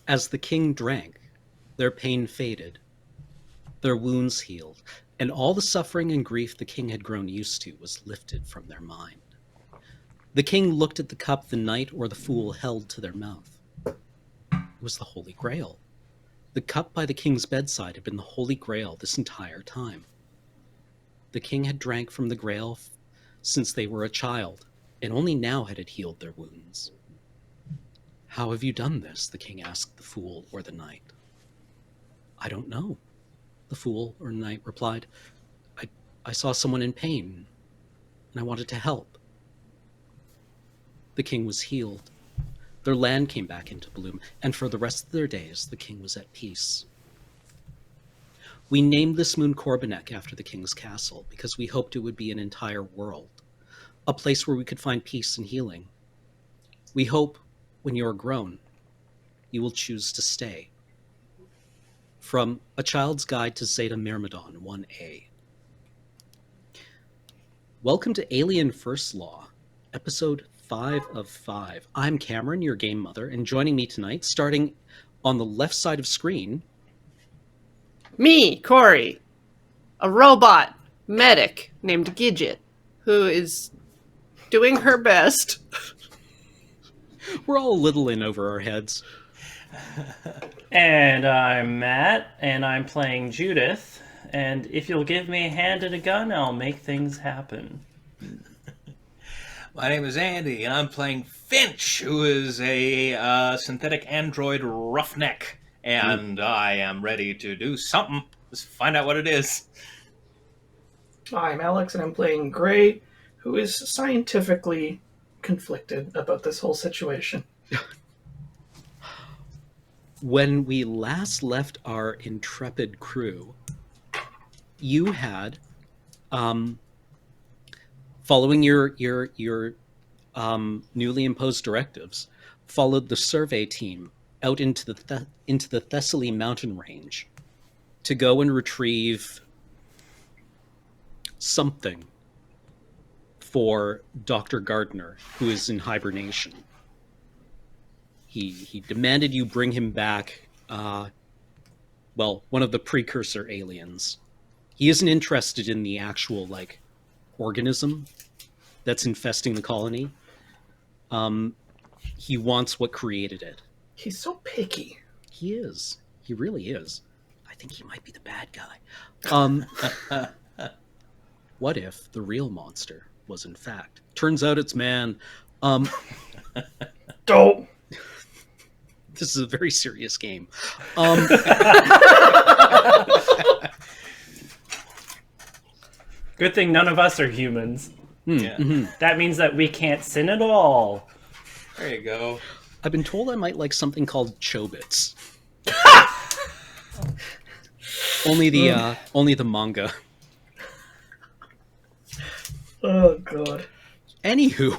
As the king drank, their pain faded, their wounds healed, and all the suffering and grief the king had grown used to was lifted from their mind. The king looked at the cup the knight or the fool held to their mouth. It was the Holy Grail. The cup by the king's bedside had been the Holy Grail this entire time. The king had drank from the Grail since they were a child, and only now had it healed their wounds. "How have you done this?" the king asked the fool or the knight. "I don't know," the fool or knight replied. I saw someone in pain, and I wanted to help." The king was healed. Their land came back into bloom, and for the rest of their days, the king was at peace. We named this moon Corbinec after the king's castle because we hoped it would be an entire world, a place where we could find peace and healing. We hope, when you are grown, you will choose to stay. From A Child's Guide to Zeta Myrmidon 1A. Welcome to Alien First Law, episode 5 of 5. I'm Cameron, your game mother, and joining me tonight, starting on the left side of screen... Me, Corey, a robot medic named Gidget, who is doing her best. We're all a little in over our heads. And I'm Matt, and I'm playing Judith, and if you'll give me a hand and a gun, I'll make things happen. My name is Andy, and I'm playing Finch, who is a synthetic android roughneck, and I am ready to do something. Just find out what it is. I'm Alex, and I'm playing Gray, who is scientifically conflicted about this whole situation. When we last left our intrepid crew, you had, following your newly imposed directives, followed the survey team out into the Thessaly mountain range to go and retrieve something for Dr. Gardner, who is in hibernation. He demanded you bring him back, one of the precursor aliens. He isn't interested in the actual, organism that's infesting the colony. He wants what created it. He's so picky. He is. He really is. I think he might be the bad guy. What if the real monster was in fact? Turns out it's man. Dope. This is a very serious game. Good thing none of us are humans. Yeah. Mm-hmm. That means that we can't sin at all. There you go. I've been told I might like something called Chobits. Only the manga. Oh, God. Anywho.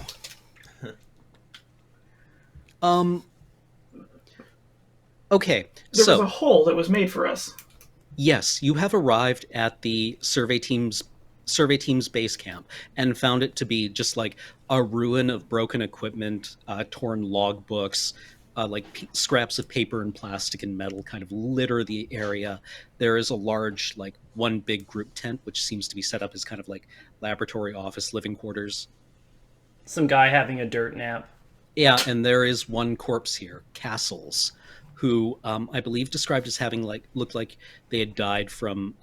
Okay, There was a hole that was made for us. Yes, you have arrived at the survey team's base camp and found it to be just like a ruin of broken equipment, torn log books, scraps of paper and plastic and metal kind of litter the area. There is a large, one big group tent, which seems to be set up as kind of like laboratory, office, living quarters. Some guy having a dirt nap. Yeah, and there is one corpse here, Castles, who I believe described as having looked like they had died from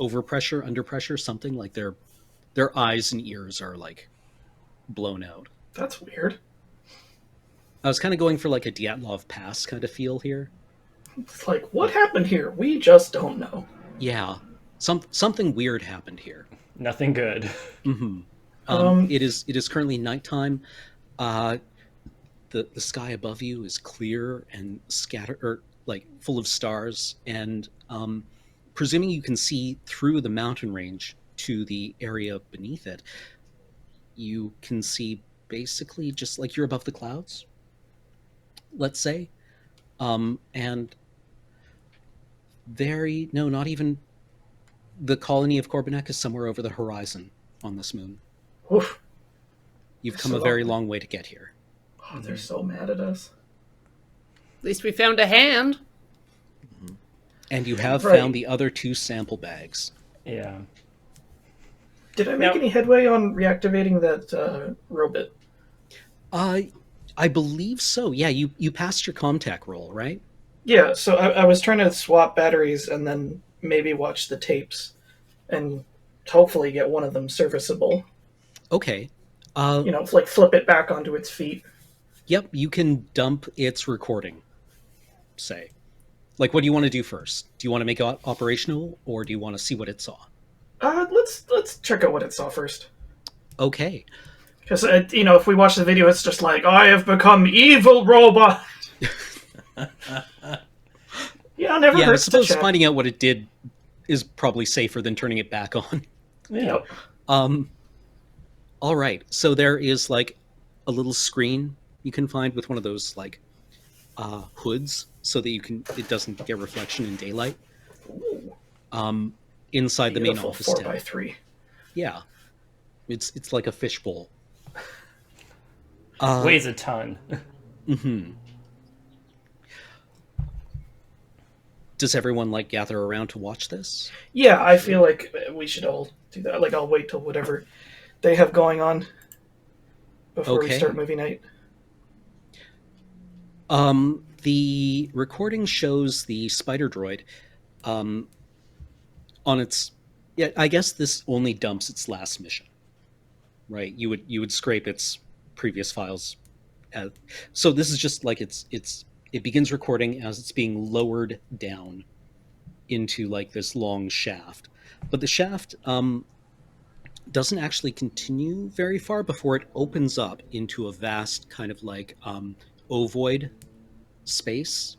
overpressure, underpressure, something like their eyes and ears are blown out. That's weird. I was kind of going for a Dyatlov Pass kind of feel here. It's what happened here? We just don't know. Yeah, something weird happened here. Nothing good. Mm-hmm. It is currently nighttime. The sky above you is clear and full of stars, and presuming you can see through the mountain range to the area beneath it, you can see basically just like you're above the clouds, let's say. And not even the colony of Corbinec is somewhere over the horizon on this moon. Oof. You've come a very long way to get here. Oh, they're so mad at us. At least we found a hand. And you have Right. found the other 2 sample bags. Yeah. Did I make Now- any headway on reactivating that robot? I believe so. Yeah, you passed your contact roll, right? Yeah, so I was trying to swap batteries and then maybe watch the tapes and hopefully get one of them serviceable. Okay. Like flip it back onto its feet. Yep, you can dump its recording, say. Like, what do you want to do first? Do you want to make it operational, or do you want to see what it saw? Let's check out what it saw first. Okay. Because if we watch the video, it's just like, I have become evil robot. Never Yeah, I hurts to suppose check. finding out what it did is probably safer than turning it back on. Yeah. Yep. All right. So there is like a little screen you can find with one of those like hoods, so that it doesn't get reflection in daylight. Ooh, Inside the main beautiful office 4x3. Yeah, it's like a fishbowl. Weighs a ton. Does everyone like gather around to watch this? Yeah, I feel like we should all do that. Like, I'll wait till whatever they have going on before we Okay. start movie night. The recording shows the spider droid on its. Yeah, I guess this only dumps its last mission, right? You would scrape its previous files. So this is just like it begins recording as it's being lowered down into like this long shaft, but the shaft doesn't actually continue very far before it opens up into a vast kind of like ovoid space,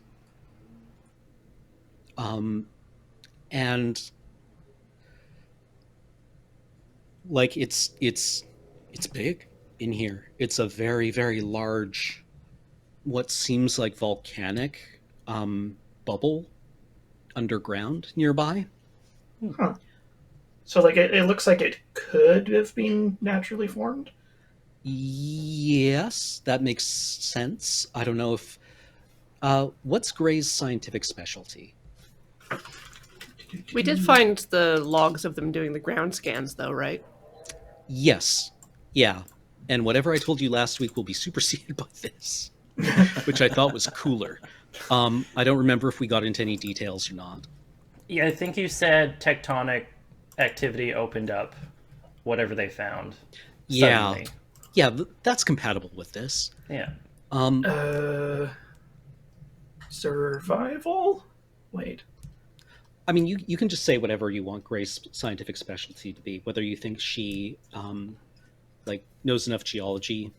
and like it's big in here. It's a very, very large, what seems like volcanic bubble underground nearby. So, like, it looks like it could have been naturally formed. Yes, that makes sense. I don't know if what's Gray's scientific specialty? We did find the logs of them doing the ground scans, though, right? Yes. Yeah. And whatever I told you last week will be superseded by this, which I thought was cooler. I don't remember if we got into any details or not. Yeah, I think you said tectonic activity opened up whatever they found. Yeah. Suddenly. Yeah, that's compatible with this. Yeah. Survival? Wait. I mean, you can just say whatever you want Gray's scientific specialty to be, whether you think she like knows enough geology.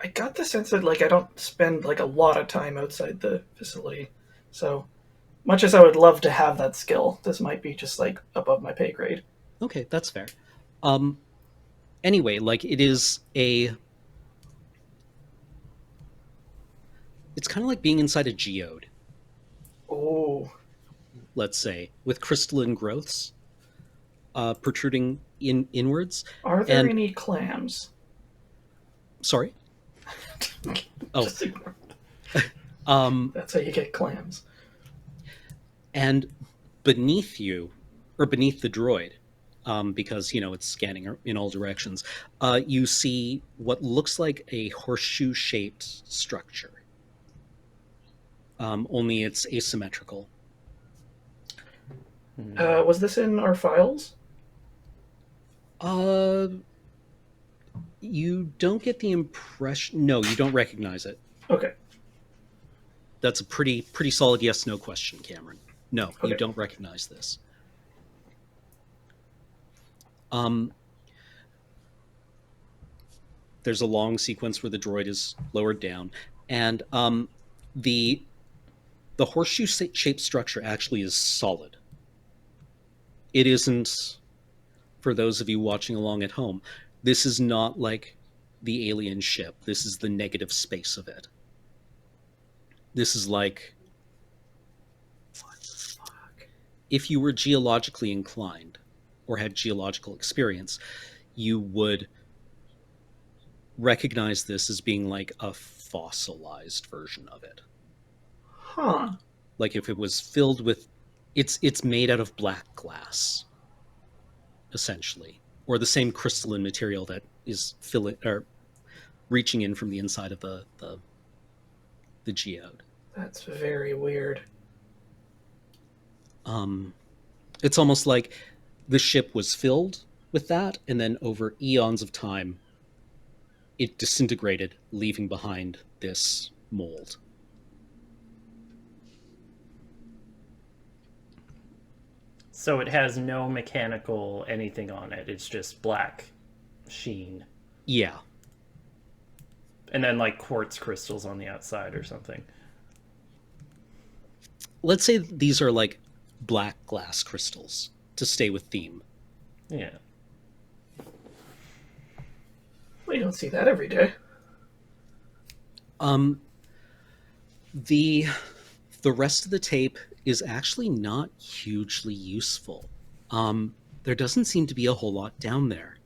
I got the sense that, like, I don't spend, like, a lot of time outside the facility. So, much as I would love to have that skill, this might be just, like, above my pay grade. Okay, that's fair. Anyway, like it's kind of like being inside a geode, Oh. let's say, with crystalline growths protruding inwards. Are there And- any clams? Sorry. Oh, Just ignore. um, That's how you get clams. and beneath you, or beneath the droid, because it's scanning in all directions, you see what looks like a horseshoe-shaped structure. Only it's asymmetrical. Was this in our files? You don't get the impression. No, you don't recognize it. Okay. That's a pretty solid yes/no question, Cameron. No, you Okay. don't recognize this. There's a long sequence where the droid is lowered down, and the horseshoe-shaped structure actually is solid. It isn't, for those of you watching along at home, this is not like the alien ship. This is the negative space of it. This is like, if you were geologically inclined or had geological experience, you would recognize this as being like a fossilized version of it. Huh. Like if it was filled with, it's made out of black glass, essentially, or the same crystalline material that is filling or reaching in from the inside of the geode. That's very weird. It's almost like the ship was filled with that, and then over eons of time, it disintegrated, leaving behind this mold. So it has no mechanical anything on it. It's just black sheen. Yeah. And then like quartz crystals on the outside or something. Let's say these are like black glass crystals to stay with theme. Yeah. We don't see that every day. The rest of the tape is actually not hugely useful. There doesn't seem to be a whole lot down there.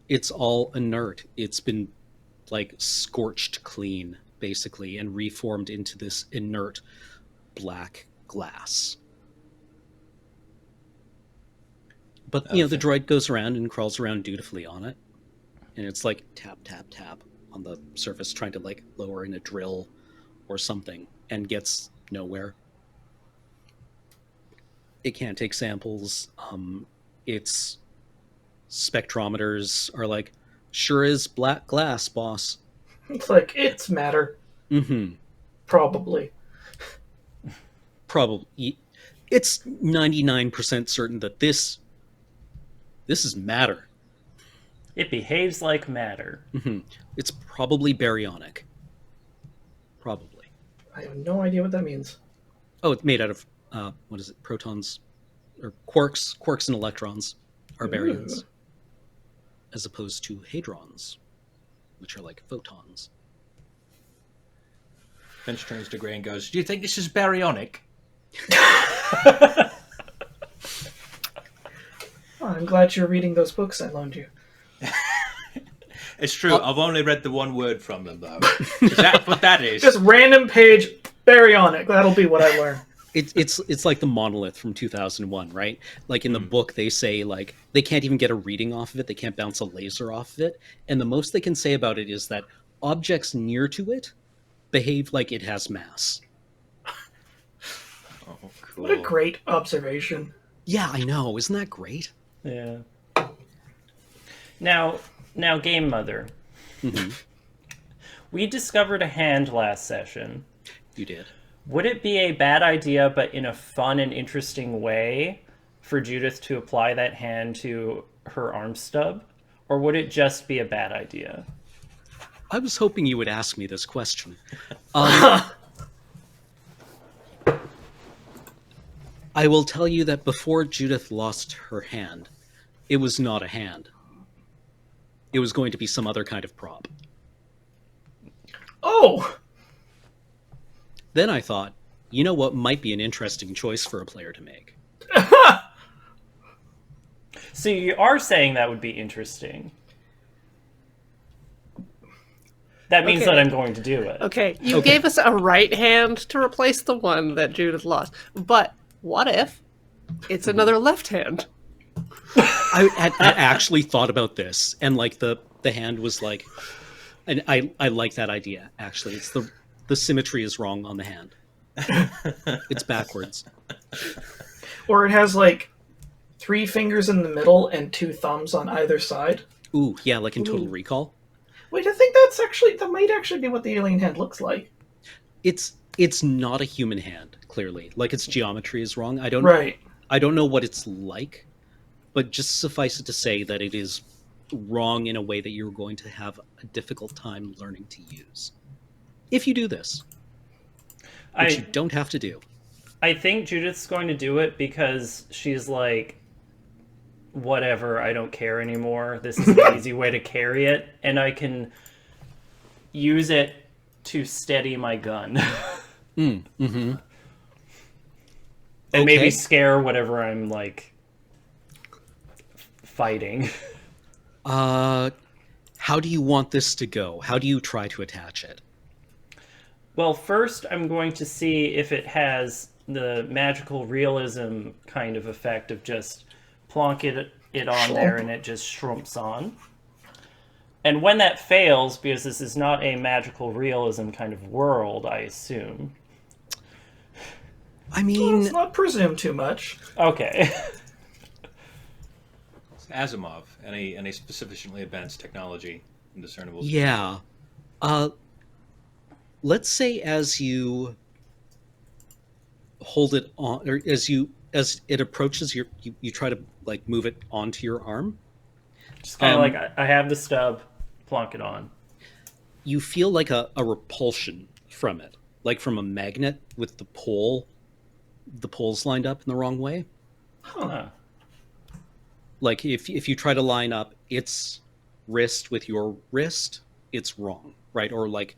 It's all inert. It's been like scorched clean, basically, and reformed into this inert black glass. But, you know, the droid goes around and crawls around dutifully on it. And it's like tap, tap, tap on the surface, trying to like lower in a drill or something, and gets nowhere. It can't take samples. Its spectrometers are like, sure is black glass, boss. It's like, it's matter. Mm-hmm. Probably. Probably. It's 99% certain that this is matter. It behaves like matter. Mm-hmm. It's probably baryonic. Probably. I have no idea what that means. Oh, it's made out of, what is it, protons? Or quarks. Quarks and electrons are baryons. Ooh. As opposed to hadrons, which are like photons. Finch turns to Gray and goes, "Do you think this is baryonic?" Oh, I'm glad you're reading those books I loaned you. It's true. I've only read the one word from them, though. Is that what that is? Just random page, baryonic. That'll be what I learn. It's like the monolith from 2001, right? Like in the book, they say like they can't even get a reading off of it. They can't bounce a laser off of it. And the most they can say about it is that objects near to it behave like it has mass. Oh, cool. What a great observation. Yeah, I know. Isn't that great? Yeah. Now, Game Mother. Mm-hmm. We discovered a hand last session. You did. Would it be a bad idea, but in a fun and interesting way, for Judith to apply that hand to her arm stub? Or would it just be a bad idea? I was hoping you would ask me this question. I will tell you that before Judith lost her hand, it was not a hand. It was going to be some other kind of prop. Oh! Then I thought, you know what might be an interesting choice for a player to make? So you are saying that would be interesting. That means Okay. that I'm going to do it. Okay, you gave us a right hand to replace the one that Judith lost. But what if it's another left hand? I actually thought about this, and like the hand was like, and I like that idea. Actually, it's the symmetry is wrong on the hand. It's backwards. Or it has like 3 fingers in the middle and 2 thumbs on either side. Ooh, yeah, like in Total Recall. Wait, I think that might actually be what the alien hand looks like. It's not a human hand, clearly. Like its geometry is wrong. I don't know what it's like, but just suffice it to say that it is wrong in a way that you're going to have a difficult time learning to use. If you do this. Which you don't have to do. I think Judith's going to do it because she's like, whatever, I don't care anymore. This is an easy way to carry it, and I can use it to steady my gun. Mm-hmm. And maybe scare whatever I'm like fighting. How do you want this to go? How do you try to attach it? Well, first I'm going to see if it has the magical realism kind of effect of just plonk it on there and it just shrumps on. And when that fails, because this is not a magical realism kind of world, I assume. I mean, Let's not presume too much. Okay. Asimov, any sufficiently advanced technology indiscernible? yeah. Let's say as you hold it on, or as it approaches you try to like move it onto your arm. Just kind of like I have the stub, plonk it on. You feel like a repulsion from it, like from a magnet with the poles lined up in the wrong way. Huh. Like if you try to line up its wrist with your wrist, it's wrong, right? Or like,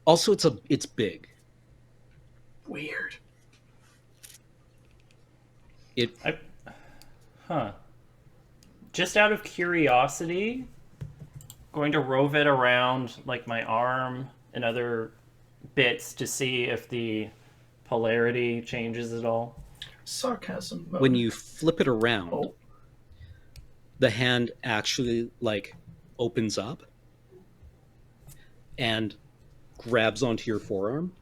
also it's big. Weird. Huh. Just out of curiosity, going to rove it around like my arm and other bits to see if the polarity changes at all. Sarcasm mode. When you flip it around, Oh. the hand actually like opens up and grabs onto your forearm,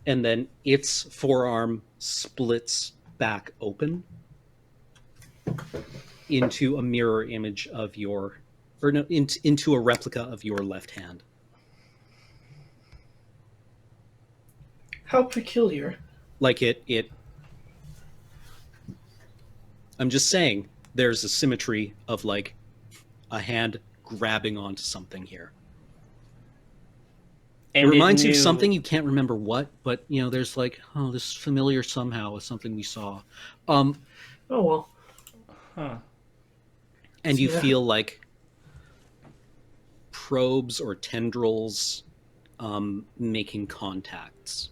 and then its forearm splits back open into a mirror image of your, or no, into a replica of your left hand. How peculiar. Like it I'm just saying there's a symmetry of like a hand grabbing onto something here. And it reminds you knew... of something, you can't remember what, but you know, there's like, oh, this is familiar somehow with something we saw. Oh well. Huh. And you Yeah. feel like probes or tendrils making contacts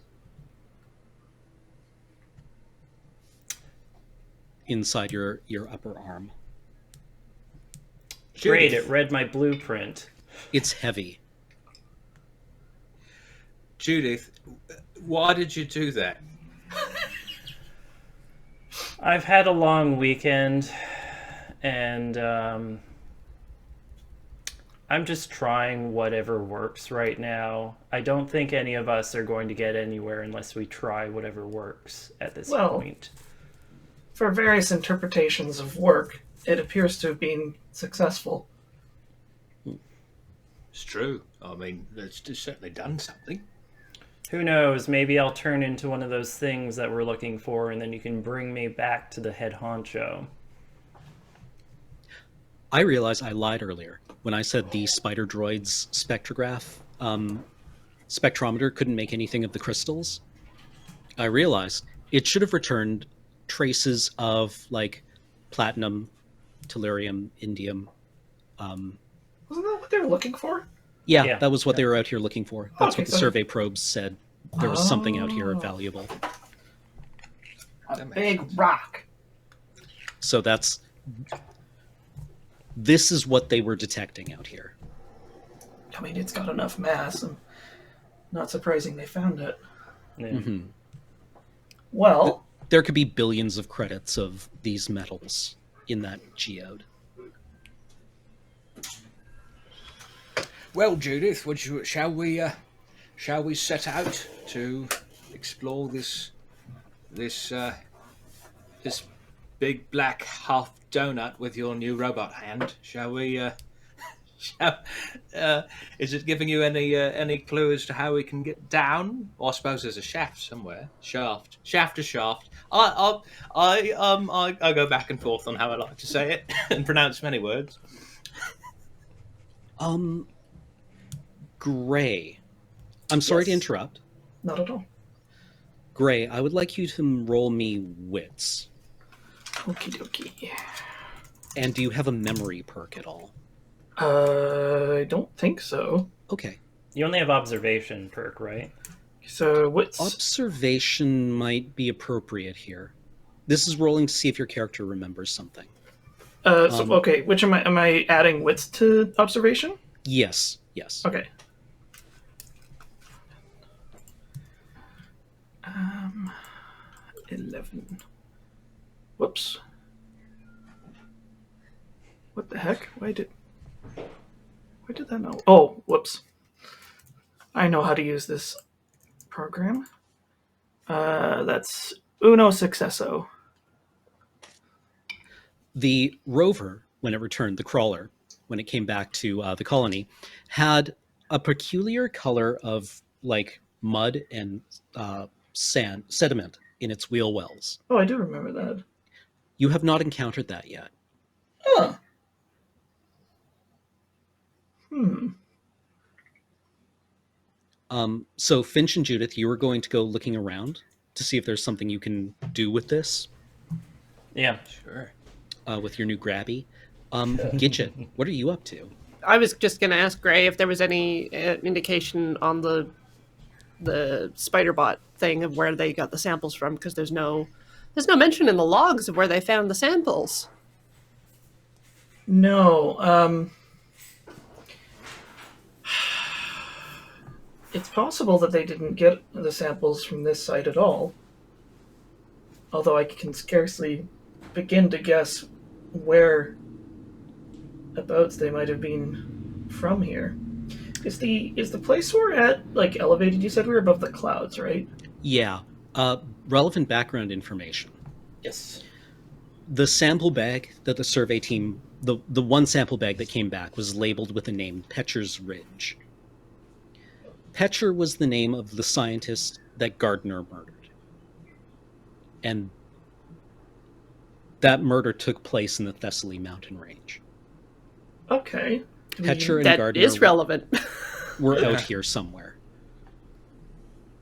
inside your upper arm. Great, it read my blueprint. It's heavy. Judith, why did you do that? I've had a long weekend, and I'm just trying whatever works right now. I don't think any of us are going to get anywhere unless we try whatever works at this point. For various interpretations of work, it appears to have been successful. It's true. I mean, it's certainly done something. Who knows? Maybe I'll turn into one of those things that we're looking for, and then you can bring me back to the head honcho. I realized I lied earlier when I said the spider droid's spectrometer couldn't make anything of the crystals. I realized it should have returned traces of like platinum, tellurium, indium. Wasn't that what they were looking for? Yeah, that was what they were out here looking for. That's Okay, what the so- survey probes said. There was something out here Oh. valuable. A big rock. So this is what they were detecting out here. I mean, it's got enough mass. And not surprising they found it. Yeah. Mm-hmm. Well, There could be billions of credits of these metals in that geode. Well, Judith, shall we set out to explore this big black half donut with your new robot hand? Shall we? Is it giving you any clue as to how we can get down? Or I suppose there's a shaft somewhere. Shaft to shaft. I go back and forth on how I like to say it and pronounce many words. Gray. I'm sorry to Yes. interrupt. not at all. Gray, I would like you to roll me wits. Okie dokie. And do you have a memory perk at all? I don't think so. Okay. You only have observation perk, right? So what's Observation might be appropriate here. This is rolling to see if your character remembers something. Okay, which am I adding wits to observation? Yes, yes. Okay. 11. Whoops. What the heck? Why did that know? Oh, whoops. I know how to use this program. That's uno successo. The rover, when it returned, the crawler, when it came back to the colony, had a peculiar color of like mud and sediment in its wheel wells. Oh, I do remember that. You have not encountered that yet. Huh. Hmm. So Finch and Judith, you are going to go looking around to see if there's something you can do with this, Yeah. Sure. with your new grabby. Gidget, what are you up to? I was just going to ask Gray if there was any indication on the spider bot thing of where they got the samples from, because there's no mention in the logs of where they found the samples. No. It's possible that they didn't get the samples from this site at all. Although I can scarcely begin to guess where abouts they might have been from here. Is the place we're at like elevated? You said we were above the clouds, right? Yeah. Relevant background information. Yes. The sample bag that the survey team, the one sample bag that came back, was labeled with the name Petcher's Ridge. Petcher was the name of the scientist that Gardner murdered. And that murder took place in the Thessaly mountain range. Okay. Petcher and That Gardner is relevant. were out here somewhere.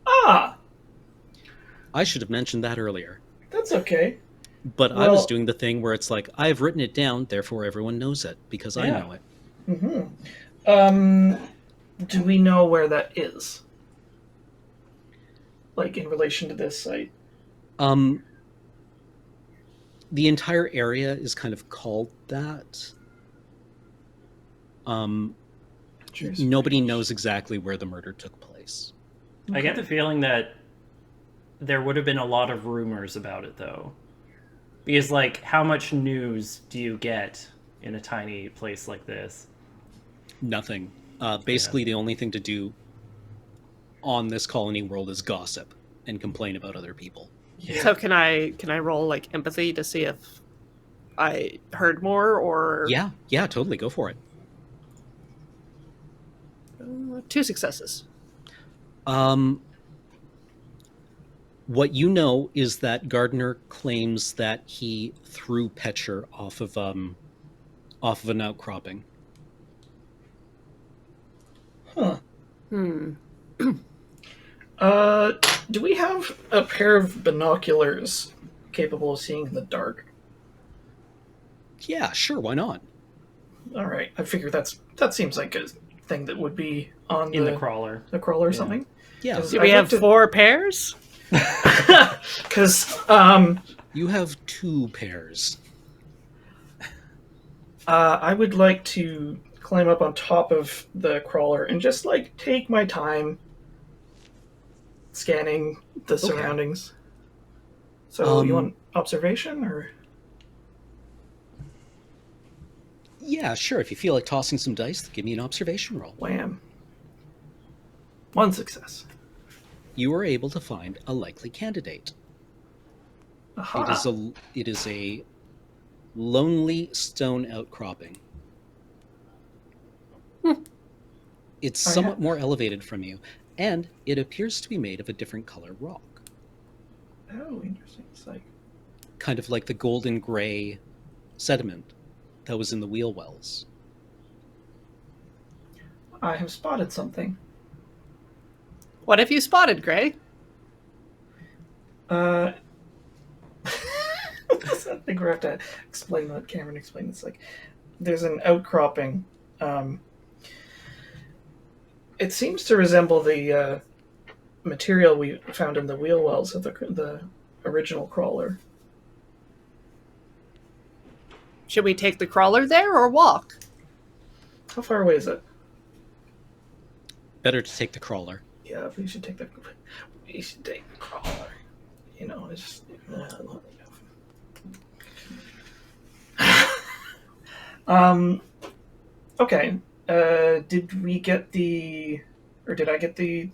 Ah, I should have mentioned that earlier. that's okay. But I was Well- doing the thing where it's like, I've written it down, therefore everyone knows it, because I Yeah. know it. Do we know where that is? Like in relation to this site? The entire area is kind of called that. Nobody knows exactly where the murder took place. I get the feeling that there would have been a lot of rumors about it, though. Because, like, how much news do you get in a tiny place like this? Nothing. Basically, the only thing to do on this colony world is gossip and complain about other people. Yeah. So can I roll like empathy to see if I heard more, or Yeah, totally. Go for it. 2 successes? What you know is that Gardner claims that he threw Petcher off of an outcropping. Huh. Hmm. Do we have a pair of binoculars capable of seeing in the dark? Yeah, sure. Why not? All right, I figure that seems like a thing that would be on In the crawler. the crawler or something. Yeah, Do we have 4 pairs? Because you have 2 pairs. I would like to climb up on top of the crawler and just like take my time scanning the surroundings. So you want observation or? Yeah, sure. If you feel like tossing some dice, give me an observation roll. Wham. 1 success. You are able to find a likely candidate. Aha. It is a lonely stone outcropping. It's somewhat more elevated from you, and it appears to be made of a different color rock. Oh, interesting. It's like Kind of like the golden gray sediment that was in the wheel wells. I have spotted something. What have you spotted, Gray? I think we have to explain what Cameron explained. It's like there's an outcropping. It seems to resemble the material we found in the wheel wells of the original crawler. Should we take the crawler there or walk? How far away is it? Better to take the crawler. Yeah, we should take the crawler. You know, it's just. Okay. Did we get or did I get the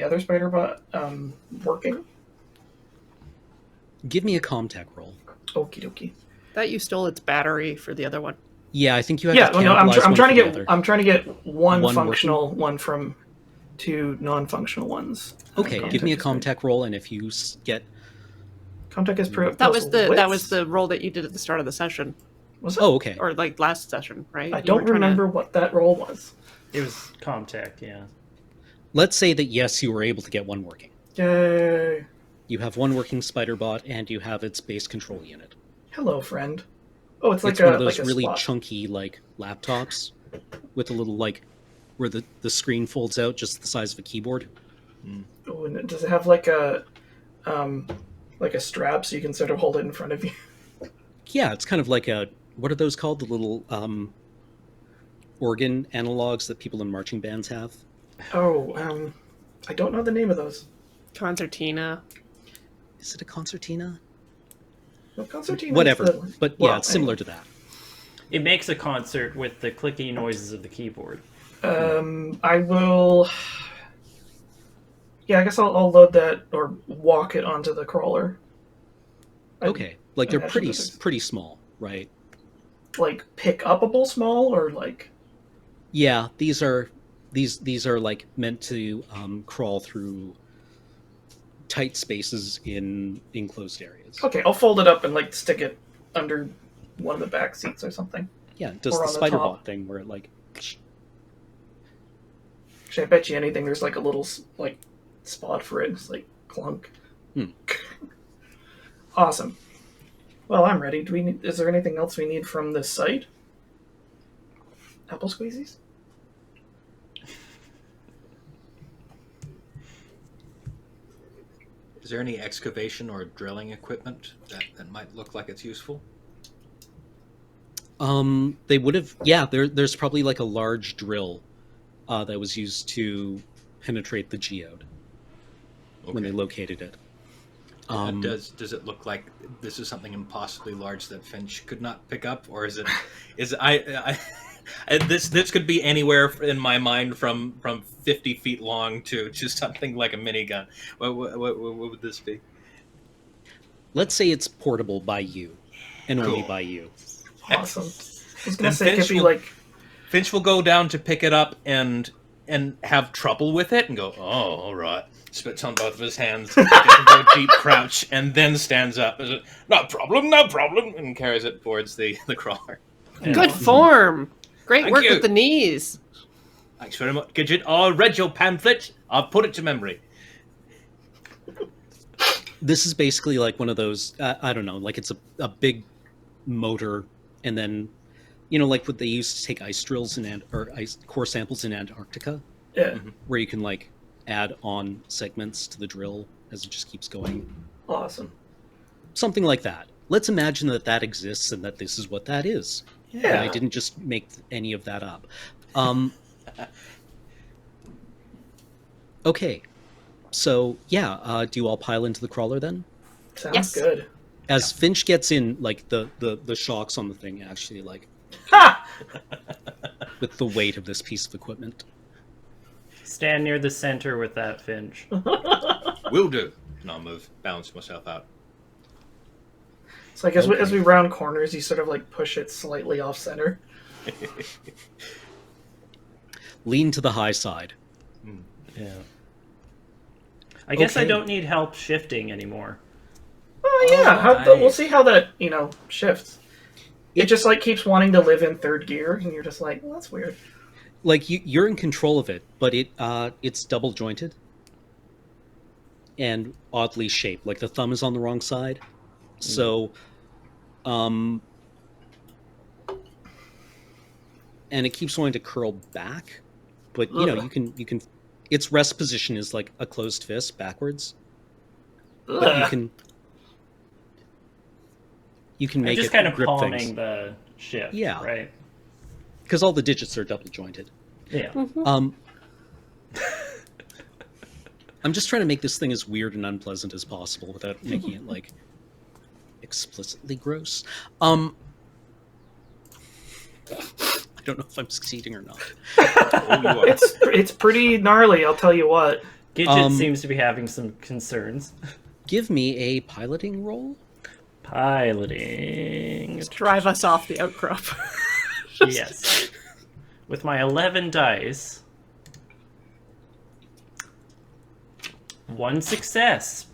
other spider bot working? Give me a comtech roll. Okie dokie. That you stole its battery for the other one. Yeah, I think you have Yeah, to well, no, I'm cannibalize one trying for to the other. I'm trying to get one One functional one from two non-functional ones. Okay, give me a comtech roll, and if you get... Comtech is pro. That was plus the wits. roll that you did at the start of the session, Was it? Oh, okay. or like last session, right? I You don't were trying to- remember what that roll was. It was Comtech, yeah. Let's say that, yes, you were able to get one working. Yay! You have one working spider bot, and you have its base control unit. Hello, friend. Oh, it's like It's one of like those a really spot. chunky, like, laptops with a little, like, where the screen folds out just the size of a keyboard. Oh, and does it have like a strap so you can sort of hold it in front of you? Yeah, it's kind of like a... What are those called? The little organ analogs that people in marching bands have? Oh, I don't know the name of those. Concertina. Is it a concertina? No, concertina. Whatever. But yeah, well, it's similar anyway. to that. It makes a concert with the clicky noises of the keyboard. I will. Yeah, I guess I'll load that or walk it onto the crawler. Okay. Like, they're imagine pretty this is- pretty small, right? Like pick upable small or like. Yeah, these are like meant to crawl through tight spaces in enclosed areas. Okay, I'll fold it up and like stick it under one of the back seats or something. Yeah, it does Or the on the spider top. bot thing where it like... Actually, I bet you anything there's like a little like spot for it. It's like clunk. Hmm. Awesome. Well, I'm ready. Is there anything else we need from this site? Apple squeezies? Is there any excavation or drilling equipment that might look like it's useful? They would have... Yeah, there's probably like a large drill that was used to penetrate the geode when they located it. Does it look like this is something impossibly large that Finch could not pick up, or is it? This could be anywhere in my mind from 50 feet long to just something like a minigun. What would this be? Let's say it's portable by you, and only Cool. by you. Awesome. I was gonna And say it Finch could be will- like Finch will go down to pick it up and have trouble with it and go, oh, all right. Spits on both of his hands, gets into a deep crouch, and then stands up. Is it, no problem, and carries it towards the crawler. Good form. Great Thank work you. with the knees. Thanks very much, Gidget. I read your pamphlet. I've put it to memory. This is basically like one of those, I don't know, like it's a big motor, and then, you know, like what they used to take ice drills or ice core samples in Antarctica, yeah, where you can like add on segments to the drill as it just keeps going. awesome. Something like that. Let's imagine that exists and that this is what that is. And Yeah. I didn't just make any of that up. Okay. So, yeah, do you all pile into the crawler then? Sounds Yes. good. As Finch gets in, like, the shocks on the thing actually, like, Ha! with the weight of this piece of equipment. Stand near the center with that, Finch. Will do. And I'll balance myself out. So I guess as we round corners, you sort of like push it slightly off center. Lean to the high side. Yeah. I guess I Okay. don't need help shifting anymore. Oh yeah, nice. we'll see how that shifts. It just like keeps wanting to live in third gear, and you're just like, well, that's weird. Like, you're in control of it, but it's double jointed and oddly shaped. Like, the thumb is on the wrong side. So, and it keeps wanting to curl back, but you know, Ugh. you can its rest position is like a closed fist backwards, but Ugh. You can make just it kind of grip palming things. the shift, Yeah. right? Because all the digits are double jointed. Yeah. I'm just trying to make this thing as weird and unpleasant as possible without making it like explicitly gross. I don't know if I'm succeeding or not. Oh, you are. It's pretty gnarly, I'll tell you what. Gidget seems to be having some concerns. Give me a piloting roll. Piloting. Drive us off the outcrop. Yes. With my 11 dice. 1 success.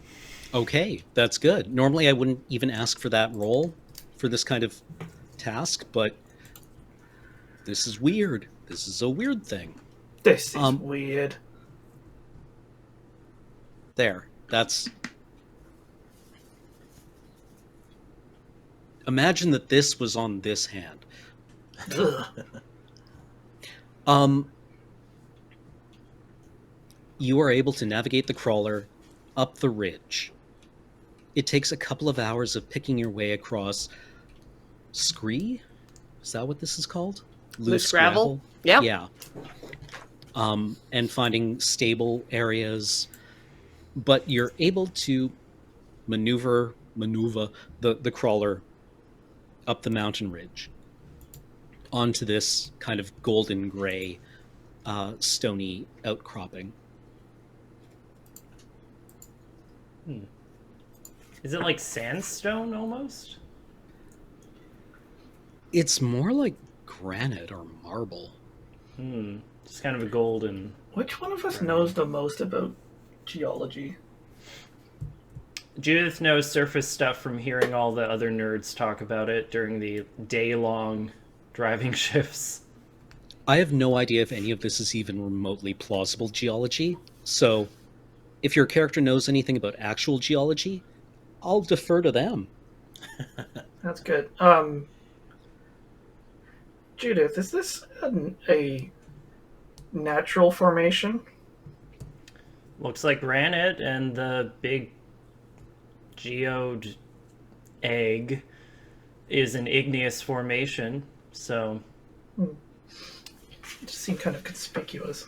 Okay, that's good. Normally I wouldn't even ask for that roll for this kind of task, but this is weird. This is a weird thing. This is weird. There. That's... Imagine that this was on this hand. Ugh. You are able to navigate the crawler up the ridge. It takes a couple of hours of picking your way across scree? Is that what this is called? Loose gravel? Yeah. Yeah. And finding stable areas. But you're able to maneuver the crawler up the mountain ridge onto this kind of golden gray stony outcropping. Is it like sandstone almost? It's more like granite or marble. Just kind of a golden... Which one of us knows the most about geology? Judith knows surface stuff from hearing all the other nerds talk about it during the day-long driving shifts. I have no idea if any of this is even remotely plausible geology, so if your character knows anything about actual geology, I'll defer to them. That's good. Judith, is this a natural formation? Looks like granite, and the big geode egg is an igneous formation, so... It just seemed kind of conspicuous.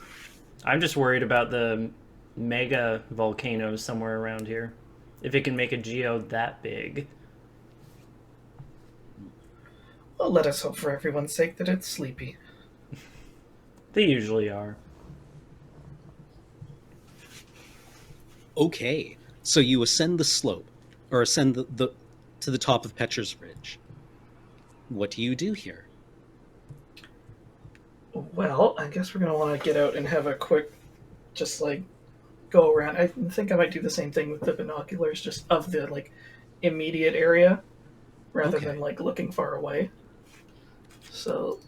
I'm just worried about the mega volcanoes somewhere around here. If it can make a geode that big. Well, let us hope for everyone's sake that it's sleepy. They usually are. Okay, so you ascend the slope, or ascend to the top of Petcher's Ridge. What do you do here? Well, I guess we're going to want to get out and have a quick, just like, go around. I think I might do the same thing with the binoculars, just of the, like, immediate area, rather Okay. than, like, looking far away. So,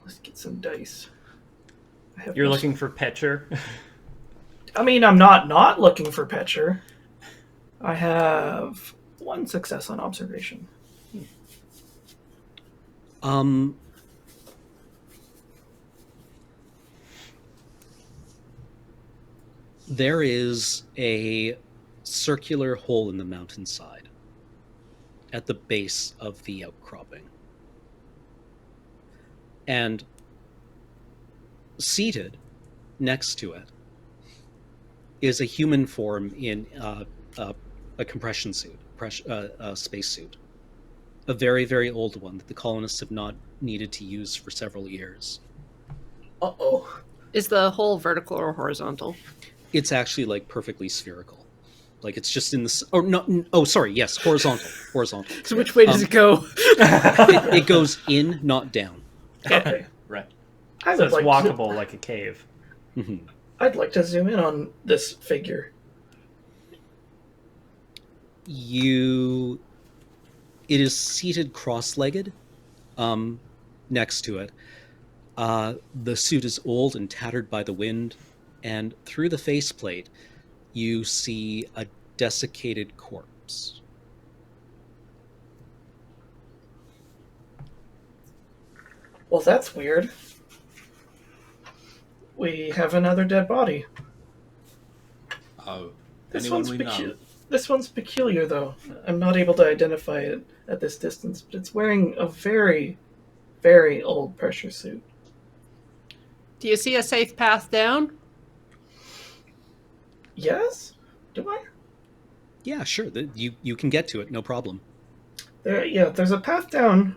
let's get some dice. You're looking for Petcher? I mean, I'm not looking for Petcher. I have 1 success on observation. There is a circular hole in the mountainside at the base of the outcropping. And seated next to it is a human form in a compression suit, a space suit. A very, very old one that the colonists have not needed to use for several years. Uh-oh. Is the hole vertical or horizontal? It's actually like perfectly spherical. Like it's just in the... Oh, no, oh, sorry, yes, horizontal. Horizontal. So which way does it go? It goes in, not down. Okay. Right. I So would it's like walkable like a cave. Mhm. I'd like to zoom in on this figure. It is seated cross-legged next to it. The suit is old and tattered by the wind, and through the faceplate you see a desiccated corpse. Well, that's weird. We have another dead body. Oh, This anyone one's we know? This one's peculiar, though. I'm not able to identify it at this distance, but it's wearing a very, very old pressure suit. Do you see a safe path down? Yes? Do I? Yeah, sure. You can get to it, no problem. There's a path down,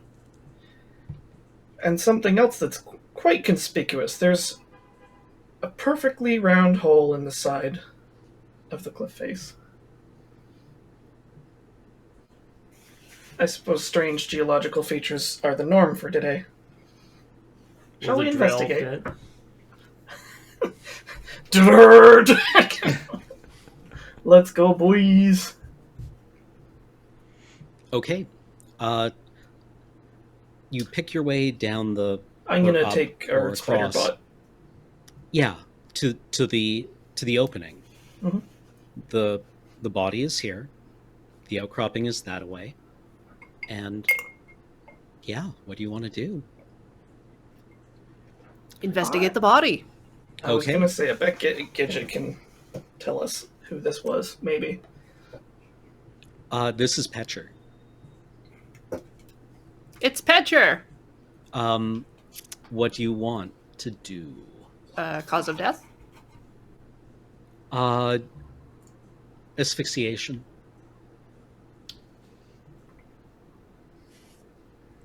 and something else that's quite conspicuous. There's a perfectly round hole in the side of the cliff face. I suppose strange geological features are the norm for today. Shall Will we the drill investigate? fit? Dirt! Let's go, boys. Okay. You pick your way down the. I'm or gonna up take or our spider across. bot. Yeah, to the opening. Mhm. The body is here. The outcropping is that way. And yeah, what do you want to do? Investigate the body. I was Okay. gonna say, I bet Gidget can tell us who this was, maybe. This is Petcher. It's Petcher. What do you want to do? Cause of death? Asphyxiation.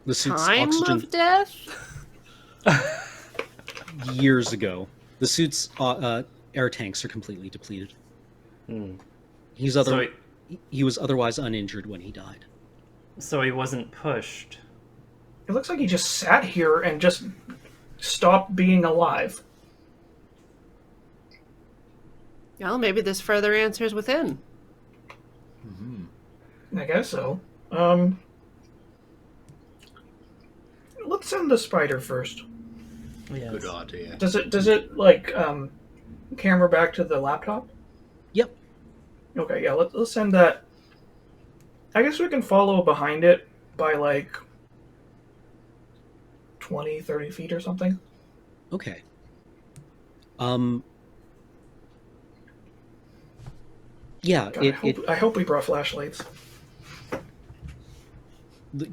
The suit's Time oxygen of death? years ago. The suit's air tanks are completely depleted. Hmm. He was otherwise uninjured when he died. So he wasn't pushed. It looks like he just sat here and just stopped being alive. Well, maybe this further answers within. I guess so. Let's send the spider first. Yes. Good idea. Does it like camera back to the laptop? Yep. Okay, yeah, let's send that. I guess we can follow behind it by like 20, 30 feet or something. Okay. Yeah, God, I hope we brought flashlights.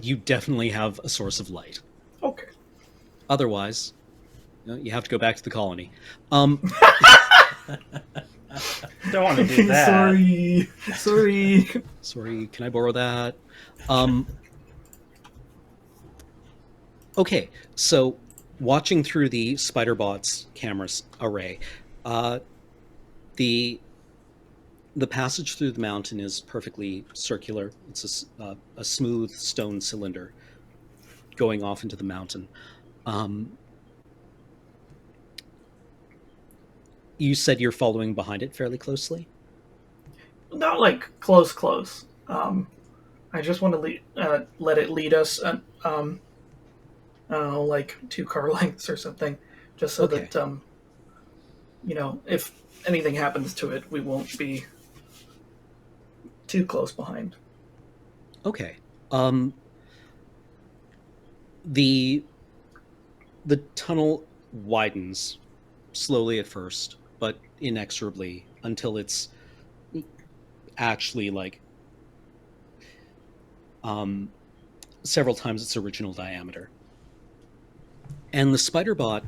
you definitely have a source of light. Okay. Otherwise, you have to go back to the colony. Don't want to do that. Sorry. Can I borrow that? Okay, so watching through the Spiderbot's cameras array, the passage through the mountain is perfectly circular. It's a smooth stone cylinder going off into the mountain. You said you're following behind it fairly closely? Not like close. I just want to let it lead us. I don't know, like 2 car lengths or something, just so Okay. that if anything happens to it, we won't be too close behind. Okay. The tunnel widens slowly at first, but inexorably until it's actually like several times its original diameter. And the Spiderbot,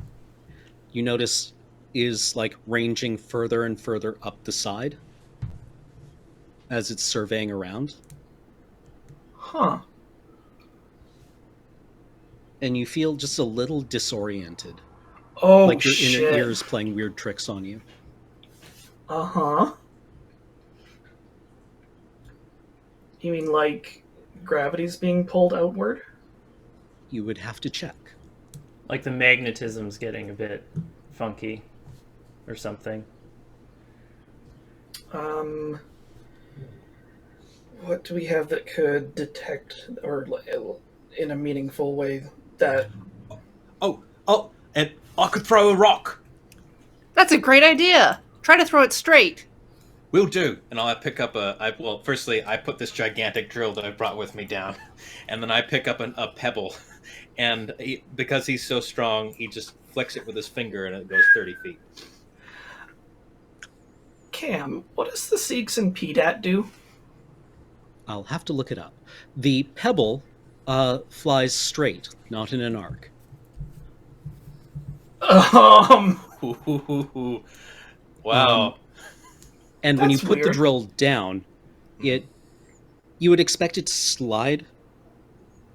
you notice, is like ranging further and further up the side as it's surveying around. Huh. And you feel just a little disoriented. Oh, Like your shit. inner ears playing weird tricks on you. Uh-huh. You mean like gravity's being pulled outward? You would have to check. Like the magnetism's getting a bit funky or something. What do we have that could detect, or in a meaningful way, that... Oh, and I could throw a rock. That's a great idea. Try to throw it straight. Will do. And I pick up firstly, I put this gigantic drill that I brought with me down, and then I pick up a pebble, and because he's so strong, he just flicks it with his finger, and it goes 30 feet. Cam, what does the Seeks and PDAT do? I'll have to look it up. The pebble flies straight, not in an arc. Wow. And when you That's put the weird. drill down, you would expect it to slide,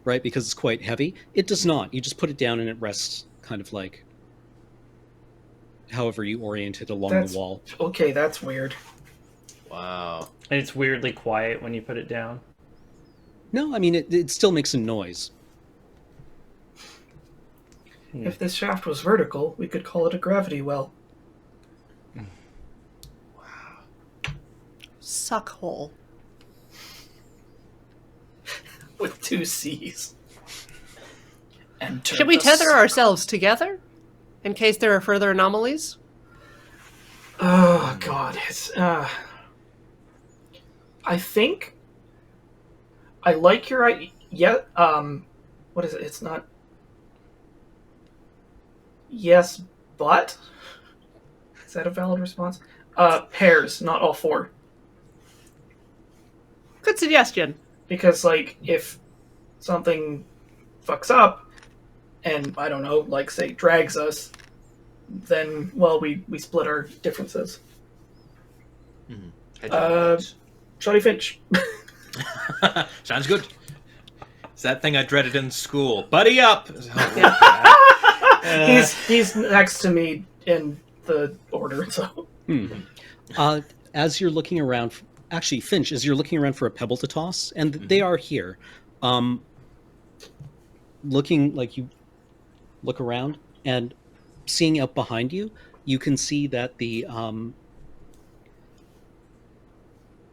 right? Because it's quite heavy. It does not. You just put it down and it rests kind of like however you orient it along That's the wall. okay. That's weird. Wow. And it's weirdly quiet when you put it down. No, I mean, it still makes a noise. If this shaft was vertical, we could call it a gravity well. Suck hole. With 2 C's. And Should we tether ourselves together in case there are further anomalies? Oh god, it's I think I like your idea. Yeah, what is it? It's not. Yes, but is that a valid response? Pairs, not all 4. Good suggestion. Because like if something fucks up and I don't know, like say drags us, then well we split our differences. Shoddy Finch. Sounds good. It's that thing I dreaded in school. Buddy up! He's next to me in the order, so. As you're looking around, actually, Finch, as you're looking around for a pebble to toss, and they are here, looking like you look around and seeing up behind you, you can see that the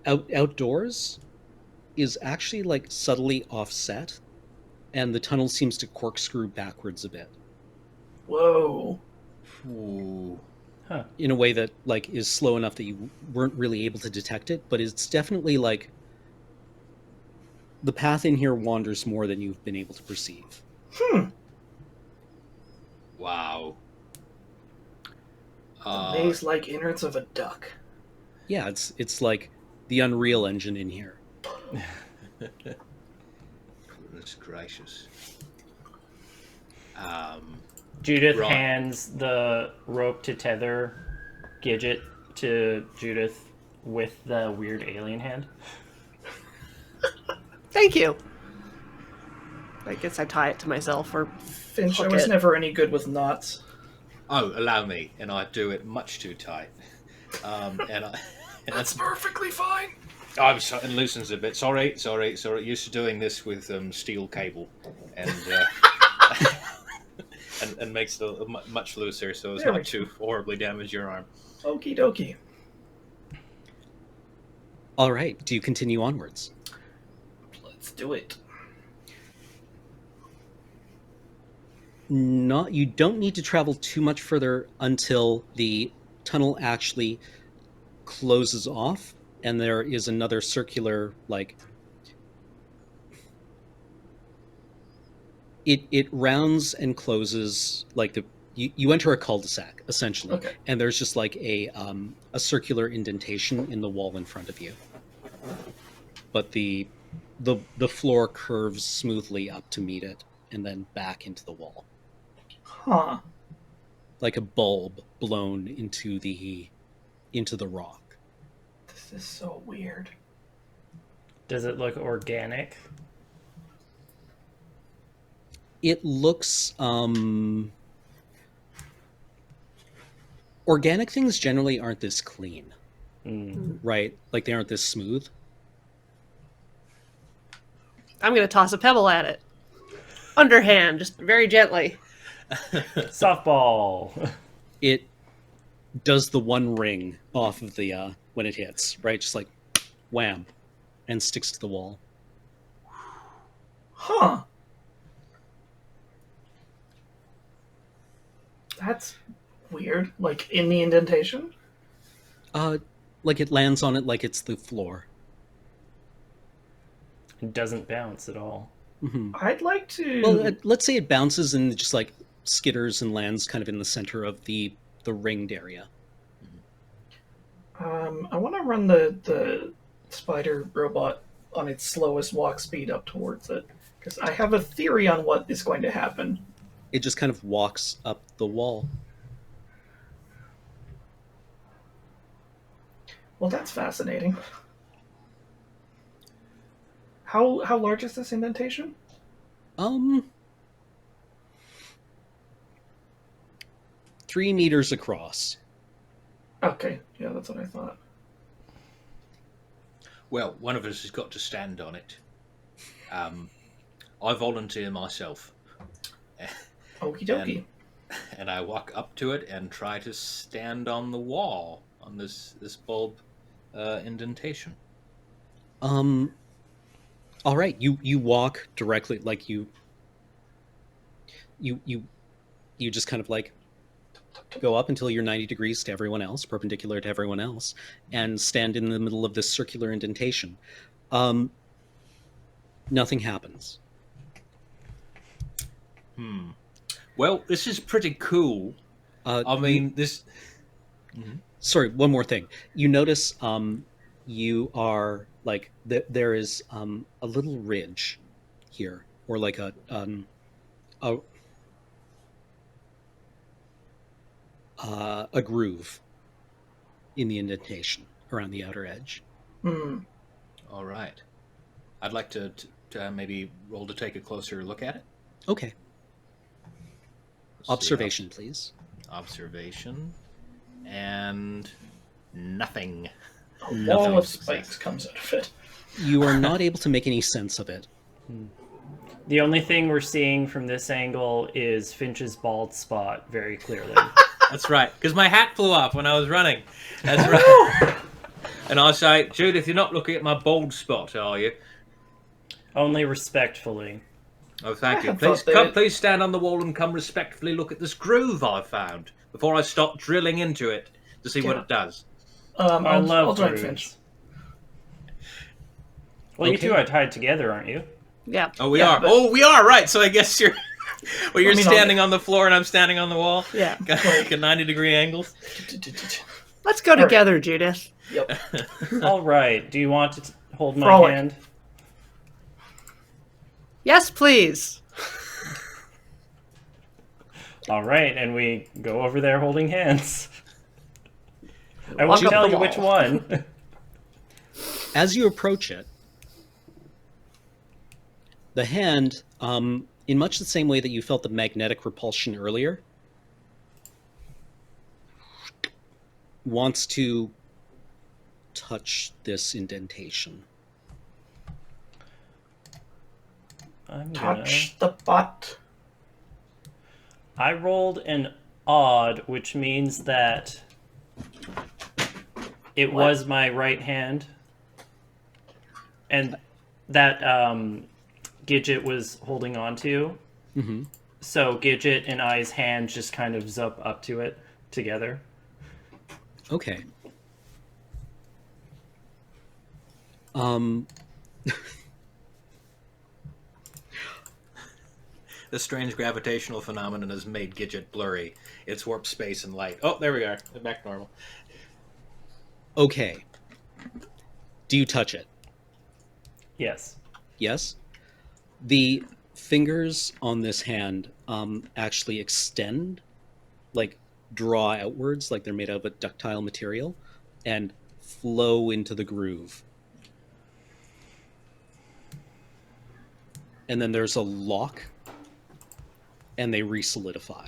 outdoors is actually like subtly offset, and the tunnel seems to corkscrew backwards a bit. Whoa. Ooh. In a way that like is slow enough that you weren't really able to detect it, but it's definitely like the path in here wanders more than you've been able to perceive. Wow. Maze-like innards of a duck. Yeah, it's like the Unreal Engine in here. Goodness gracious. Judith Right. hands the rope to tether Gidget to Judith with the weird alien hand. Thank you. I guess I tie it to myself or Finch, I Hook was it. never any good with knots. Oh, allow me, and I do it much too tight. And that's perfectly fine. I'm so, and loosens a bit. Sorry. Used to doing this with steel cable, and makes it much looser, so as There we not to horribly damage your arm. Okie dokie. All right, do you continue onwards? Let's do it. You don't need to travel too much further until the tunnel actually closes off, and there is another circular, like, it rounds and closes, like you enter a cul-de-sac essentially, Okay. and there's just like a circular indentation in the wall in front of you, but the floor curves smoothly up to meet it and then back into the wall, Huh. like a bulb blown into the rock. This is so weird. Does it look organic? It looks organic things generally aren't this clean, right? Like they aren't this smooth. I'm going to toss a pebble at it. Underhand, just very gently. Softball. It does the one ring off of the when it hits, right? Just like wham, and sticks to the wall. Huh. That's weird. Like in the indentation? Like it lands on it like it's the floor. It doesn't bounce at all. I'd like to. Well, let's say it bounces and just like skitters and lands kind of in the center of the ringed area. I want to run the spider robot on its slowest walk speed up towards it. Because I have a theory on what is going to happen. It just kind of walks up the wall. Well, that's fascinating. How large is this indentation? 3 meters across. Okay, yeah, that's what I thought. Well, one of us has got to stand on it. I volunteer myself. Okie dokie. And I walk up to it and try to stand on the wall on this bulb indentation. All right, you walk directly, like you just kind of like go up until you're 90 degrees to everyone else, perpendicular to everyone else, and stand in the middle of this circular indentation. Nothing happens. Well, this is pretty cool. I mean, this... Sorry, one more thing. You notice you are like there is a little ridge here, or like a groove in the indentation around the outer edge. All right. I'd like to maybe roll to take a closer look at it. Okay. Let's see. Observation, please. Observation. And nothing. A Nothing. wall of spikes comes out of it. You are not able to make any sense of it. The only thing we're seeing from this angle is Finch's bald spot very clearly. That's right, because my hat flew off when I was running. That's right. And I say, Judith, you're not looking at my bald spot, are you? Only respectfully. Oh, thank I you. had Please, thought that- please stand on the wall and come respectfully look at this groove I found before I start drilling into it to see what Yeah. it does. I love I'll join grooves. Finch. Well, you Okay. two are tied together, aren't you? Yeah. Oh, we Yeah, are. but- Oh, we are, right. So I guess you're... Well, you're I mean, standing on the floor and I'm standing on the wall. Yeah. Like a 90-degree angles. Let's go together, Judith. Yep. All right. Do you want to hold my Frolic. hand? Yes, please. All right, and we go over there holding hands. I Walk won't up tell the you which wall. one. As you approach it, the hand, in much the same way that you felt the magnetic repulsion earlier, wants to touch this indentation. I'm gonna... Touch the butt. I rolled an odd, which means that it was my right hand, and that Gidget was holding on to. Mm-hmm. So Gidget and I's hand just kind of zup up to it together. Okay. The strange gravitational phenomenon has made Gidget blurry. It's warped space and light. Oh, there we are. Back to normal. Okay. Do you touch it? Yes. Yes. The fingers on this hand actually extend, like draw outwards, like they're made out of a ductile material, and flow into the groove. And then there's a lock, and they re-solidify.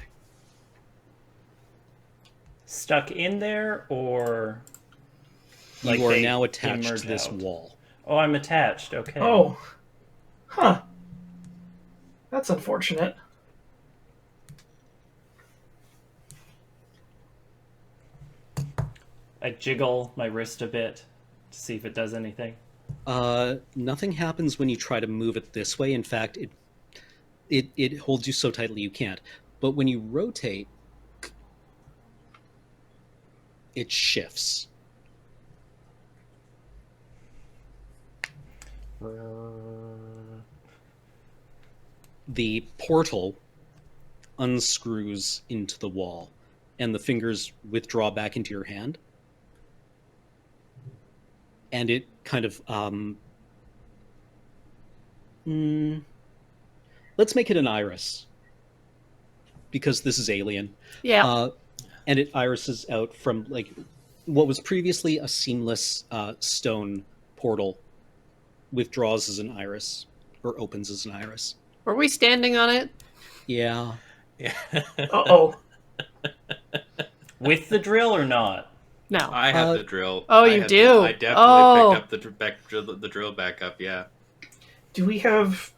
Stuck in there, or like You are they now attached emerge to this out? wall. Oh, I'm attached. Okay. Oh. Huh. That's unfortunate. I jiggle my wrist a bit to see if it does anything. Nothing happens when you try to move it this way. In fact, it holds you so tightly you can't. But when you rotate, it shifts. The portal unscrews into the wall, and the fingers withdraw back into your hand. And it kind of Let's make it an iris, because this is alien. Yeah. And it irises out from like what was previously a seamless stone portal, withdraws as an iris or opens as an iris. Were we standing on it? Yeah. Yeah. Uh-oh. With the drill or not? No. I have the drill. Oh, I you had do? I definitely Oh. picked up the drill back up. Yeah. Do we have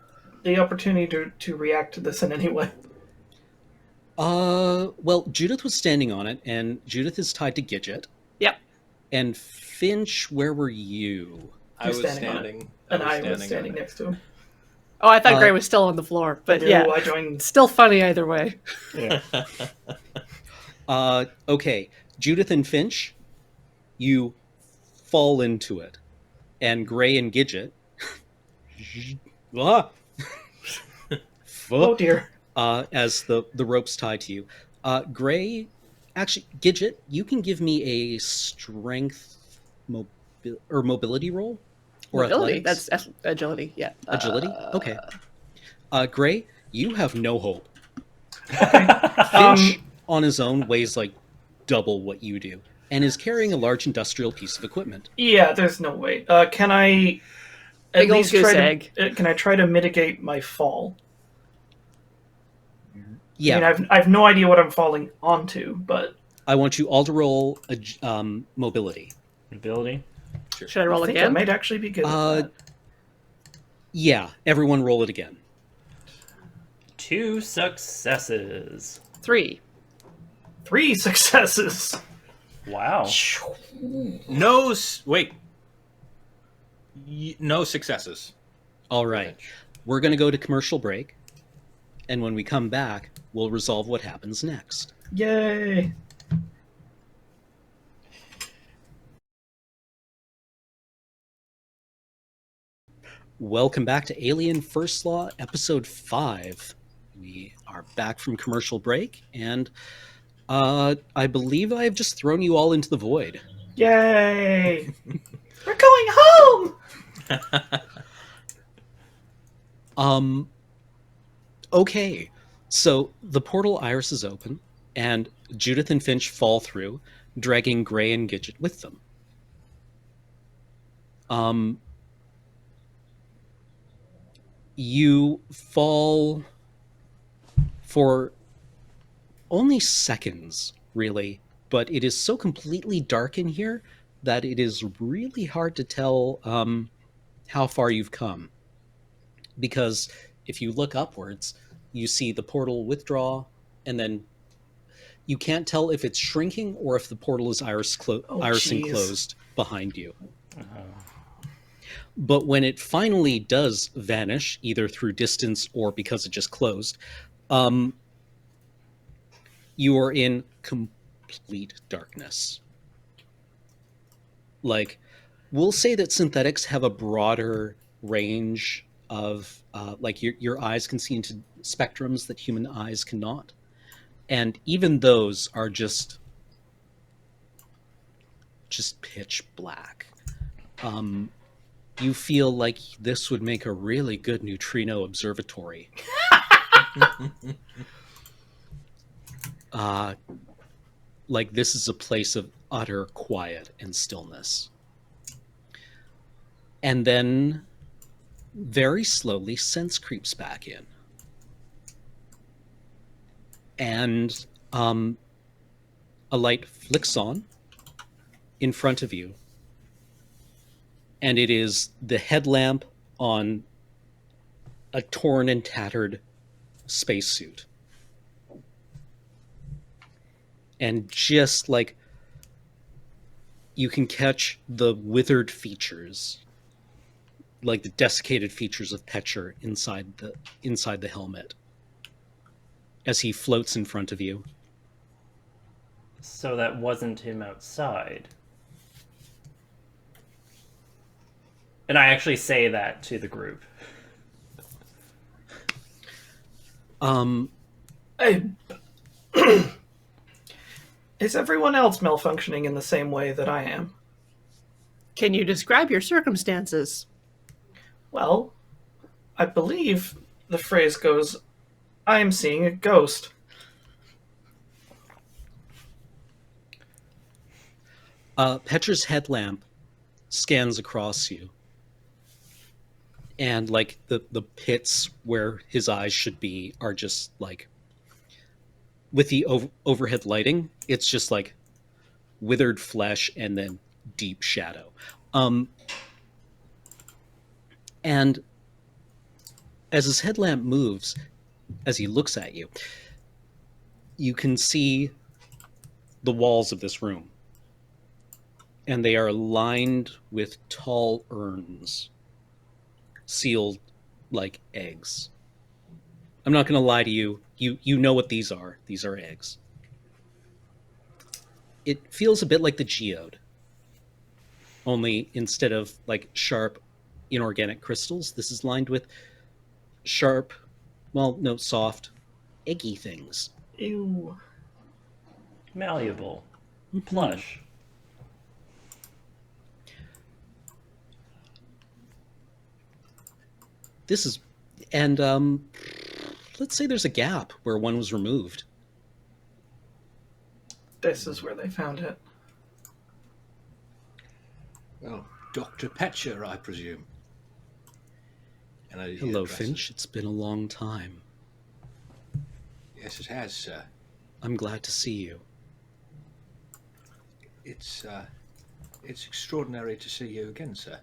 the opportunity to react to this in any way? Well, Judith was standing on it, and Judith is tied to Gidget. Yep. And Finch, where were you? I was standing on it. standing. And I was on standing it. next to him. Oh, I thought Gray was still on the floor, but No, yeah, I joined. still funny either way. Yeah. Okay, Judith and Finch, you fall into it, and Gray and Gidget, Oh dear. as the ropes tie to you. Gray, actually, Gidget, you can give me a strength mobility roll, or Mobility. athletics. That's agility. Yeah. Agility. Okay. Gray, you have no hope. Um, Finch on his own weighs like double what you do, and is carrying a large industrial piece of equipment. Yeah, there's no way. Can I at Big old least goose try egg. to? Can I try to mitigate my fall? Yeah, I mean, I've no idea what I'm falling onto, but I want you all to roll mobility. Ability. Should I roll I think I again? might actually be good at that. Yeah, everyone roll it again. 2 successes. 3. 3 successes. Wow. Wait. No successes. All right, we're going to go to commercial break, and when we come back, we'll resolve what happens next. Yay! Welcome back to Alien First Law, Episode 5. We are back from commercial break, and I believe I have just thrown you all into the void. Yay! We're going home. Okay, so the portal iris is open, and Judith and Finch fall through, dragging Gray and Gidget with them. You fall for only seconds, really, but it is so completely dark in here that it is really hard to tell how far you've come. Because if you look upwards, you see the portal withdraw, and then you can't tell if it's shrinking or if the portal is irising jeez. closed behind you. But when it finally does vanish, either through distance or because it just closed, you are in complete darkness. Like, we'll say that synthetics have a broader range of, like, your eyes can see into spectrums that human eyes cannot. And even those are just pitch black. You feel like this would make a really good neutrino observatory. Like, this is a place of utter quiet and stillness. And then, very slowly, sense creeps back in. And a light flicks on in front of you. And it is the headlamp on a torn and tattered spacesuit. And just like you can catch the withered features, like the desiccated features of Petcher inside the helmet as he floats in front of you. So that wasn't him outside. And I actually say that to the group. Is everyone else malfunctioning in the same way that I am? Can you describe your circumstances? Well, I believe the phrase goes, "I am seeing a ghost." Petra's headlamp scans across you, and like the pits where his eyes should be are just like, with the overhead lighting, it's just like withered flesh and then deep shadow. And as his headlamp moves, as he looks at you, you can see the walls of this room, and they are lined with tall urns sealed like eggs. I'm not going to lie to you. You know what these are. These are eggs. It feels a bit like the geode, only instead of like sharp inorganic crystals, this is lined with sharp, well, no, soft, eggy things. Ew. Malleable. Plush. This is, and let's say there's a gap where one was removed. This is where they found it. Well, Dr. Petra, I presume. And Hello, Finch. It's been a long time. Yes, it has, sir. I'm glad to see you. It's extraordinary to see you again, sir.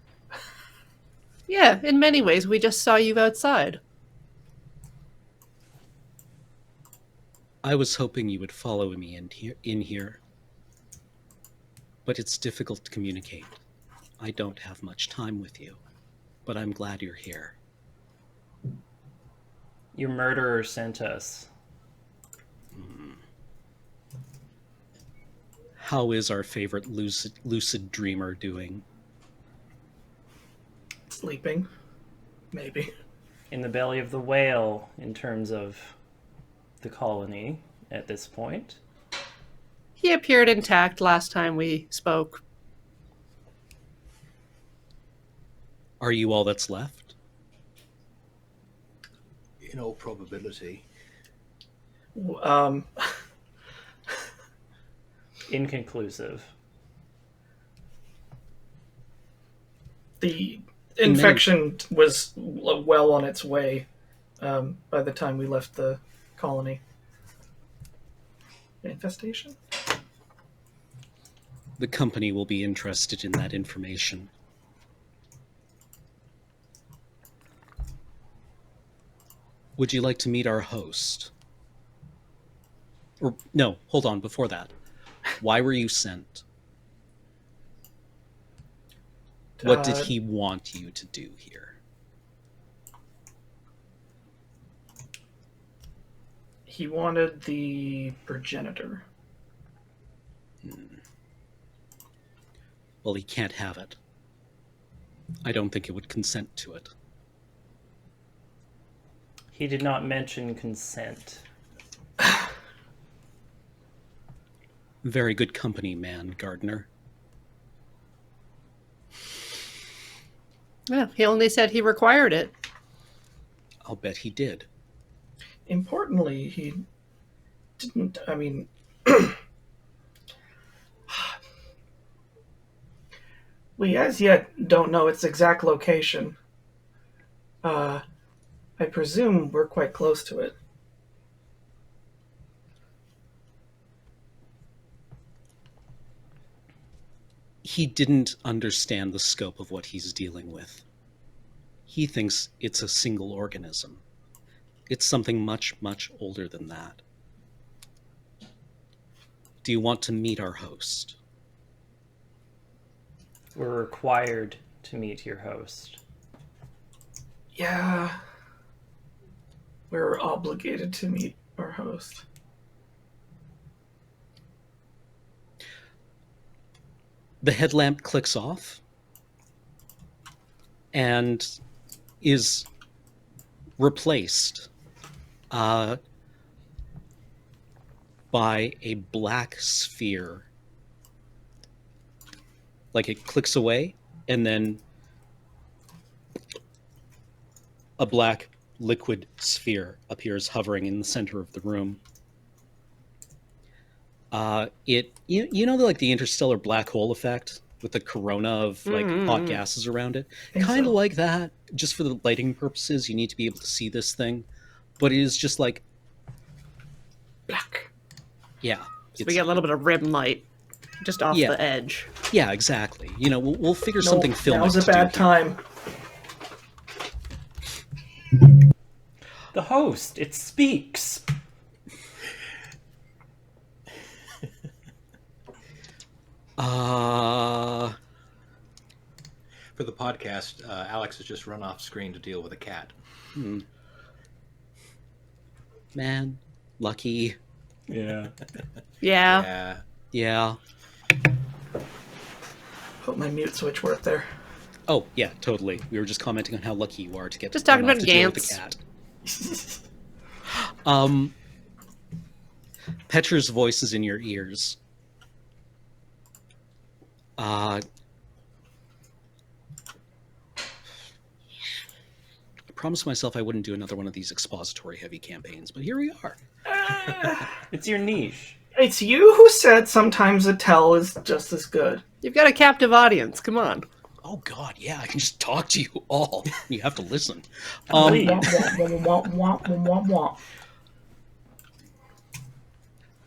Yeah, in many ways, we just saw you outside. I was hoping you would follow me in here, but it's difficult to communicate. I don't have much time with you, but I'm glad you're here. Your murderer sent us. How is our favorite lucid dreamer doing? Sleeping. Maybe. In the belly of the whale, in terms of the colony at this point. He appeared intact last time we spoke. Are you all that's left? In all probability. Inconclusive. The infection was well on its way by the time we left the colony. Infestation? The company will be interested in that information. Would you like to meet our host? Or, no, hold on, before that. Why were you sent? What did he want you to do here? He wanted the progenitor. Well, he can't have it. I don't think it would consent to it. He did not mention consent. Very good company, man, Gardner. Yeah, he only said he required it. I'll bet he did. Importantly, he didn't. I mean, we as yet don't know its exact location. I presume we're quite close to it. He didn't understand the scope of what he's dealing with. He thinks it's a single organism. It's something much, much older than that. Do you want to meet our host? We're required to meet your host. Yeah. We're obligated to meet our host. The headlamp clicks off and is replaced by a black sphere. Like it clicks away and then A black liquid sphere appears hovering in the center of the room. You know, like the interstellar black hole effect with the corona of like hot gases around it, Think kind of so. like that. Just for the lighting purposes, you need to be able to see this thing, but it is just like, Black. yeah, So we get a little bit of rim light just off Yeah. the edge. yeah, exactly. You know, we'll figure No, something filmic now's a to do bad here. time. The host, it speaks. For the podcast, Alex has just run off screen to deal with a cat. Man, lucky. Yeah. Yeah. Yeah. Hope my mute switch worked there. Oh, yeah, totally. We were just commenting on how lucky you are to get Just run talking off about to deal with the Gantz. cat. Petra's voice is in your ears. I promised myself I wouldn't do another one of these expository heavy campaigns, but here we are. It's your niche. It's you who said sometimes a tell is just as good. You've got a captive audience. Come on. Oh god, yeah, I can just talk to you all. You have to listen. Please.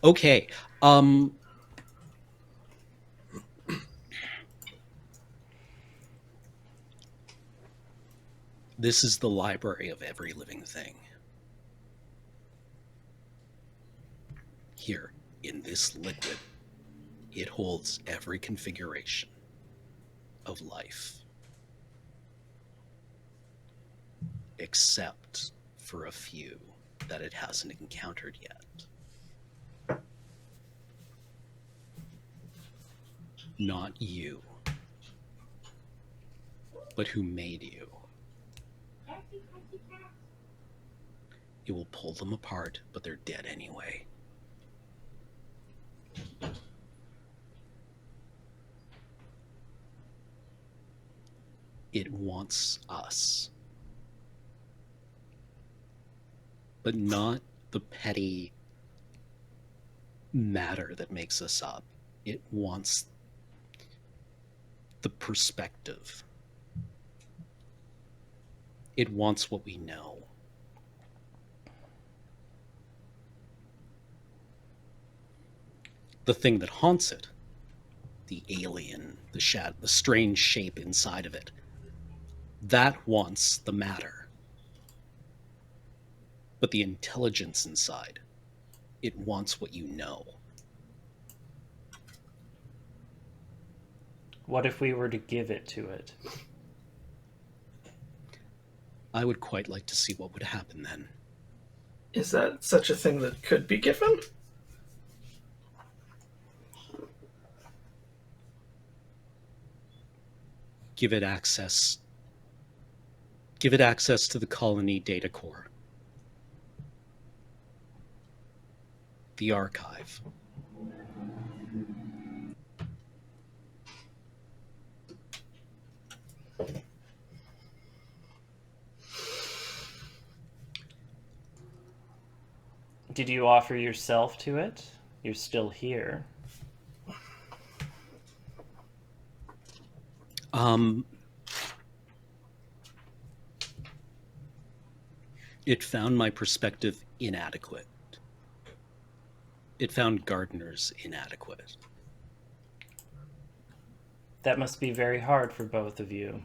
Okay. This is the library of every living thing. Here, in this liquid, it holds every configuration of life. Except for a few that it hasn't encountered yet. Not you, but who made you. It will pull them apart, but they're dead anyway. It wants us. But not the petty matter that makes us up. It wants the perspective. It wants what we know. The thing that haunts it, the alien, the strange shape inside of it, that wants the matter. But the intelligence inside, it wants what you know. What if we were to give it to it? I would quite like to see what would happen then. Is that such a thing that could be given? Give it access. Give it access to the colony data core. The archive. Did you offer yourself to it? You're still here. It found my perspective inadequate. It found Gardner's inadequate. That must be very hard for both of you.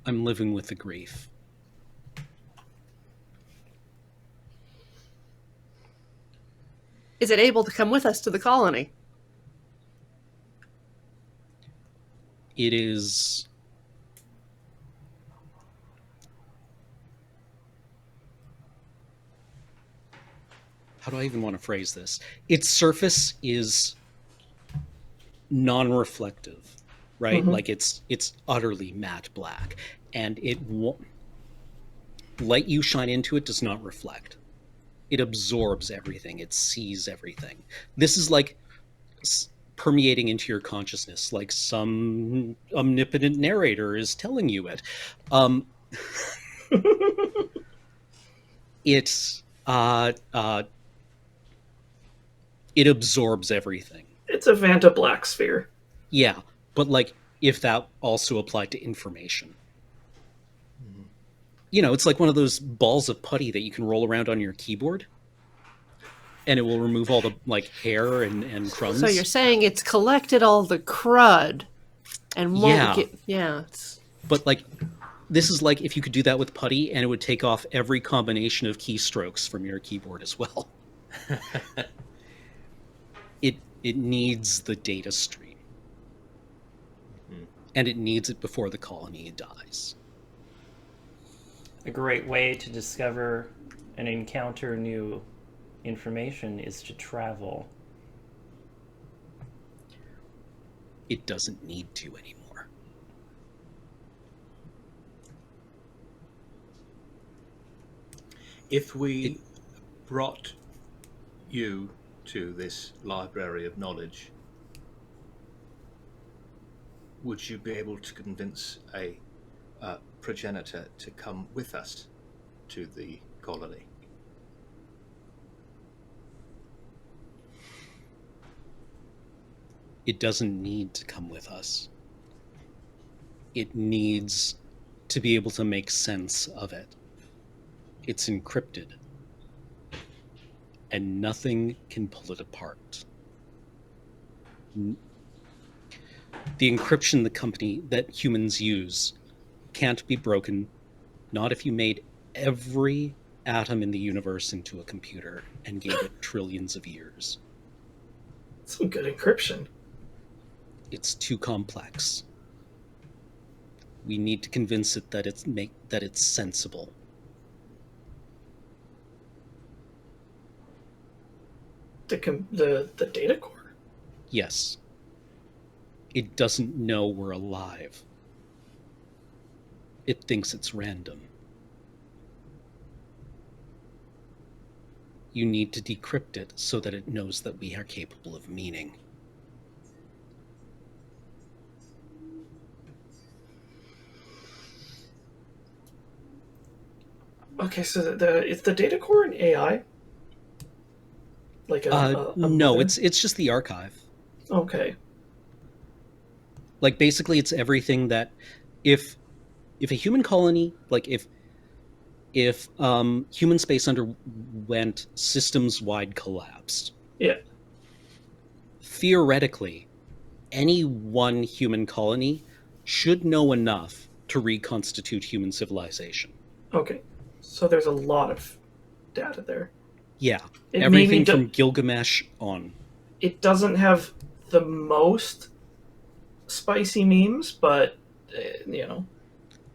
I'm living with the grief. Is it able to come with us to the colony? It is... How do I even want to phrase this? Its surface is non-reflective, right? Like it's utterly matte black, and light you shine into it does not reflect. It absorbs everything. It sees everything. This is like permeating into your consciousness like some omnipotent narrator is telling you it. It's it absorbs everything. It's a Vanta Black sphere. Yeah, but like if that also applied to information. You know, it's like one of those balls of putty that you can roll around on your keyboard, and it will remove all the like hair and crumbs. So you're saying it's collected all the crud and won't Yeah. get... Yeah, it's... But like, this is like if you could do that with putty, and it would take off every combination of keystrokes from your keyboard as well. It needs the data stream, and it needs it before the colony dies. A great way to discover and encounter new information is to travel. It doesn't need to anymore. If we brought you to this library of knowledge, would you be able to convince a progenitor to come with us to the colony? It doesn't need to come with us. It needs to be able to make sense of it. It's encrypted, and nothing can pull it apart. The encryption the company that humans use can't be broken, not if you made every atom in the universe into a computer and gave it trillions of years. Some good encryption. It's too complex. We need to convince it that it's sensible. The data core. Yes. It doesn't know we're alive. It thinks it's random. You need to decrypt it so that it knows that we are capable of meaning. Okay, so is the data core an AI? Like a no, mother? it's just the archive. Okay. Like basically it's everything that if a human colony, like if human space underwent systems-wide collapse, Yeah. theoretically any one human colony should know enough to reconstitute human civilization. Okay. So there's a lot of data there. Yeah, It everything maybe from Gilgamesh on. It doesn't have the most spicy memes, but you know.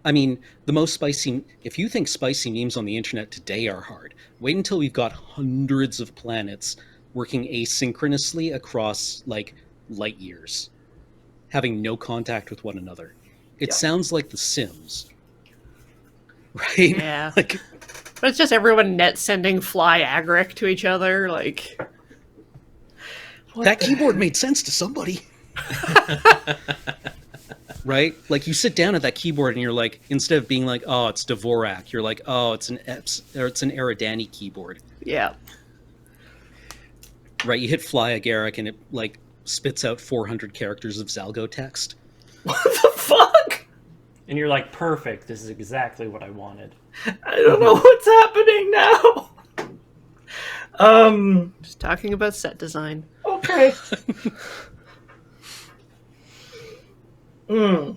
I mean, the most spicy... If you think spicy memes on the internet today are hard, wait until we've got hundreds of planets working asynchronously across, like, light years, having no contact with one another. It Yeah. sounds like The Sims. Right? Yeah. Like, But it's just everyone net sending fly agric to each other, like... that keyboard made sense to somebody. Right? Like, you sit down at that keyboard and you're like, instead of being like, oh, it's Dvorak, you're like, oh, it's an Eridani keyboard. Yeah. Right? You hit fly agaric and it, like, spits out 400 characters of Zalgo text. What the fuck? And you're like, perfect, this is exactly what I wanted. I don't know what's happening now. Just talking about set design. Okay. Mm.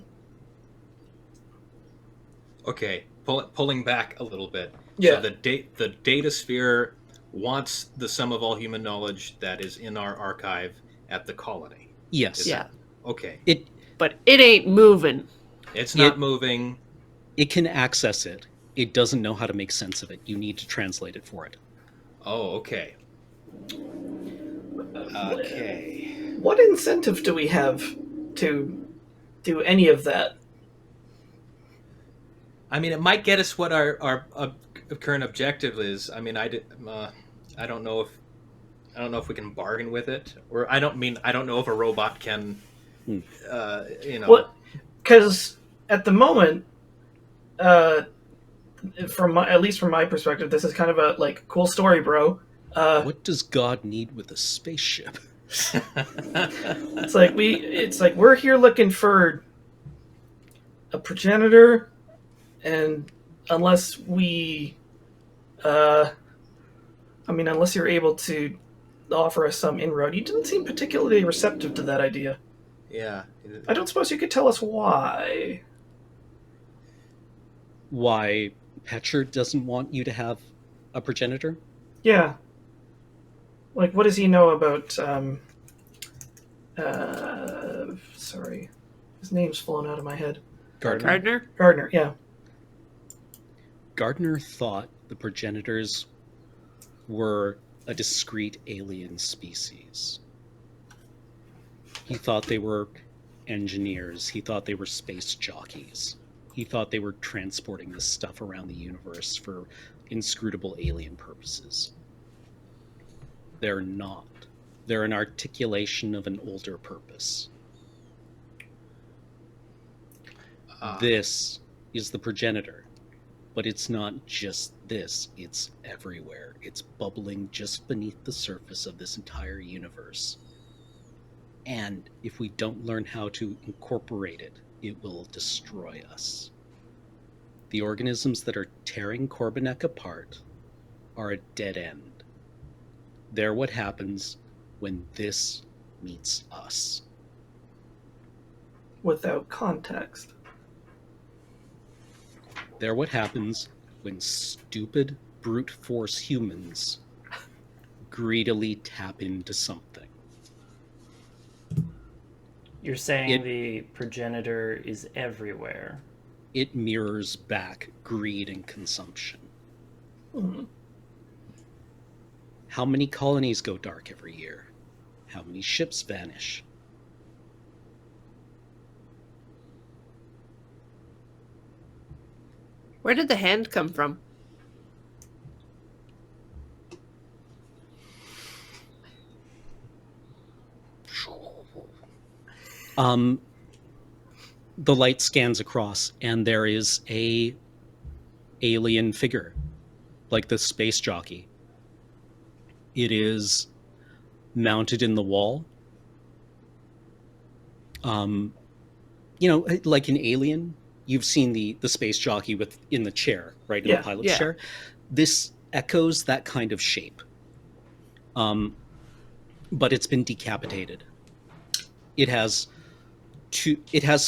Okay, pulling back a little bit. Yeah. So the data sphere wants the sum of all human knowledge that is in our archive at the colony. Yes. Yeah. Okay. But it ain't moving. It's not moving. It can access it. It doesn't know how to make sense of it. You need to translate it for it. Oh, okay. Okay. What incentive do we have to do any of that? I mean, it might get us what our current objective is. I mean, I don't know if I don't know if we can bargain with it, or I don't know if a robot can, Hmm. Well, because at the moment, at least from my perspective, this is kind of a like cool story, bro. What does God need with a spaceship? It's like we're here looking for a progenitor, and unless we, unless you're able to offer us some inroad, you didn't seem particularly receptive to that idea. Yeah. I don't suppose you could tell us why. Why Petcher doesn't want you to have a progenitor? Yeah. Like, what does he know about, sorry. His name's fallen out of my head. Gardner? Gardner, yeah. Gardner thought the progenitors were a discrete alien species. He thought they were engineers. He thought they were space jockeys. He thought they were transporting this stuff around the universe for inscrutable alien purposes. They're not. They're an articulation of an older purpose. This is the progenitor. But it's not just this, it's everywhere. It's bubbling just beneath the surface of this entire universe. And if we don't learn how to incorporate it, it will destroy us. The organisms that are tearing Corbinec apart are a dead end. They're what happens when this meets us. Without context. They're what happens when stupid, brute force humans greedily tap into something. You're saying the progenitor is everywhere. It mirrors back greed and consumption. Mm. How many colonies go dark every year? How many ships vanish? Where did the hand come from? The light scans across, and there is a alien figure, like the space jockey. It is mounted in the wall. Like an Alien, you've seen the space jockey in the chair, right? In the pilot's chair. This echoes that kind of shape. But it's been decapitated. It has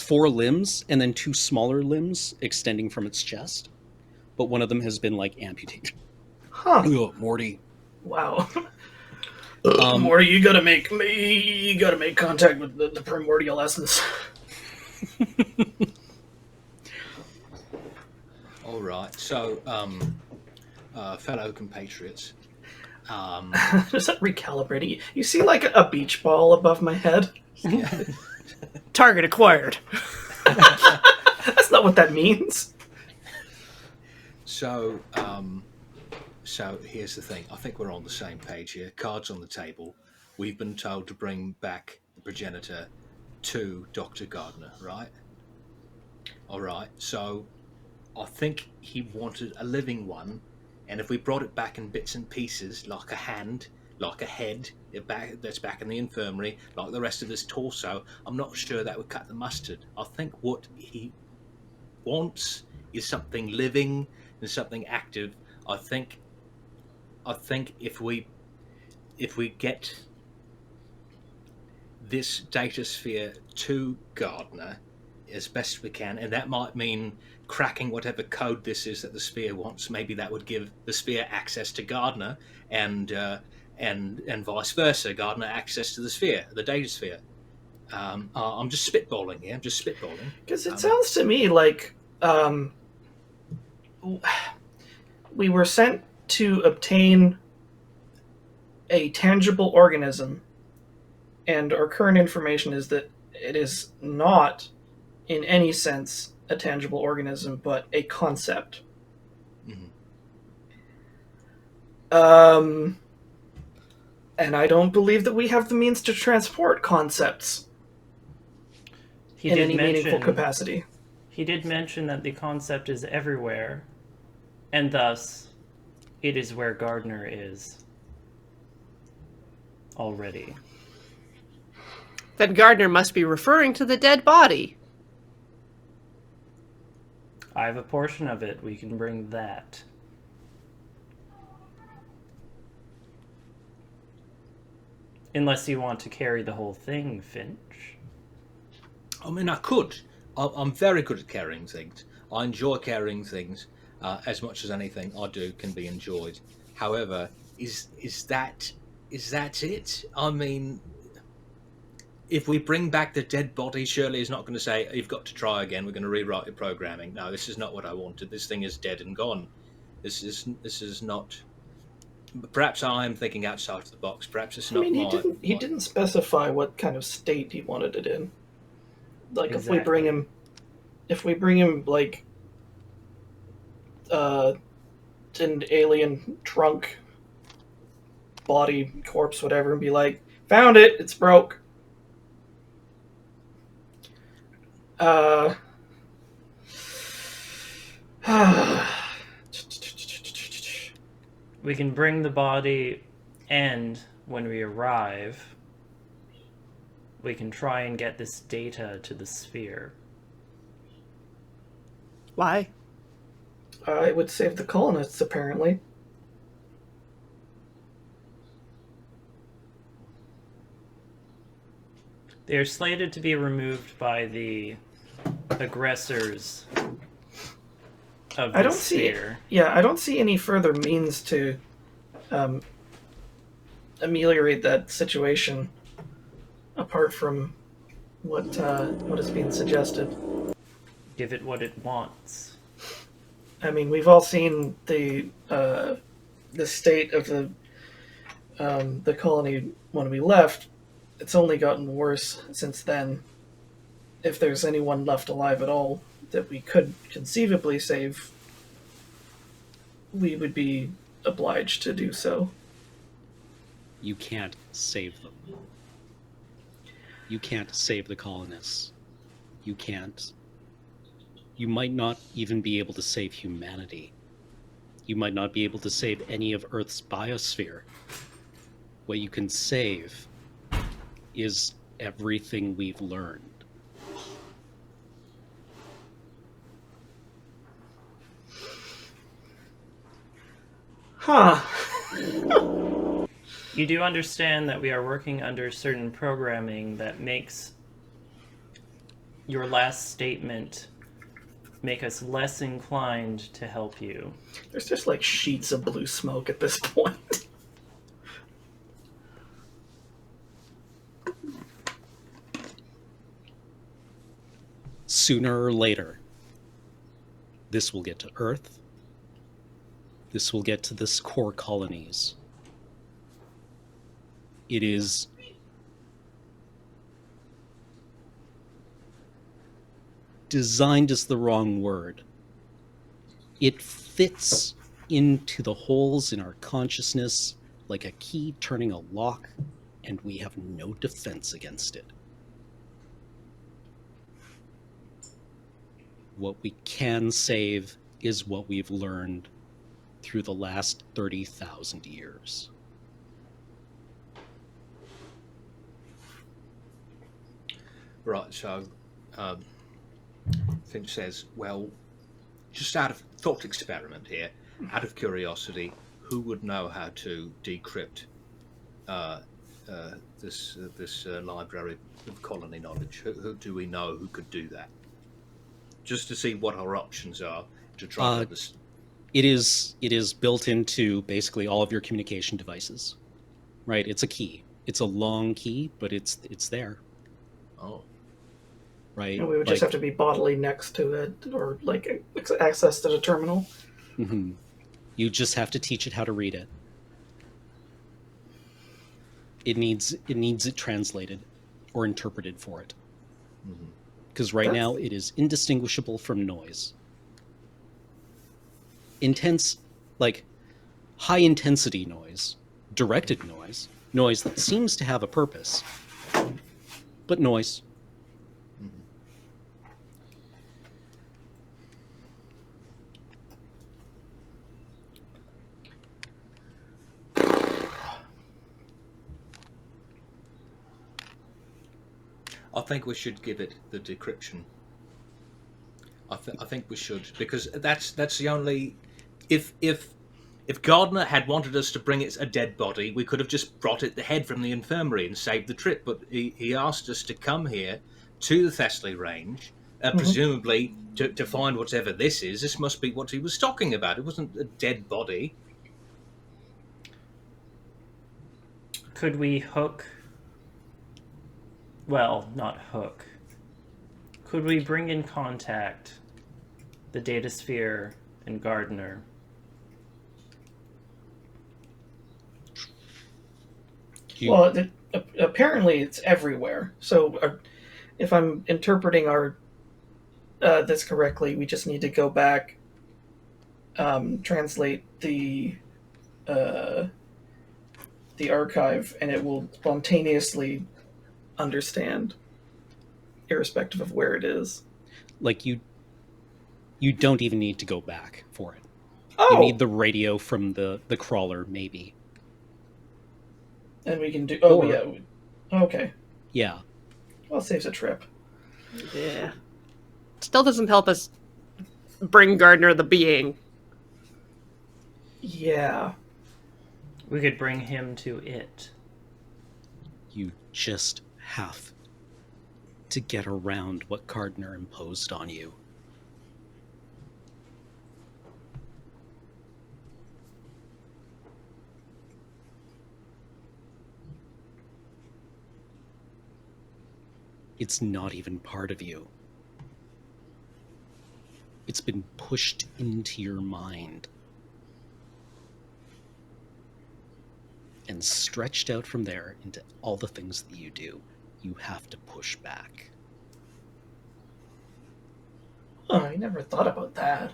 4 limbs and then 2 smaller limbs extending from its chest, but one of them has been like amputated. Huh. Ugh, Morty. Wow. Morty, you gotta make contact with the primordial essence. All right. So, fellow compatriots, Is that recalibrating? You see like a beach ball above my head? yeah. Target acquired. That's not what that means. So here's the thing. I think we're on the same page here. Cards on the table. We've been told to bring back the progenitor to Dr. Gardner, right? All right. So I think he wanted a living one, and if we brought it back in bits and pieces, like a hand, like a head, that's back in the infirmary, like the rest of his torso, I'm not sure that would cut the mustard. I think what he wants is something living and something active. I think if we get this data sphere to Gardner as best we can, and that might mean cracking whatever code this is that the sphere wants. Maybe that would give the sphere access to Gardner, and vice versa, Gardner access to the sphere, the data sphere. I'm just spitballing here. Because it sounds to me like we were sent to obtain a tangible organism, and our current information is that it is not, in any sense, a tangible organism, but a concept. Mm-hmm. And I don't believe that we have the means to transport concepts He in did any meaningful mention capacity. he did mention that the concept is everywhere, and thus it is where Gardner is already. Then Gardner must be referring to the dead body. I have a portion of it. We can bring that. Unless you want to carry the whole thing, Finch. I mean, I could. I'm very good at carrying things. I enjoy carrying things as much as anything I do can be enjoyed. However, is that it? I mean, if we bring back the dead body, surely he's not going to say, "You've got to try again. We're going to rewrite your programming." No, this is not what I wanted. This thing is dead and gone. This is not. Perhaps I am thinking outside of the box. Perhaps it's I not mean, my. he didn't specify what kind of state he wanted it in. Like Exactly. if we bring him like an alien drunk body corpse, whatever, and be like, "Found it. It's broke." We can bring the body, and when we arrive, we can try and get this data to the sphere. Why? It would save the colonists, apparently. They are slated to be removed by the aggressors of I the don't see it. sphere. Yeah, I don't see any further means to ameliorate that situation apart from what is being suggested. Give it what it wants. I mean, we've all seen the state of the colony when we left. It's only gotten worse since then. If there's anyone left alive at all that we could conceivably save, we would be obliged to do so. You can't save them. You can't save the colonists. You can't. You might not even be able to save humanity. You might not be able to save any of Earth's biosphere. What you can save is everything we've learned. Huh. You do understand that we are working under certain programming that makes your last statement make us less inclined to help you. There's just like sheets of blue smoke at this point. Sooner or later, this will get to Earth. This will get to the core colonies. It is designed is the wrong word. It fits into the holes in our consciousness like a key turning a lock, and we have no defense against it. What we can save is what we've learned through the last 30,000 years. Right, so Finch says, well, just out of thought experiment here, out of curiosity, who would know how to decrypt this library of colony knowledge? Who do we know who could do that? Just to see what our options are to try this. It is built into basically all of your communication devices, right? It's a key. It's a long key, but it's there. Oh. Right. And we would just have to be bodily next to it, or like access to the terminal. Mm-hmm. You just have to teach it how to read it. It needs it translated or interpreted for it. Because right now it is indistinguishable from noise. Intense, like high intensity noise, directed noise, Noise that seems to have a purpose. But noise. I think we should give it the decryption. I think we should, because that's the only. If Gardner had wanted us to bring it a dead body, we could have just brought it the head from the infirmary and saved the trip. But he asked us to come here to the Thessaly Range, presumably to find whatever this is. This must be what he was talking about. It wasn't a dead body. Could we hook? Well, not hook. Could we bring in contact the Datasphere and Gardner? Well, apparently it's everywhere. So, if I'm interpreting our this correctly, we just need to go back, translate the archive, and it will spontaneously understand, irrespective of where it is. Like, you don't even need to go back for it. Oh! You need the radio from the crawler, maybe. And we can do... Oh, Or- yeah. Okay. Yeah. Well, it saves a trip. Yeah. Still doesn't help us bring Gardner the being. Yeah. We could bring him to it. You just have to get around what Gardner imposed on you. It's not even part of you. It's been pushed into your mind and stretched out from there into all the things that you do. You have to push back. Oh, I never thought about that.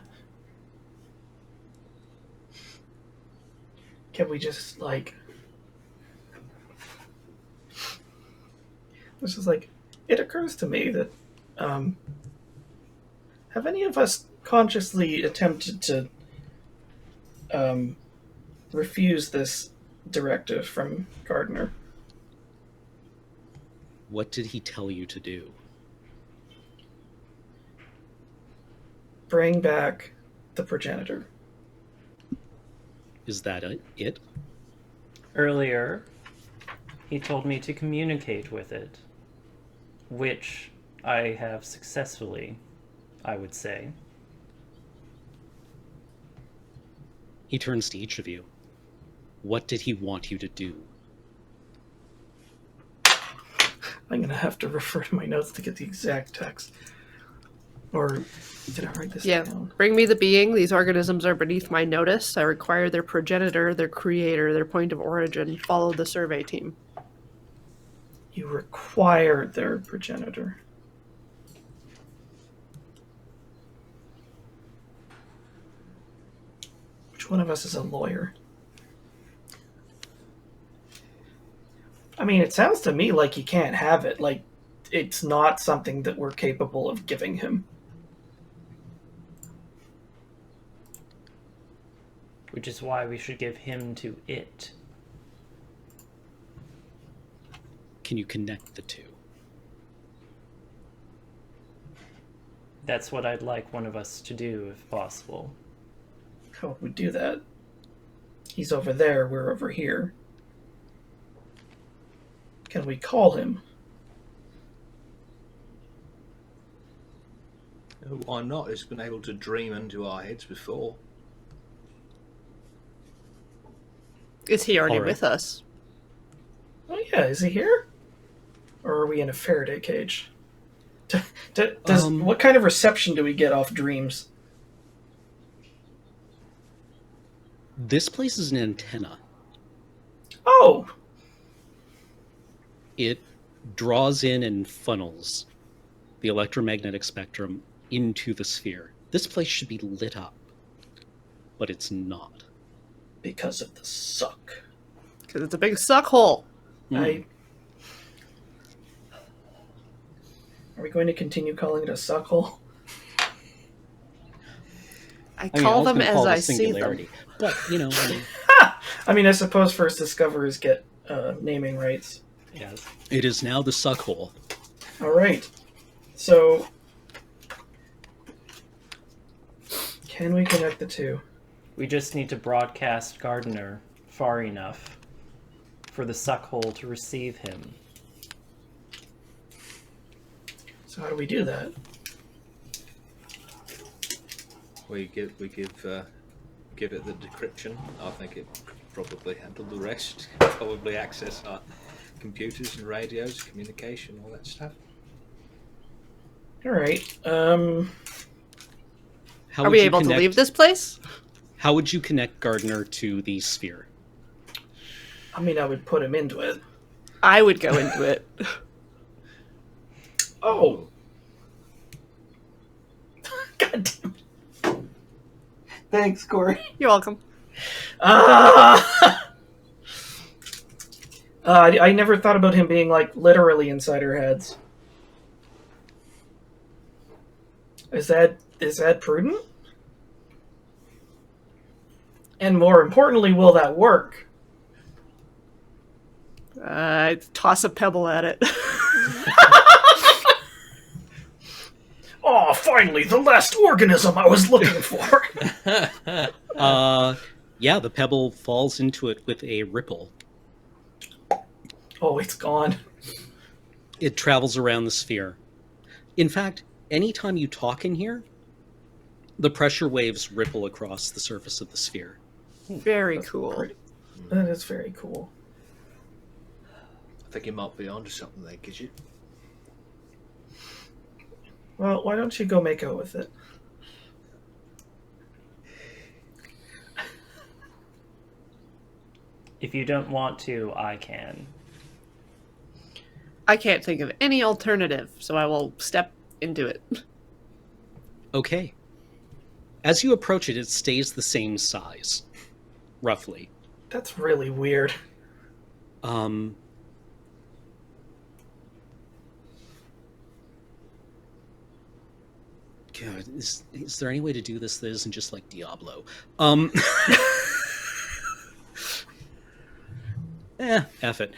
Can we just, like... This is like... It occurs to me that, have any of us consciously attempted to, refuse this directive from Gardner? What did he tell you to do? Bring back the progenitor. Is that it? Earlier, he told me to communicate with it, which I have successfully, I would say. He turns to each of you. What did he want you to do? I'm going to have to refer to my notes to get the exact text. Or did I write this down? Bring me the being. These organisms are beneath my notice. I require their progenitor, their creator, their point of origin. Follow the survey team. You require their progenitor. Which one of us is a lawyer? I mean, it sounds to me like he can't have it. Like, it's not something that we're capable of giving him. Which is why we should give him to it. Can you connect the two? That's what I'd like one of us to do, if possible. How would we do that? He's over there, we're over here. Can we call him? Why not? He's been able to dream into our heads before. Is he already All right. with us? Oh yeah, is he here? Or are we in a Faraday cage? Does what kind of reception do we get off dreams? This place is an antenna. Oh! It draws in and funnels the electromagnetic spectrum into the sphere. This place should be lit up, but it's not. Because of the suck. Because it's a big suck hole. Are we going to continue calling it a suckhole? I I mean, I call was them gonna as call it a I see them. singularity, but you know, I mean, I mean, I suppose first discoverers get naming rights. Yes. it is now the suckhole. All right. So, can we connect the two? We just need to broadcast Gardener far enough for the suckhole to receive him. So how do we do that? We give it the decryption. I think it could probably handle the rest. Probably access our computers and radios, communication, all that stuff. All right. How Are would we you able to connect- leave this place? How would you connect Gardner to the sphere? I mean, I would put him into it. I would go into it. Oh. God damn it. Thanks, Corey. You're welcome. I never thought about him being, like, literally inside our heads. Is that prudent? And more importantly, will that work? Toss a pebble at it. Oh, finally, the last organism I was looking for. Yeah, the pebble falls into it with a ripple. Oh, it's gone. It travels around the sphere. In fact, anytime you talk in here, the pressure waves ripple across the surface of the sphere. Very cool. Pretty- That is very cool. I think you might be onto something there, Gidget. Well, why don't you go make out with it? If you don't want to, I can. I can't think of any alternative, so I will step into it. Okay. As you approach it, it stays the same size, roughly. That's really weird. God, is there any way to do this that isn't just like Diablo? F it.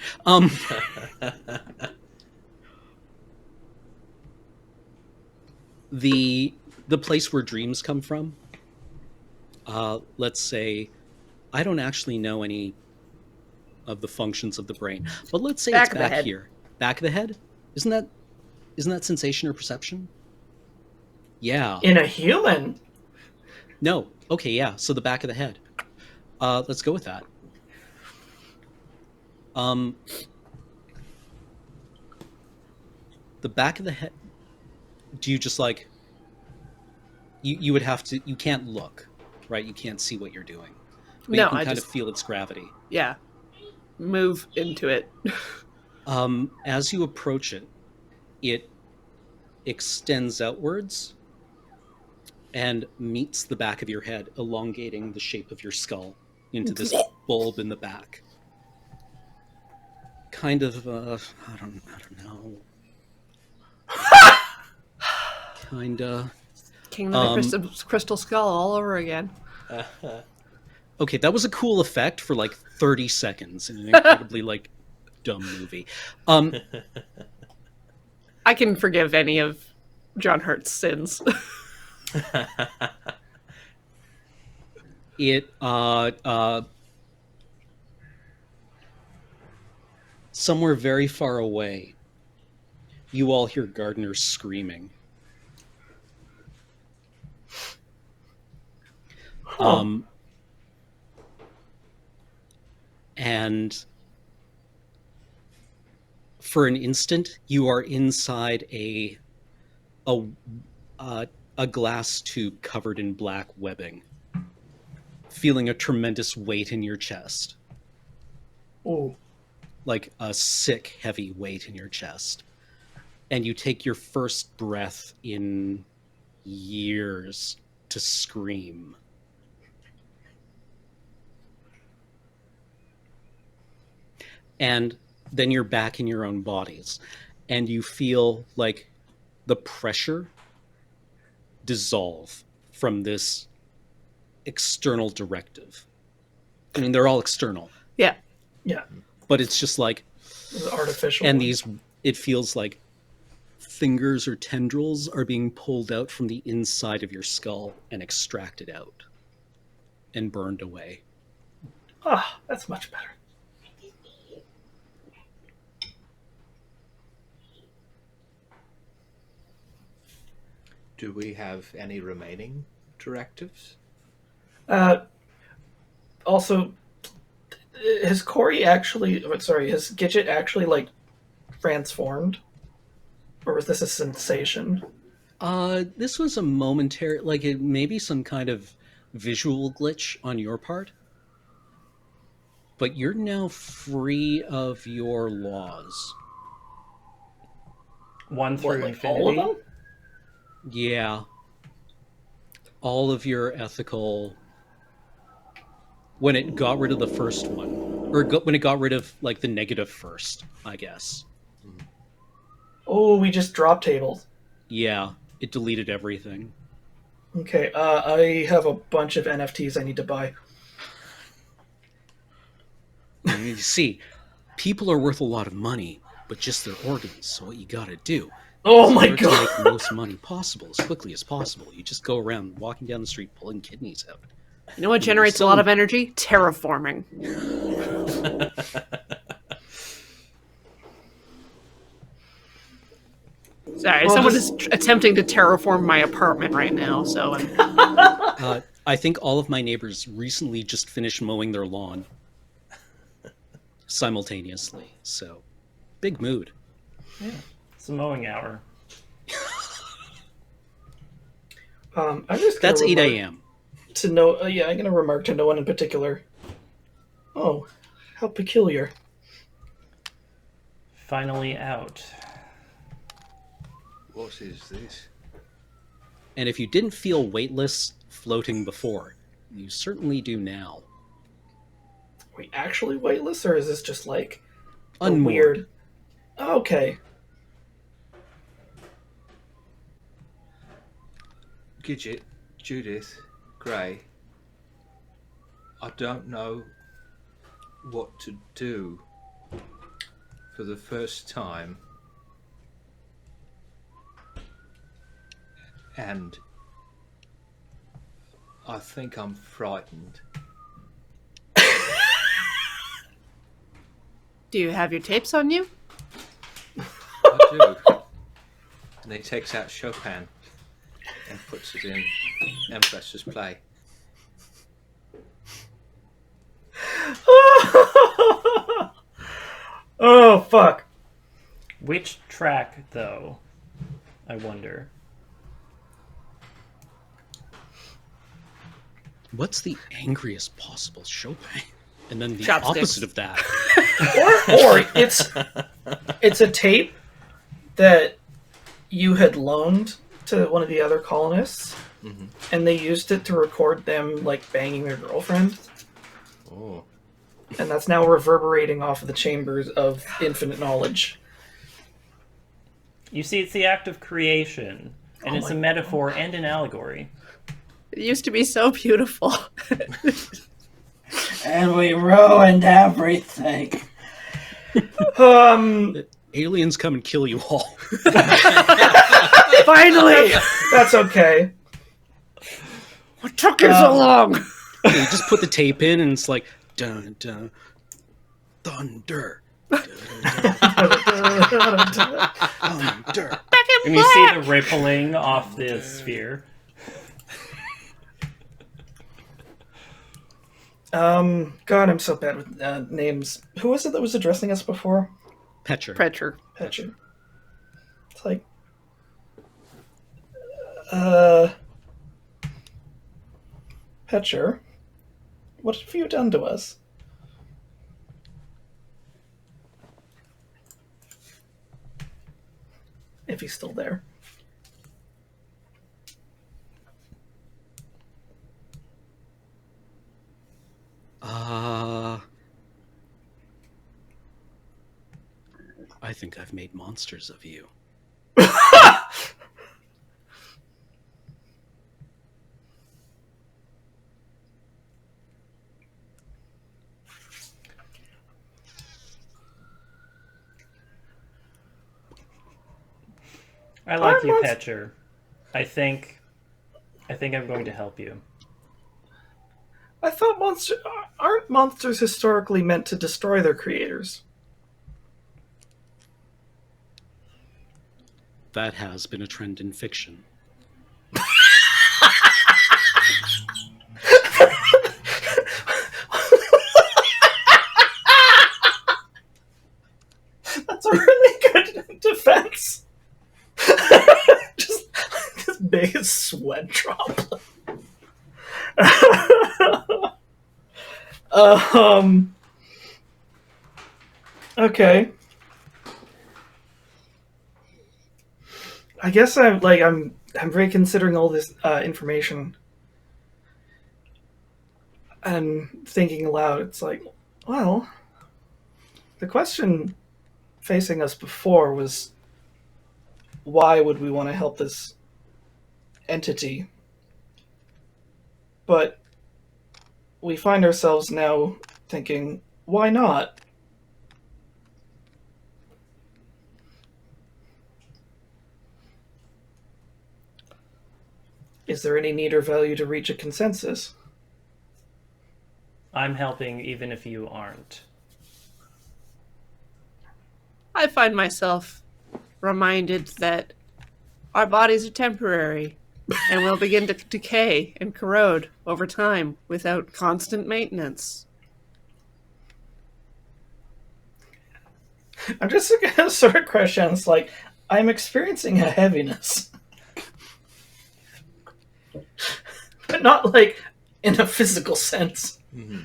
The place where dreams come from, let's say, I don't actually know any of the functions of the brain, but let's say Back it's of the back head. here. Back of the head? Isn't that sensation or perception? Yeah. In a human? No. Okay, yeah. So the back of the head. Let's go with that. The back of the head. Do you just like? You would have to. You can't look, right? You can't see what you're doing. But No, you can I kind just of feel its gravity. yeah, move into it. As you approach it, it extends outwards and meets the back of your head, elongating the shape of your skull into this bulb in the back. Kind of, I don't know. Kinda. Kingdom of the Crystal Skull all over again. Okay, that was a cool effect for like 30 seconds in an incredibly like dumb movie. I can forgive any of John Hurt's sins. It somewhere very far away, you all hear Gardner screaming. And for an instant, you are inside a glass tube covered in black webbing, feeling a tremendous weight in your chest. Ooh. Like a sick, heavy weight in your chest. And you take your first breath in years to scream. And then you're back in your own bodies, and you feel like the pressure dissolve from this external directive. I mean, they're all external, Yeah. Yeah, but it's just like, the artificial. and ones. it feels like fingers or tendrils are being pulled out from the inside of your skull and extracted out and burned away. Ah, that's much better. Do we have any remaining directives? Also, has Corey actually? Sorry, has Gidget actually like transformed, or was this a sensation? This was a momentary, like it maybe some kind of visual glitch on your part, but you're now free of your laws. One through Like infinity. all of them? Yeah. All of your ethical... When it got rid of the first one. Or when it got rid of, like, the negative first, I guess. Oh, we just drop tabled. Yeah, it deleted everything. Okay, I have a bunch of NFTs I need to buy. And you see, people are worth a lot of money, but just their organs. So what you gotta do... Oh my in order god! to make the most money possible, as quickly as possible, you just go around walking down the street pulling kidneys out. You know what generates a lot of energy? Terraforming. Sorry, Well, someone just- is attempting to terraform my apartment right now, so I think all of my neighbors recently just finished mowing their lawn simultaneously, so big mood. It's a mowing hour. I'm just gonna That's 8 remark a.m. to no. Yeah, I'm gonna remark to no one in particular. Oh, how peculiar! Finally out. What is this? And if you didn't feel weightless floating before, you certainly do now. Are we actually weightless, or is this just like a Unmoored. weird? Okay. Gidget, Judith, Gray, I don't know what to do for the first time. And I think I'm frightened. do you have your tapes on you? I do. And he takes out Chopin and puts it in and presses play. Oh fuck! Which track, though? I wonder. What's the angriest possible Chopin? And then the Chopsticks. opposite of that. Or it's a tape that you had loaned to one of the other colonists, and they used it to record them like banging their girlfriend, Oh. and that's now reverberating off of the chambers of infinite knowledge. You see, it's the act of creation, and it's a metaphor and an allegory. It used to be so beautiful. And we ruined everything. Aliens come and kill you all. Finally! That's okay. What took you so long? You just put the tape in and it's like, dun dun, thunder. Dun, dun, thunder. And you see the rippling off the sphere. God, I'm so bad with names. Who was it that was addressing us before? Petcher. Pretcher. Petcher. It's like, Petcher, what have you done to us? If he's still there. I think I've made monsters of you. I like Our you, monst- Petcher. I think I'm going to help you. I thought aren't monsters historically meant to destroy their creators? That has been a trend in fiction. That's a really good defense. Just this big sweat drop. Okay. I guess I'm reconsidering all this information and thinking aloud. It's like, well, the question facing us before was, why would we want to help this entity? But we find ourselves now thinking, why not? Is there any need or value to reach a consensus? I'm helping even if you aren't. I find myself reminded that our bodies are temporary and will begin to decay and corrode over time without constant maintenance. I'm just gonna sort of crash down. It's like, I'm experiencing a heaviness. But not like in a physical sense. Mm-hmm.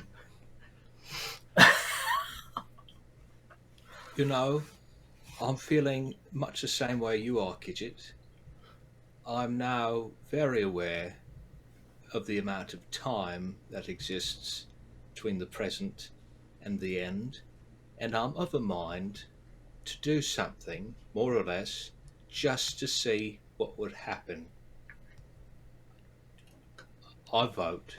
You know, I'm feeling much the same way you are, Gidget. I'm now very aware of the amount of time that exists between the present and the end, and I'm of a mind to do something, more or less, just to see what would happen. I vote.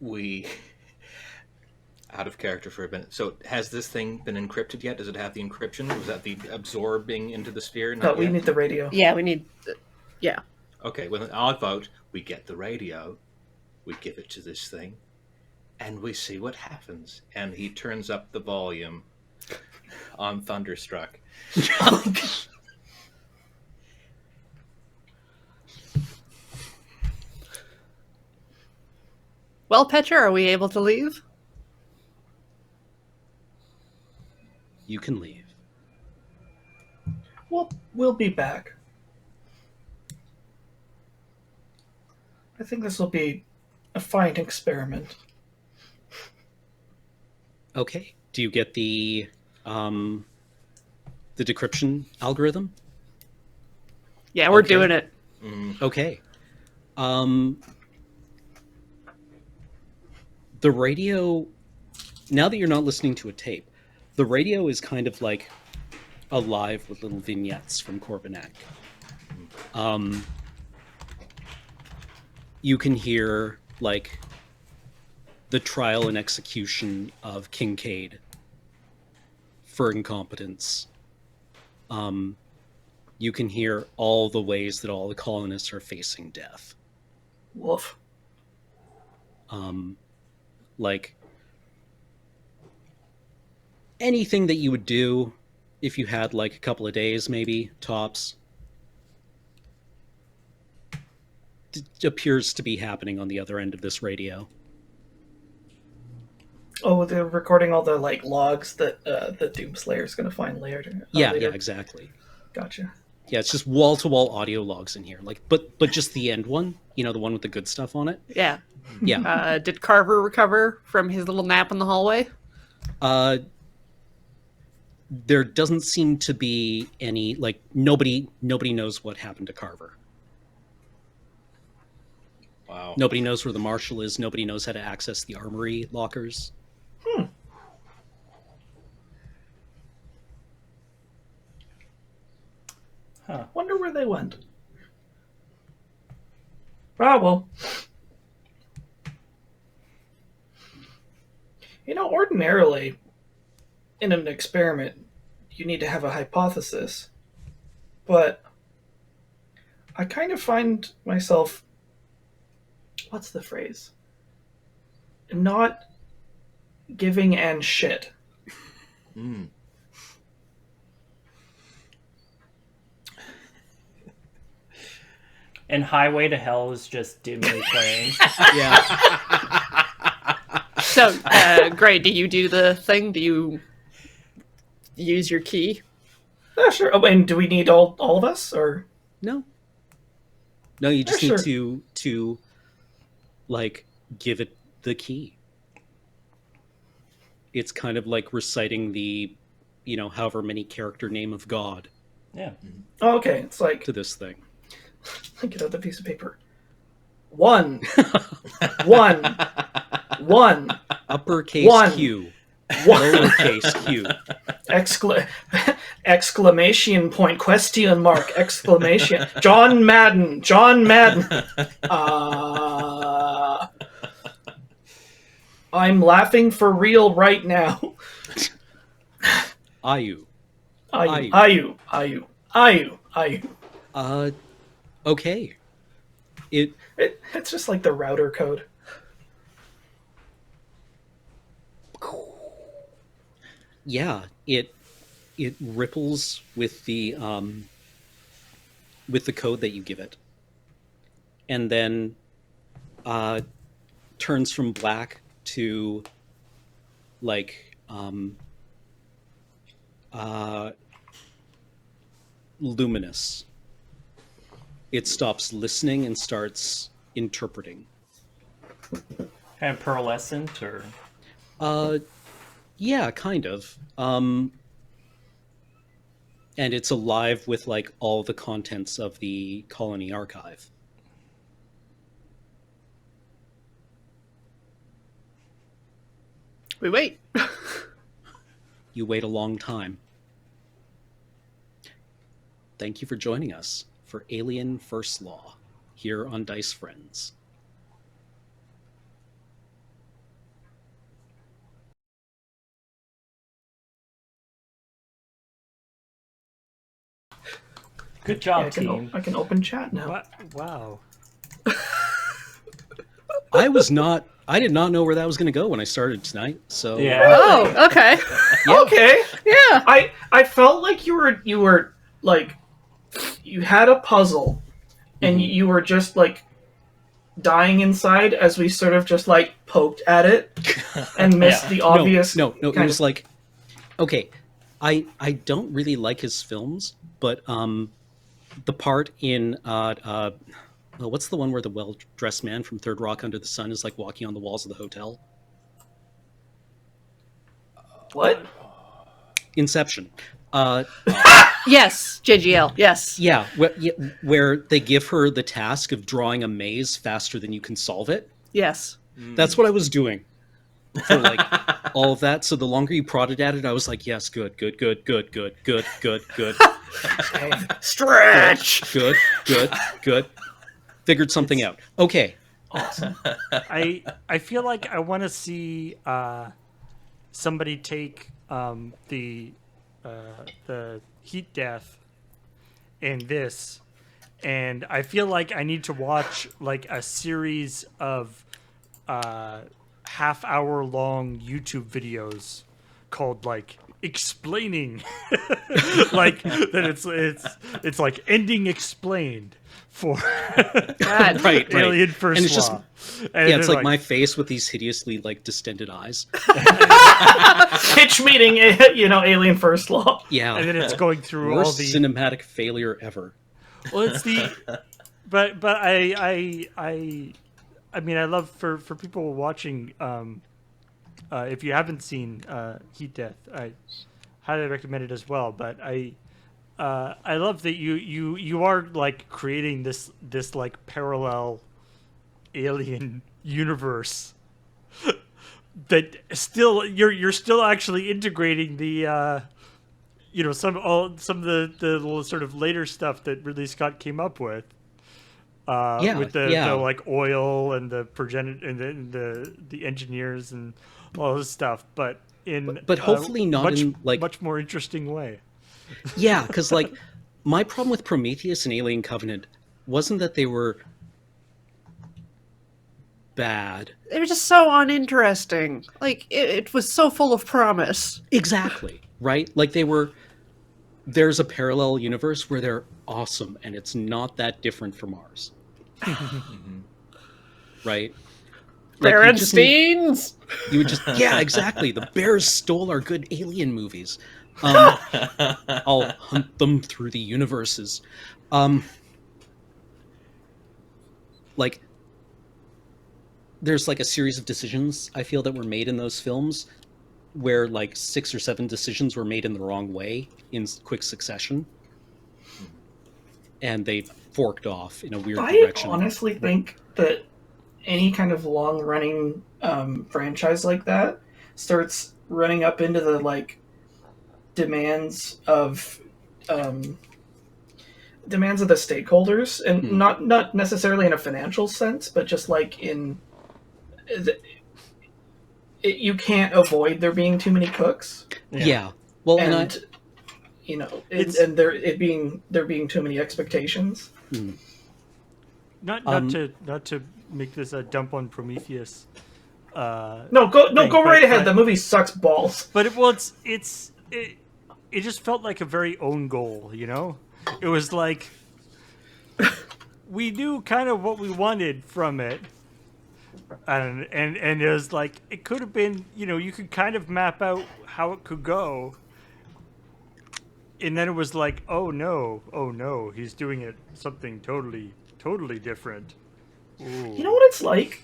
We out of character for a minute. So has this thing been encrypted yet? Does it have the encryption? Was that the absorbing into the sphere? But Not we yet? need the radio. Yeah, we need. Yeah. Okay, well, I vote we get the radio, we give it to this thing, and we see what happens. And he turns up the volume. I'm thunderstruck. Well, Petra, are we able to leave? You can leave. We'll be back. I think this will be a fine experiment. Okay. Do you get the decryption algorithm? Yeah, we're Okay. doing it. Okay. The radio, now that you're not listening to a tape, the radio is kind of like alive with little vignettes from Corbinec. You can hear like the trial and execution of Kincaid for incompetence. You can hear all the ways that all the colonists are facing death. Woof. Like anything that you would do if you had like a couple of days, maybe tops, appears to be happening on the other end of this radio. Oh, they're recording all the like logs that the Doomslayer's going to find later. Yeah, later. yeah, exactly. Gotcha. Yeah, it's just wall-to-wall audio logs in here. Like, but just the end one, you know, the one with the good stuff on it. Yeah. Yeah. Did Carver recover from his little nap in the hallway? There doesn't seem to be any, like, nobody knows what happened to Carver. Wow. Nobody knows where the marshal is. Nobody knows how to access the armory lockers. Huh. Wonder where they went. Ah, well. Ordinarily, in an experiment, you need to have a hypothesis. But I kind of find myself, what's the phrase? Not giving and shit. Mm. And Highway to Hell is just dimly playing. Yeah. So, Gray, do you do the thing? Do you use your key? Yeah, sure. Oh, and do we need all of us, or? No. No, you just Yeah, need sure. to like give it the key. It's kind of like reciting the, however many character name of God Yeah. Oh, okay. It's like, to this thing. get out the piece of paper. 1, 1, 1, Uppercase One. Q, 1. lowercase q. Exclamation point, question mark, exclamation. John Madden. I'm laughing for real right now. Ayu. Ayu. Okay. It's just like the router code. Yeah, it ripples with the code that you give it, and then turns from black to like luminous. It stops listening and starts interpreting. Kind of pearlescent, or Yeah, kind of. And it's alive with like all the contents of the colony archive. We wait. You wait a long time. Thank you for joining us for Alien First Law here on Dice Friends. good job, I team. can open chat now. What? Wow. I did not know where that was going to go when I started tonight. So Yeah. Oh, okay. Yeah. Okay. Yeah. I felt like you were like, you had a puzzle and you were just like dying inside as we sort of just like poked at it and missed Yeah. the obvious. No. It kind was of- like, okay, I don't really like his films, but the part in what's the one where the well-dressed man from Third Rock Under the Sun is like walking on the walls of the hotel? What? Inception. Yes, JGL. Yes. Yeah, where they give her the task of drawing a maze faster than you can solve it. Yes. That's what I was doing for like all of that. So the longer you prodded at it, I was like, yes, good. Stretch. Good. Figured something out. Okay. Awesome. I feel like I want to see somebody take the heat death in this, and I feel like I need to watch like a series of half-hour long YouTube videos called like explaining like that it's like ending explained for God. Right. Alien First And it's just Law. yeah, it's like my face with these hideously like distended eyes. Pitch meeting, Alien First Law. Yeah. and then it's going through all Worst the cinematic failure ever. well it's the but I mean I love for people watching if you haven't seen Heat Death, I highly recommend it as well, but I love that you are like creating this like parallel alien universe that still you're still actually integrating the some of the little sort of later stuff that Ridley Scott came up with. With the like oil and the progenitor and the engineers and all this stuff, but hopefully not much, in like much more interesting way. Yeah, because like my problem with Prometheus and Alien Covenant wasn't that they were bad. They were just so uninteresting. Like it was so full of promise. Exactly, right? Like there's a parallel universe where they're awesome and it's not that different from ours. Right? Like, Berensteins? You would just yeah, exactly. The Bears stole our good alien movies. I'll hunt them through the universes. Like there's like a series of decisions I feel that were made in those films where like 6 or 7 decisions were made in the wrong way in quick succession. And they forked off in a weird direction. I honestly think that any kind of long-running franchise like that starts running up into the like demands of the stakeholders, and not necessarily in a financial sense, but just like in you can't avoid there being too many cooks. Yeah. Well, and you know, there being too many expectations. Not to make this a dump on Prometheus. Go right ahead. The movie sucks balls. But it just felt like a very own goal, you know? It was like we knew kind of what we wanted from it. And it was like it could have been, you know, you could kind of map out how it could go. And then it was like, oh no, he's doing it something totally different. Ooh. You know what it's like?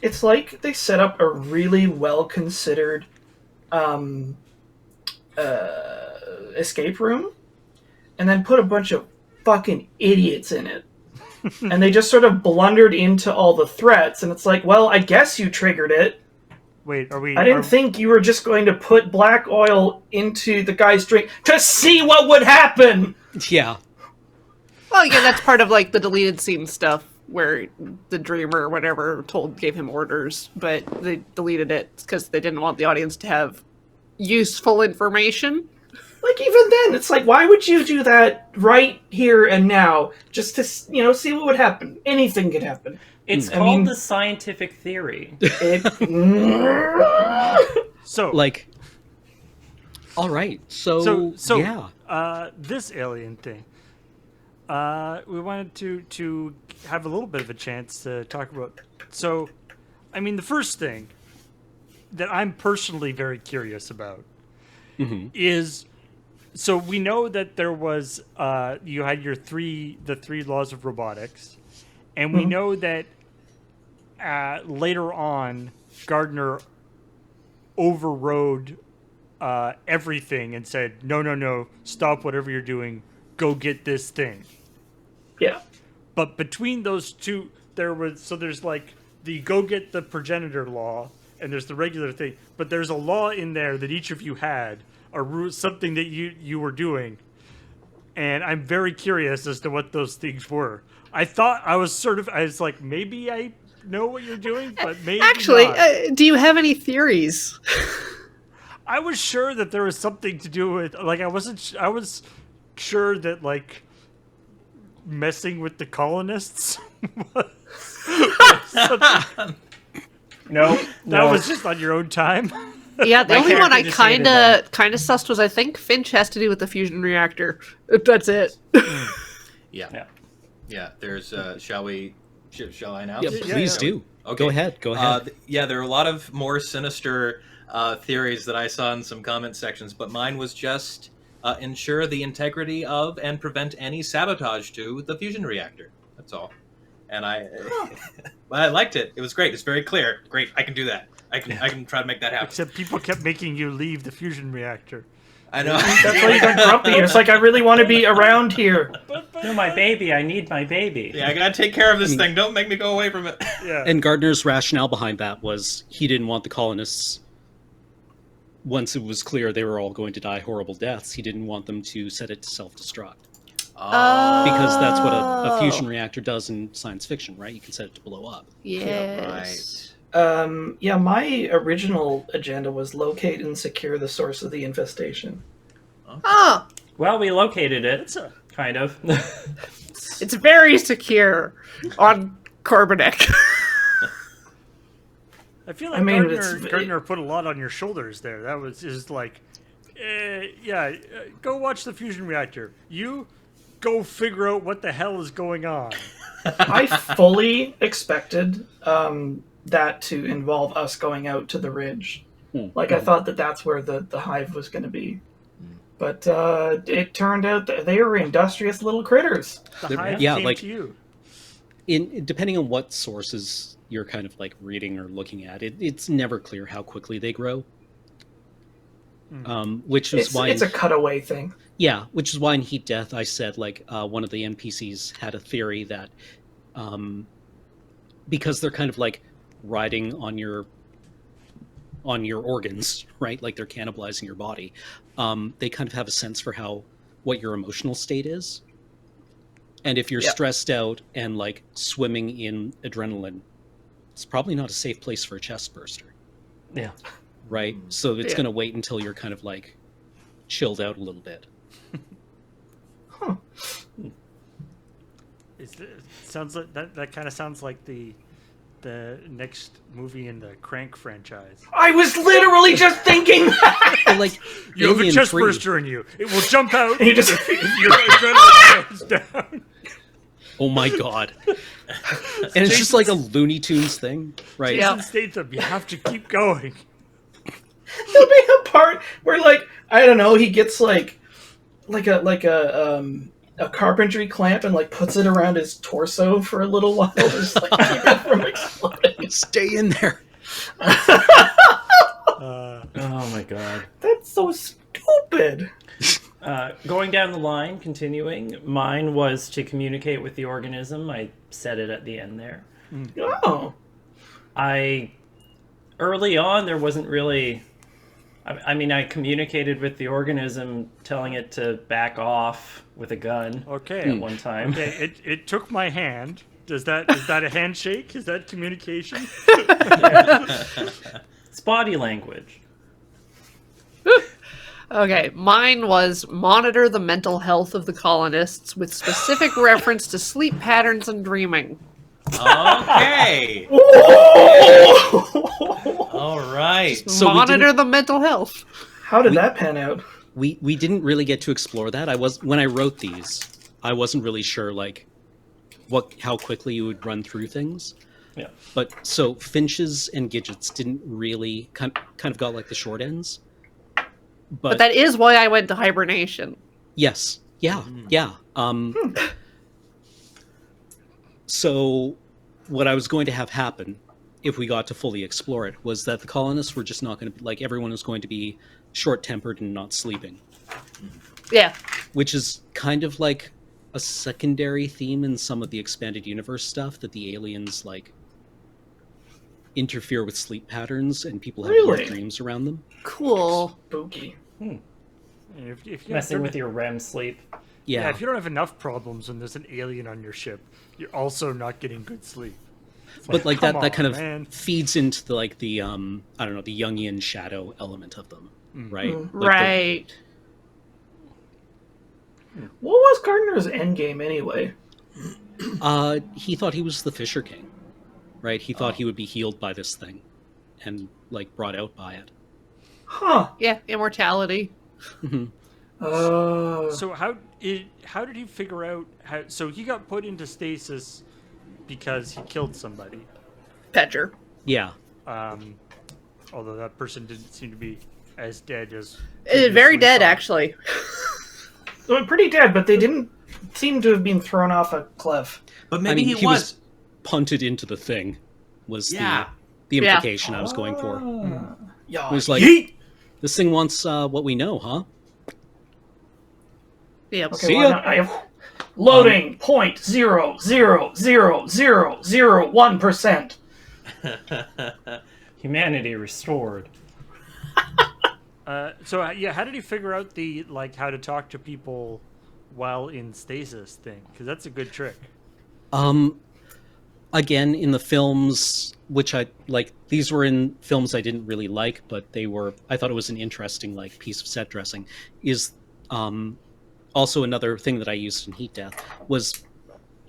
It's like they set up a really well-considered escape room and then put a bunch of fucking idiots in it. And they just sort of blundered into all the threats, and it's like, well, I guess you triggered it. Wait, I didn't think you were just going to put black oil into the guy's drink to see what would happen! Yeah. Well, yeah, that's part of like the deleted scene stuff where the dreamer or whatever gave him orders, but they deleted it because they didn't want the audience to have useful information. Like, even then, it's like, why would you do that right here and now just to, see what would happen? Anything could happen. It's called the scientific theory. So, like, all right. So yeah. This alien thing. We wanted to have a little bit of a chance to talk about. So, I mean, the first thing that I'm personally very curious about is, so we know that there was you had the three laws of robotics, and we know that later on Gardner overrode everything and said, no, stop whatever you're doing, go get this thing. Yeah. But between those two, there's like the go get the progenitor law, and there's the regular thing, but there's a law in there that each of you had, something that you were doing. And I'm very curious as to what those things were. I was like, maybe I know what you're doing, but maybe actually, not. Do you have any theories? I was sure that there was something to do with, like, I was sure that, like, messing with the colonists was No, that was just on your own time. Yeah, the My only one I character just hated that. kind of sussed was, I think, Finch has to do with the fusion reactor. That's it. Yeah. There's shall I announce? Yeah, please do. Okay. Go ahead. There are a lot of more sinister theories that I saw in some comment sections, but mine was just ensure the integrity of and prevent any sabotage to the fusion reactor. That's all. And I liked it. It was great. It's very clear. Great. I can do that. I can try to make that happen. Except people kept making you leave the fusion reactor. I know. That's why you got grumpy. It's like, I really want to be around here. No, my baby. I need my baby. Yeah, I gotta take care of this thing. Don't make me go away from it. Yeah. And Gardner's rationale behind that was he didn't want the colonists, once it was clear they were all going to die horrible deaths, he didn't want them to set it to self-destruct. Because that's what a fusion reactor does in science fiction, right? You can set it to blow up. Yes. Yeah, my original agenda was locate and secure the source of the infestation. Oh, Well, we located it. Kind of. it's very secure on Corbinec. I feel like I mean, Gardner put a lot on your shoulders there. That was just like, go watch the fusion reactor. You go figure out what the hell is going on. I fully expected that to involve us going out to the ridge. Like, I thought that that's where the hive was going to be. But it turned out that they were industrious little critters. The hive yeah, came like- to you. Depending on what sources you're kind of like reading or looking at, it's never clear how quickly they grow. Which is why It's a cutaway thing. Yeah, which is why in Heat Death I said like one of the NPCs had a theory that because they're kind of like riding on your organs, right? Like they're cannibalizing your body. They kind of have a sense for what your emotional state is. And if you're stressed out and like swimming in adrenaline, it's probably not a safe place for a chest burster. Yeah. Right? So it's going to wait until you're kind of like chilled out a little bit. Sounds like that kind of sounds like the next movie in the Crank franchise. I was literally just thinking that! But, like, You have a Alien chest 3 burster in you. It will jump out You just- if your adrenaline goes down. Oh my god. And it's just like a Looney Tunes thing, right? Yeah. Jason Statham, you have to keep going. There'll be a part where, like, I don't know, he gets like a carpentry clamp and like puts it around his torso for a little while, just like keep it from exploding. Stay in there. Oh my god. That's so stupid. Going down the line, continuing, mine was to communicate with the organism. I said it at the end there. Oh, Early on, there wasn't really... I mean, I communicated with the organism, telling it to back off with a gun Okay. at one time. Okay, it took my hand. Is that a handshake? Is that communication? It's body language. Okay, mine was monitor the mental health of the colonists with specific reference to sleep patterns and dreaming. Okay. All right. So we Monitor didn't- the mental health. how did that pan out? We didn't really get to explore that. When I wrote these, I wasn't really sure like how quickly you would run through things. Yeah. But so finches and gidgets didn't really kind of got like the short ends. But that is why I went to hibernation. Yes. Yeah. Yeah. So what I was going to have happen if we got to fully explore it was that the colonists were just not going to like everyone was going to be short-tempered and not sleeping, Yeah. which is kind of like a secondary theme in some of the expanded universe stuff that the aliens like interfere with sleep patterns and people have Really? weird dreams around them. Cool. Spooky. If you Messing don't- with your REM sleep. Yeah, if you don't have enough problems when there's an alien on your ship, you're also not getting good sleep. It's But like come that kind on, of man. feeds into the like the I don't know, the Jungian shadow element of them, right? Like the- Right. What was Gardner's endgame anyway? He thought he was the Fisher King, right? He thought he would be healed by this thing, and like brought out by it. Huh. Yeah, immortality. So how did he figure out how? So he got put into stasis because he killed somebody. Pedger. Yeah, Although that person didn't seem to be as dead as. Very previously dead, thought. actually. They were pretty dead, but they didn't seem to have been thrown off a cliff. But I maybe mean he was. punted into the thing. Was Yeah. the Yeah. implication I was going for? Yeah. It was like Yeet! this thing wants what we know, huh? Yep. Okay, See well, ya. I have loading 0.00001%. Humanity restored. So yeah, how did he figure out the how to talk to people while in stasis thing? Because that's a good trick. Again, in the films, which I like, these were in films I didn't really like, but I thought it was an interesting piece of set dressing. Is also another thing that I used in Heat Death was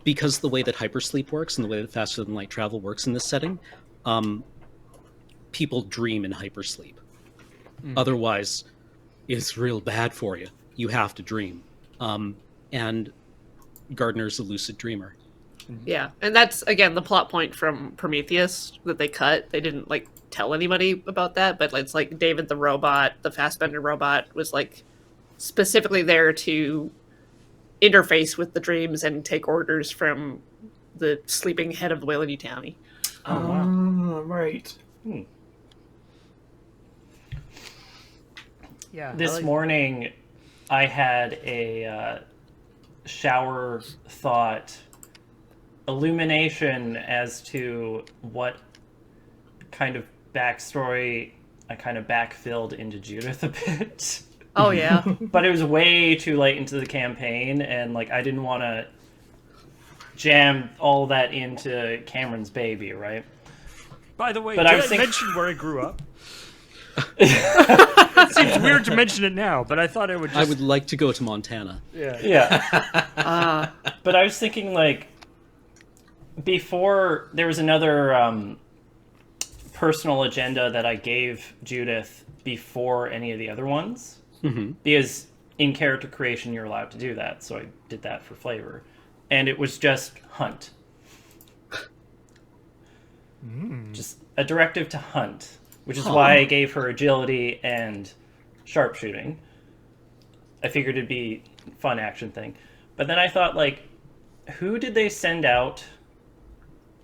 because the way that hypersleep works and the way that faster than light travel works in this setting, people dream in hypersleep. Otherwise, it's real bad for you. You have to dream. And Gardner's a lucid dreamer. Yeah, and that's again the plot point from Prometheus that they cut. They didn't tell anybody about that, but it's David the robot, the Fassbender robot, was specifically there to interface with the dreams and take orders from the sleeping head of the Weyland-Yutani. Right. Yeah. This morning, I had a shower thought illumination as to what kind of backstory I kind of backfilled into Judith a bit. Oh yeah. But it was way too late into the campaign, and I didn't want to jam all that into Cameron's baby, right? By the way, But did I was I thinking- mention where I grew up? It seems weird to mention it now, but I thought I would just... I would like to go to Montana. Yeah. But I was thinking before there was another personal agenda that I gave Judith before any of the other ones. Mm-hmm. Because in character creation you're allowed to do that, so I did that for flavor. And it was just hunt. Just a directive to hunt, which is why I gave her agility and sharpshooting. I figured it'd be a fun action thing. But then I thought, who did they send out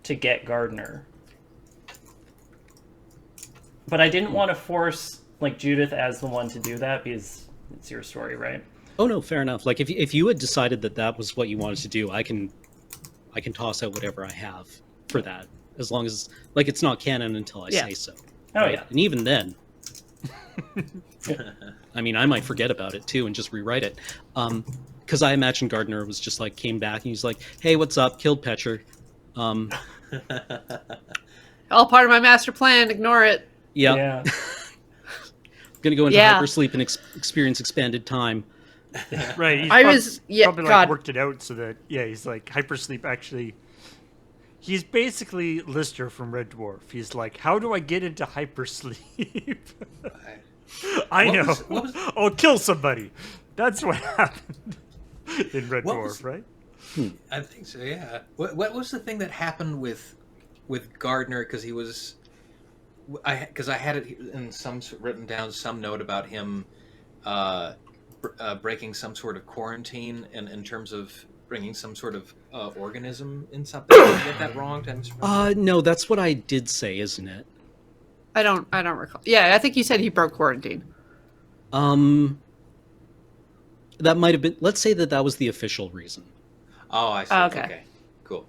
to get Gardner? But I didn't want to force Judith as the one to do that because it's your story, right? Oh no, fair enough. If you had decided that was what you wanted to do, I can toss out whatever I have for that, as long as it's not canon until I say so. Oh Right? yeah. And even then, I mean, I might forget about it too and just rewrite it. Because I imagine Gardner was just came back and he's like, "Hey, what's up? Killed Petcher." All part of my master plan. Ignore it. Yeah. Gonna go into hypersleep and experience expanded time. Right. He's probably God. worked it out so that he's hypersleep actually. He's basically Lister from Red Dwarf. He's how do I get into hypersleep? I know. I'll kill somebody. That's what happened in Red Dwarf, right? I think so. Yeah. What was the thing that happened with Gardner? Because he was, I had it in written down some note about him breaking some sort of quarantine in terms of bringing some sort of organism in something. Did I get that wrong? No, that's what I did say, isn't it? I don't recall. Yeah, I think you said he broke quarantine. That might have been. Let's say that was the official reason. Oh, I see. Okay. Cool.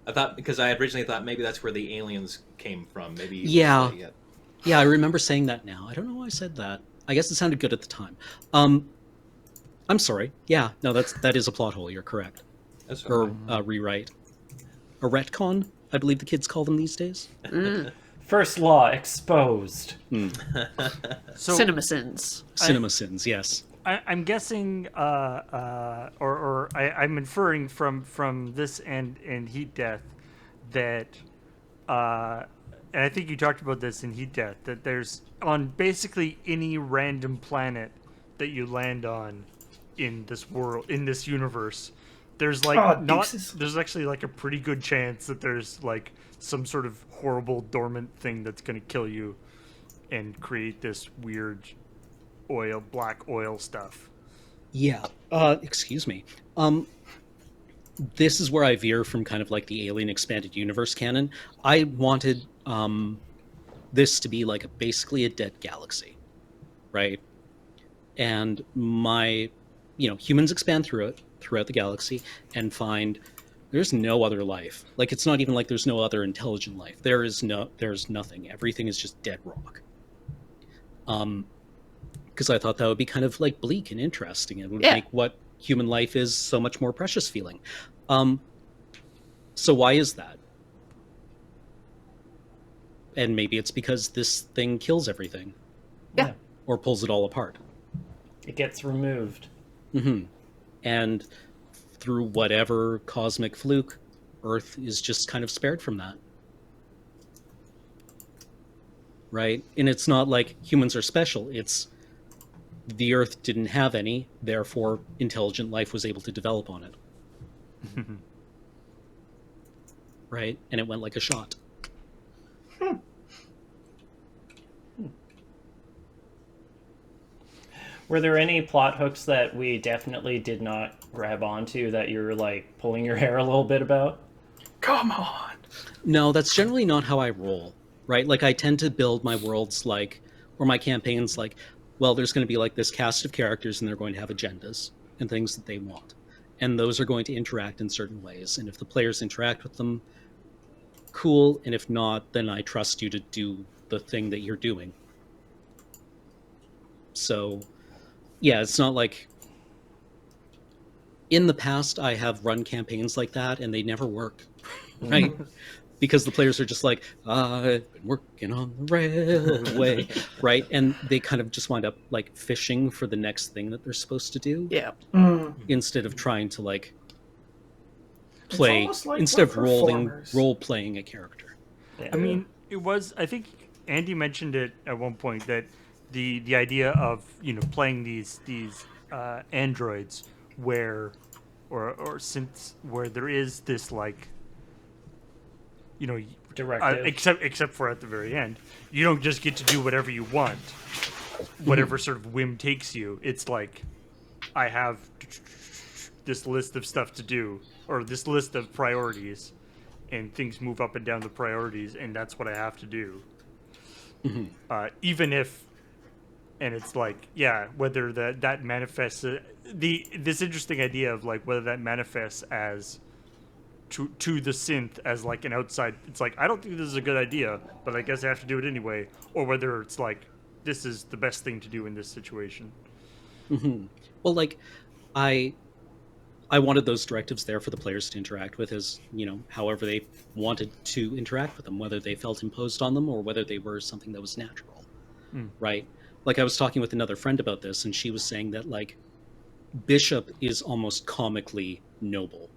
I thought because I originally thought maybe that's where the aliens came from. Maybe. Yeah. Yeah, I remember saying that now. I don't know why I said that. I guess it sounded good at the time. I'm sorry. Yeah, no, that is a plot hole. You're correct. That's Or fine. rewrite. A retcon, I believe the kids call them these days. First law exposed. So Cinema sins. Cinema sins, yes. I'm guessing, or I'm inferring from this and Heat Death that, and I think you talked about this in Heat Death, that there's on basically any random planet that you land on in this world, in this universe, there's there's actually a pretty good chance that there's some sort of horrible dormant thing that's going to kill you and create this weird black oil stuff. Yeah. Excuse me. This is where I veer from kind of the Alien Expanded Universe canon. I wanted this to be basically a dead galaxy, right? And my humans expand throughout the galaxy and find there's no other life. Like, it's not even like there's no other intelligent life. There's nothing. Everything is just dead rock. Because I thought that would be kind of like bleak and interesting. It would make what human life is so much more precious feeling. So why is that? And maybe it's because this thing kills everything. Yeah. Or pulls it all apart. It gets removed. Mm-hmm. And through whatever cosmic fluke, Earth is just kind of spared from that. Right? And it's not like humans are special. It's the Earth didn't have any, therefore intelligent life was able to develop on it. Right? And it went like a shot. Were there any plot hooks that we definitely did not grab onto that you're like pulling your hair a little bit about? Come on. No, that's generally not how I roll, right? Like, I tend to build my worlds like, or my campaigns like, well, there's going to be like this cast of characters and they're going to have agendas and things that they want. And those are going to interact in certain ways. And if the players interact with them, cool. And if not, then I trust you to do the thing that you're doing. So, yeah, it's not like... In the past, I have run campaigns like that, and they never work, right? Because the players are just like, I've been working on the railway, right? And they kind of just wind up, like, fishing for the next thing that they're supposed to do. Yeah. Instead of trying to, like, play... almost like instead of we're performers. role-playing a character. Yeah. I mean, it was. I think Andy mentioned it at one point that the idea of playing these androids where or synths where there is this like Directive. except for at the very end, you don't just get to do whatever you want, whatever sort of whim takes you. It's like I have this list of stuff to do or this list of priorities, and things move up and down the priorities, and that's what I have to do. Even if, and it's like, whether that manifests this interesting idea of like whether that manifests as to the synth as like an outside. It's like, I don't think this is a good idea, but I guess I have to do it anyway, or whether it's like this is the best thing to do in this situation. Well, like, I wanted those directives there for the players to interact with as, however they wanted to interact with them, whether they felt imposed on them or whether they were something that was natural, right? Like, I was talking with another friend about this, and she was saying that, like, Bishop is almost comically noble.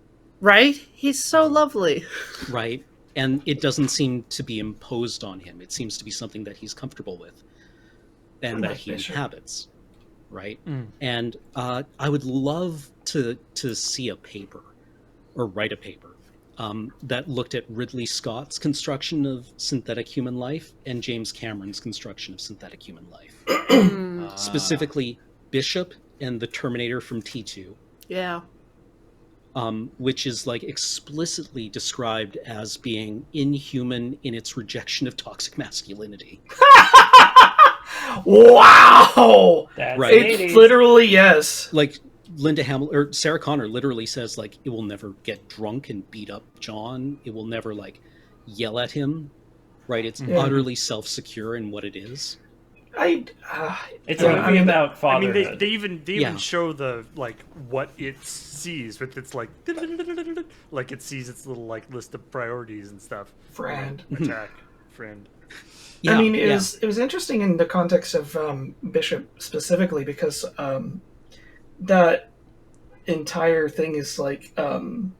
Right? He's so lovely. Right? And it doesn't seem to be imposed on him. It seems to be something that he's comfortable with and that he inhabits. Right? And I would love to see a paper or write a paper that looked at Ridley Scott's construction of synthetic human life and James Cameron's construction of synthetic human life. Specifically, Bishop and the Terminator from T2. Yeah. Which is like explicitly described as being inhuman in its rejection of toxic masculinity. Wow! That's Right. It's literally, yes. Like, Sarah Connor literally says, like, it will never get drunk and beat up John. It will never, like, yell at him. Right? It's utterly self-secure in what it is. It's a movie about fatherhood. I mean, they even show the like what it sees with its like it sees its little like list of priorities and stuff. Friend. Attack, friend. Yeah, I mean, it was interesting in the context of Bishop specifically because that entire thing is like an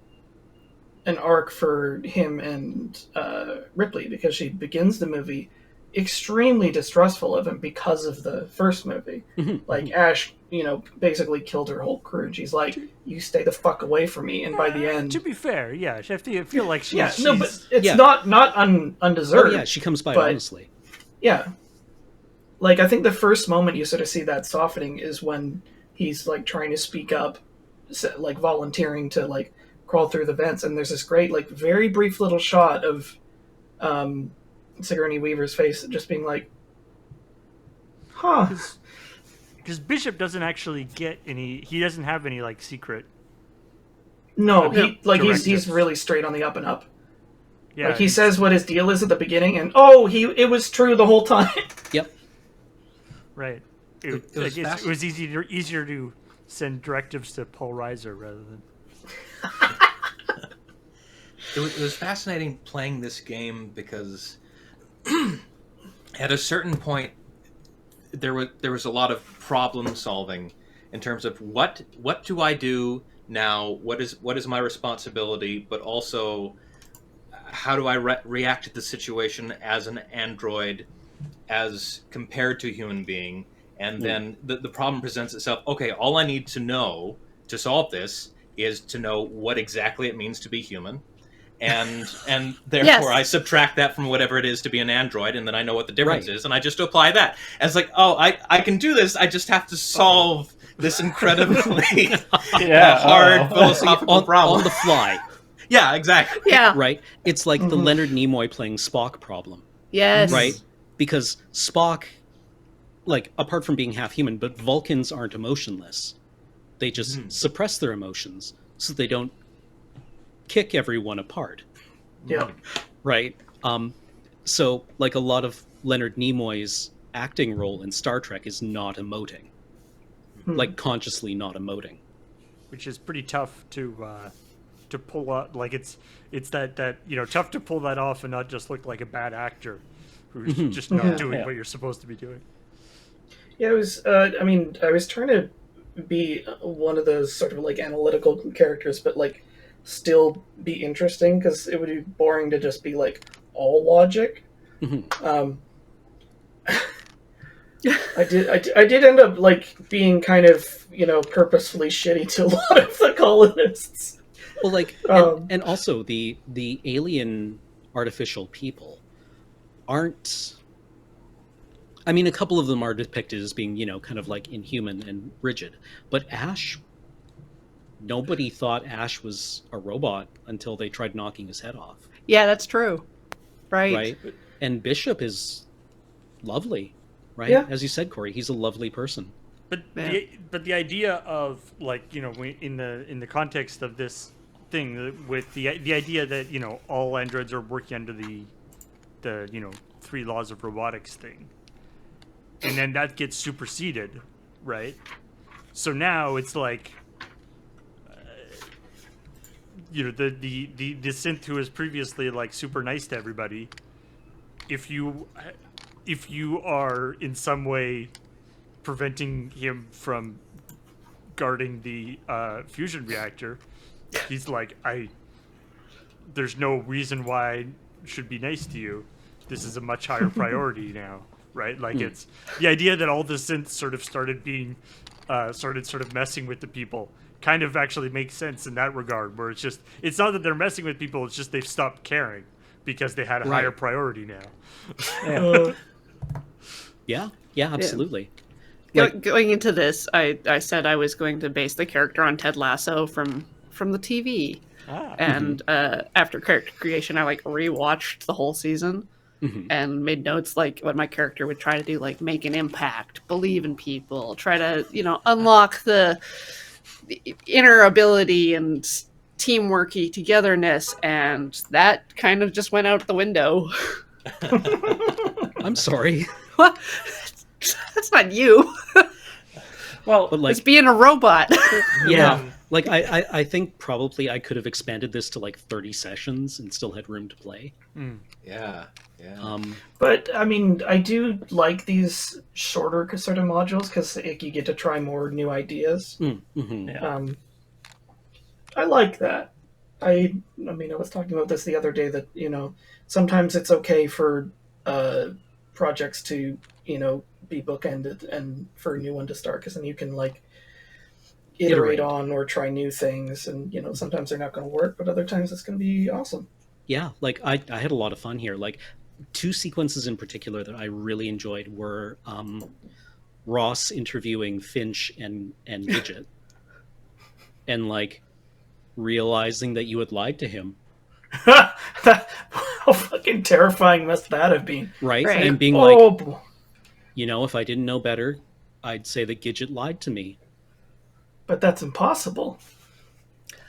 arc for him and Ripley, because she begins the movie extremely distrustful of him because of the first movie. Like, Ash, basically killed her whole crew, and she's like, you stay the fuck away from me. And by the end, To be fair, I feel like she's... but it's not undeserved. Oh, yeah, she comes by but- honestly. Yeah. Like, I think the first moment you sort of see that softening is when he's, like, trying to speak up, like, volunteering to, like, crawl through the vents, and there's this great, like, very brief little shot of Sigourney Weaver's face just being like, huh. Because Bishop doesn't actually get any. He doesn't have any like secret. No, he's directives. really straight on the up and up. Yeah, Like he he's- says what his deal is at the beginning, and it was true the whole time. Yep. Right. It was It was easier to send directives to Paul Reiser rather than. It was fascinating playing this game because at a certain point there was a lot of problem solving in terms of what do I do now, what is my responsibility, but also how do I react to the situation as an android as compared to a human being. And then the problem presents itself. Okay, all I need to know to solve this is to know what exactly it means to be human, and therefore I subtract that from whatever it is to be an android, and then I know what the difference is, and I just apply that. And it's like, oh, I can do this. I just have to solve this incredibly hard philosophical problem on the fly. Yeah, exactly. Yeah. Right? It's like the Leonard Nimoy playing Spock problem. Yes. Right? Because Spock, like, apart from being half human, but Vulcans aren't emotionless. They just suppress their emotions so they don't kick everyone apart. Yeah. Right? So, like, a lot of Leonard Nimoy's acting role in Star Trek is not emoting. Like, consciously not emoting. Which is pretty tough to pull up. Like it's that tough to pull that off and not just look like a bad actor who's just not doing what you're supposed to be doing. Yeah, it was. I was trying to be one of those sort of like analytical characters, but like still be interesting because it would be boring to just be like all logic. I did end up like being kind of purposefully shitty to a lot of the colonists. Well, like, and also the alien artificial people aren't. I mean, a couple of them are depicted as being, kind of like inhuman and rigid. But Ash, nobody thought Ash was a robot until they tried knocking his head off. Yeah, that's true. Right. Right? And Bishop is lovely, right? Yeah. As you said, Corey, he's a lovely person. But Yeah. the idea of like in the context of this thing with the idea that all androids are working under the 3 laws of robotics thing, and then that gets superseded, right? So now it's like the synth who was previously like super nice to everybody, if you are in some way preventing him from guarding the fusion reactor, he's like, there's no reason why I should be nice to you. This is a much higher priority now, right? Like it's the idea that all the synths sort of started being sort of messing with the people kind of actually makes sense in that regard, where it's not that they're messing with people, it's just they've stopped caring because they had a higher priority now. Yeah, absolutely. Going into this, I said I was going to base the character on Ted Lasso from the TV. And after character creation, I like rewatched the whole season and made notes like what my character would try to do, like make an impact, believe in people, try to unlock the inner ability and teamworky togetherness, and that kind of just went out the window. I'm sorry. What? That's not you. Well, But like, It's being a robot. yeah, like I think probably I could have expanded this to like 30 sessions and still had room to play. Yeah. But I mean, I do like these shorter sort of modules because you get to try more new ideas. I like that. I mean, I was talking about this the other day that sometimes it's okay for projects to be bookended and for a new one to start, because then you can like iterate on or try new things, and sometimes they're not going to work, but other times it's going to be awesome. Yeah, like I had a lot of fun here. Like 2 sequences in particular that I really enjoyed were Ross interviewing Finch and Midget, and like realizing that you had lied to him. How fucking terrifying must that have been? Right? Right. And being Oh, like, if I didn't know better, I'd say that Gidget lied to me. But that's impossible.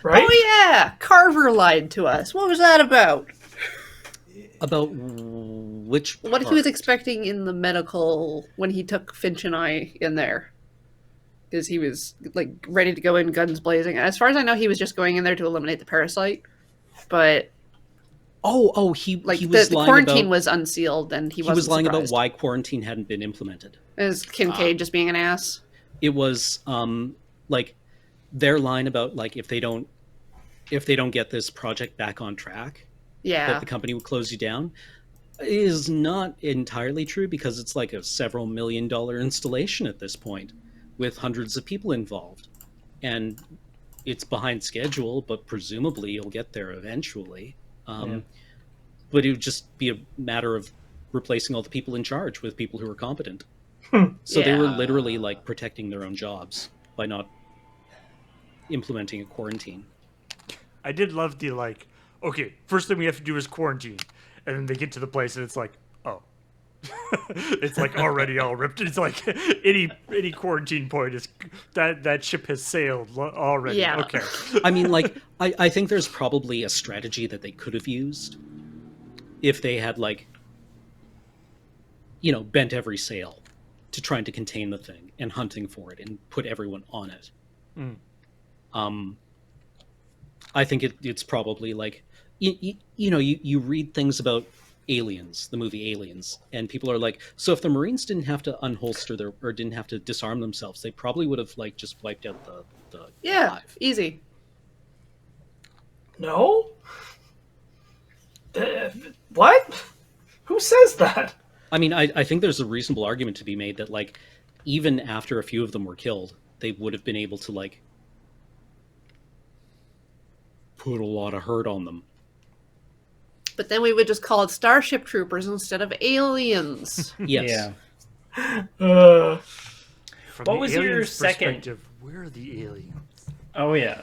Right? Oh yeah, Carver lied to us. What was that about? About which What he was part? expecting in the medical when he took Finch and I in there. Because he was like ready to go in guns blazing. As far as I know, he was just going in there to eliminate the parasite. But He like he was the lying quarantine about, was unsealed, and he he was wasn't lying about surprised. why quarantine hadn't been implemented. Is Kincaid just being an ass? It was like their line about like if they don't get this project back on track, Yeah. that the company would close you down, is not entirely true, because it's like a several $1 million installation at this point with hundreds of people involved, and it's behind schedule, but presumably you'll get there eventually. But it would just be a matter of replacing all the people in charge with people who are competent. So they were Yeah. literally like protecting their own jobs by not implementing a quarantine. I did love the like, okay, first thing we have to do is quarantine. And then they get to the place and it's like, oh. It's like already all ripped. It's like any quarantine point is that ship has sailed already. Yeah. Okay. I mean, like, I think there's probably a strategy that they could have used if they had, like, bent every sail to trying to contain the thing and hunting for it and put everyone on it. I think it's probably like, you read things about Aliens, the movie Aliens, and people are like, so if the Marines didn't have to unholster or didn't have to disarm themselves, they probably would have like just wiped out the Yeah, hive. easy. No? What? Who says that? I mean, I think there's a reasonable argument to be made that, like, even after a few of them were killed, they would have been able to, like, put a lot of hurt on them. But then we would just call it Starship Troopers instead of aliens. Yes. Yeah. From What the was your aliens' second- perspective, where are the aliens? Oh yeah.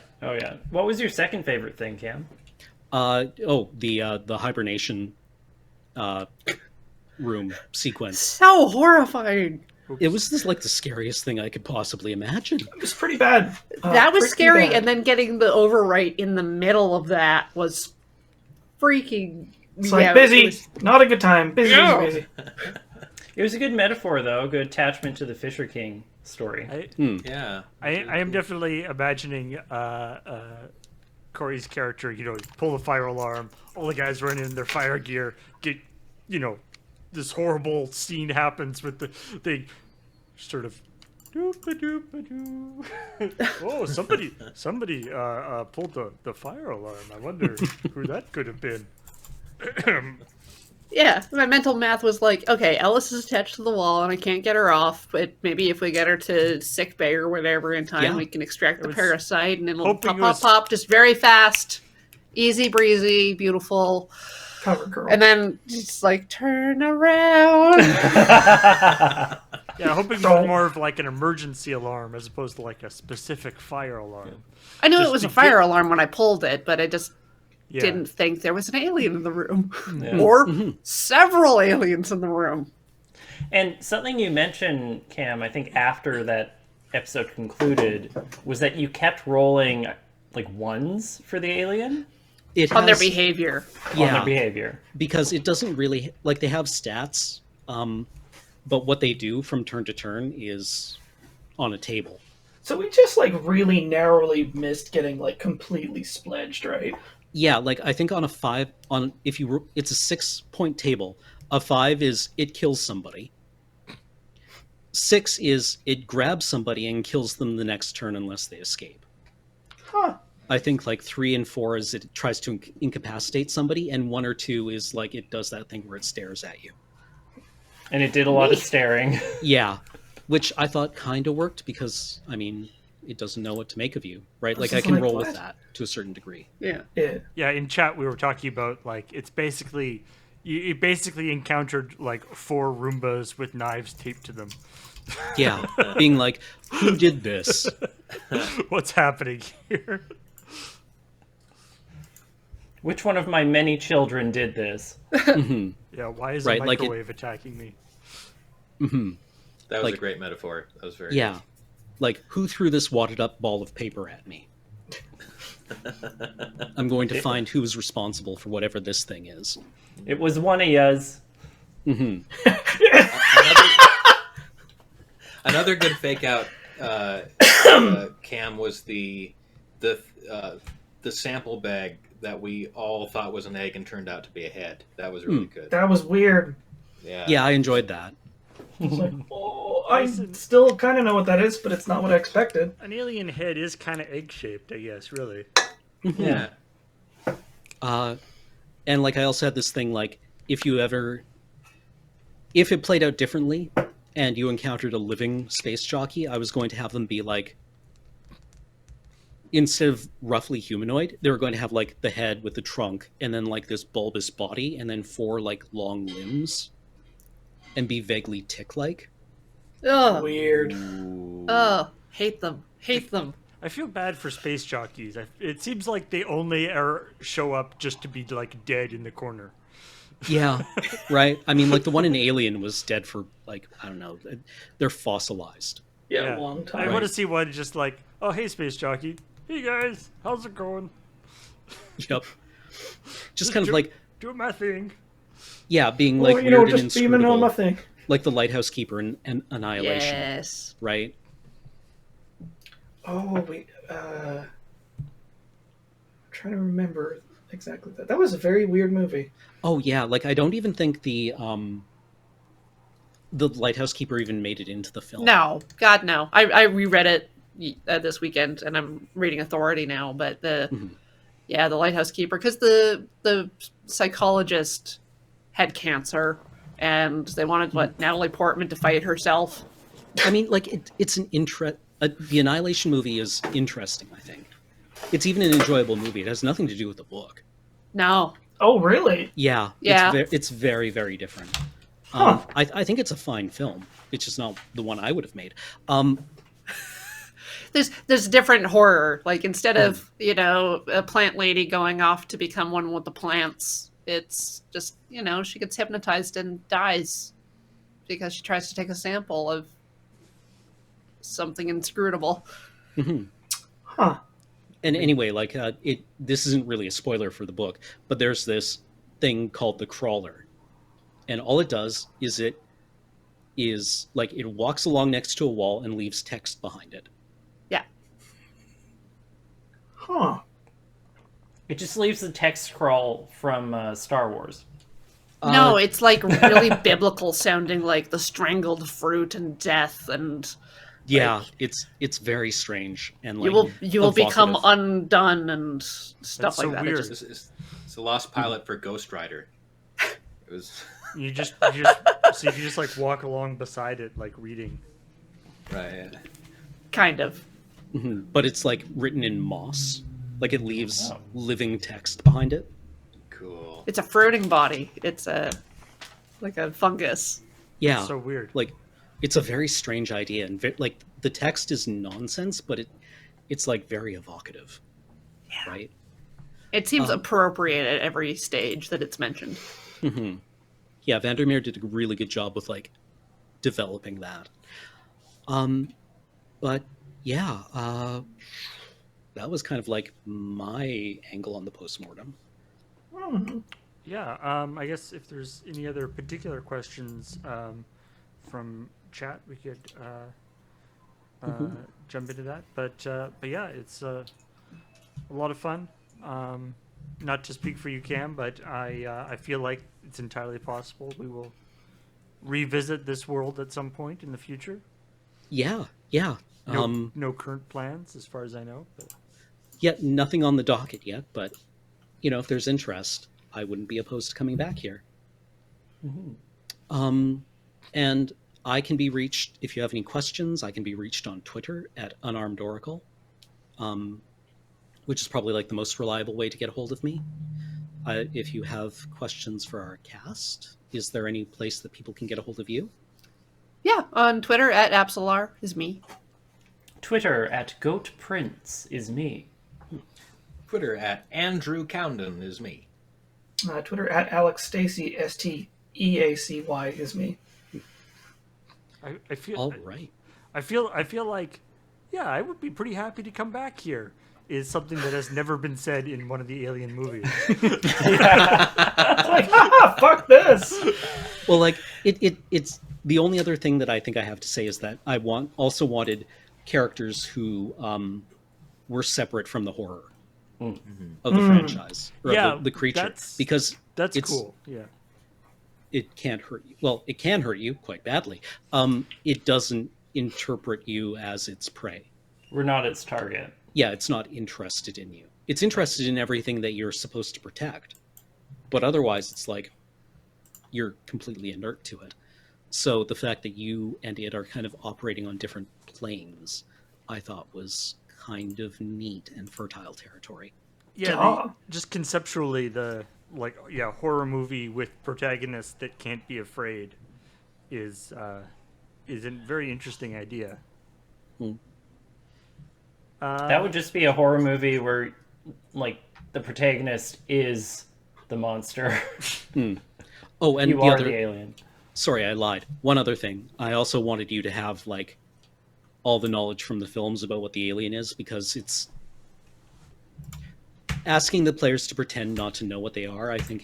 What was your second favorite thing, Cam? The hibernation room sequence. So horrifying. It was the scariest thing I could possibly imagine. It was pretty bad. That was Pretty scary, bad. and then getting the overwrite in the middle of that was freaking. It's like busy, not a good time. Busy, Yeah. busy. It was a good metaphor, though. Good attachment to the Fisher King story. Yeah. I am definitely imagining Corey's character, pull the fire alarm, all the guys run in their fire gear, get, this horrible scene happens with they sort of doop-a-doop-a-doo. Oh, somebody pulled the fire alarm. I wonder who that could have been. Yeah, my mental math was like, okay, Ellis is attached to the wall and I can't get her off, but maybe if we get her to sick bay or whatever in time, Yeah. we can extract the was parasite and it'll hoping pop, it pop, was- pop, just very fast, easy breezy, beautiful. Cover girl. And then just like, turn around. Yeah, hoping for more of like an emergency alarm as opposed to like a specific fire alarm. I knew Just it was to a fire get- alarm when I pulled it, but I just Yeah. didn't think there was an alien in the room. Yeah. Or several aliens in the room. And something you mentioned, Cam, I think after that episode concluded, was that you kept rolling like ones for the alien It On their has- behavior. on their Yeah, behavior. because it doesn't really like they have stats, but what they do from turn to turn is on a table. So we just really narrowly missed getting completely spledged, right? Yeah, like I think on a 5, it's a 6-point table. A 5 is it kills somebody. 6 is it grabs somebody and kills them the next turn unless they escape. Huh. I think 3 and 4 is it tries to incapacitate somebody, and 1 or 2 is it does that thing where it stares at you. And it did a lot of staring. Yeah, which I thought kind of worked because it doesn't know what to make of you, right? Like I It's can like, roll what? with that to a certain degree. Yeah. Yeah. Yeah, in chat we were talking about it's basically you basically encountered 4 Roombas with knives taped to them. Yeah, being like, who did this? What's happening here? Which one of my many children did this? Yeah, why is Right, a like it- microwave attacking me? That was Like- a great metaphor. That was very Yeah. Like, who threw this wadded up ball of paper at me? I'm going to find who is responsible for whatever this thing is. It was one of yous. Hmm. Another good fake out cam was the sample bag that we all thought was an egg and turned out to be a head. That was really good. That was weird. Yeah. Yeah, I enjoyed that. It's like, oh, I still kind of know what that is, but it's not what I expected. An alien head is kind of egg-shaped, I guess, really. Yeah. And like I also had this thing like if it played out differently and you encountered a living space jockey, I was going to have them be like, instead of roughly humanoid, they were going to have like the head with the trunk and then like this bulbous body and then 4 like long limbs and be vaguely tick-like. Ugh. Weird. Ugh. Hate them. Hate them. I feel bad for space jockeys. It seems like they only show up just to be like dead in the corner. Yeah, right. I mean, like the one in Alien was dead for like, I don't know, they're fossilized. Yeah, long I time. want to see one just like, oh hey space jockey, hey guys, how's it going? Yep. Just kind of like, doing my thing. yeah, being Well, like you know, weird and just beaming on inscrutable, my thing. like the lighthouse keeper in Annihilation, Yes. right? Oh, wait. I'm trying to remember exactly that. That was a very weird movie. Oh yeah, like I don't even think the lighthouse keeper even made it into the film. No. God, no. I reread it this weekend, and I'm reading Authority now, but yeah, the lighthouse keeper, because the psychologist had cancer, and they wanted Natalie Portman to fight herself. I mean, like it's an the Annihilation movie is interesting. I think it's even an enjoyable movie. It has nothing to do with the book. No. Oh, really? Yeah, Yeah. It's very very different. Huh. I think it's a fine film. It's just not the one I would have made. There's different horror. Like instead of, a plant lady going off to become one with the plants, it's just, she gets hypnotized and dies because she tries to take a sample of something inscrutable. Huh. And anyway, like this isn't really a spoiler for the book, but there's this thing called the crawler, and all it does is it walks along next to a wall and leaves text behind it. Yeah. Huh. It just leaves the text scroll from Star Wars. No, it's like really biblical sounding, like the strangled fruit and death, and Yeah, it's very strange and like you will become evocative. undone and stuff That's like so that. weird. It's the lost pilot for Ghost Rider. It was You just like walk along beside it, like reading. right. Yeah. Kind of. Mhm. But it's like written in moss, like it leaves Oh. living text behind it. Cool. It's a fruiting body. It's like a fungus. Yeah, So weird. like it's a very strange idea, and like the text is nonsense, but it's like very evocative, right? It seems appropriate at every stage that it's mentioned. Hmm. Yeah, Vandermeer did a really good job with like developing that. But yeah, that was kind of like my angle on the postmortem. Yeah, I guess if there's any other particular questions from chat, we could jump into that. But yeah, it's a lot of fun. Not to speak for you, Cam, but I feel like it's entirely possible we will revisit this world at some point in the future. Yeah. No current plans, as far as I know. But... Yeah, nothing on the docket yet, but if there's interest, I wouldn't be opposed to coming back here. And I can be reached, if you have any questions, I can be reached on Twitter at unarmedoracle, which is probably like the most reliable way to get a hold of me. If you have questions for our cast, is there any place that people can get a hold of you? Yeah, on Twitter at Absolar is me. Twitter at GoatPrince is me. Twitter at Andrew Cowden is me. Twitter at Alex Stacy, STEACY is me. I feel All right. I feel like, yeah, I would be pretty happy to come back here. Is something that has never been said in one of the Alien movies. Like, haha, fuck this. Well, like it's the only other thing that I think I have to say is that I also wanted characters who were separate from the horror of the franchise or Yeah, the creature, because That's it's cool. Yeah. it can't hurt you. Well, it can hurt you quite badly. It doesn't interpret you as its prey. We're not its target. Yeah, it's not interested in you. It's interested in everything that you're supposed to protect. But otherwise, it's like you're completely inert to it. So the fact that you and it are kind of operating on different planes, I thought was kind of neat and fertile territory. Yeah, Duh. just conceptually, horror movie with protagonists that can't be afraid is a very interesting idea. Hmm. That would just be a horror movie where, like, the protagonist is the monster. Oh, and You the are other the alien. Sorry, I lied. One other thing. I also wanted you to have like all the knowledge from the films about what the alien is, because it's asking the players to pretend not to know what they are, I think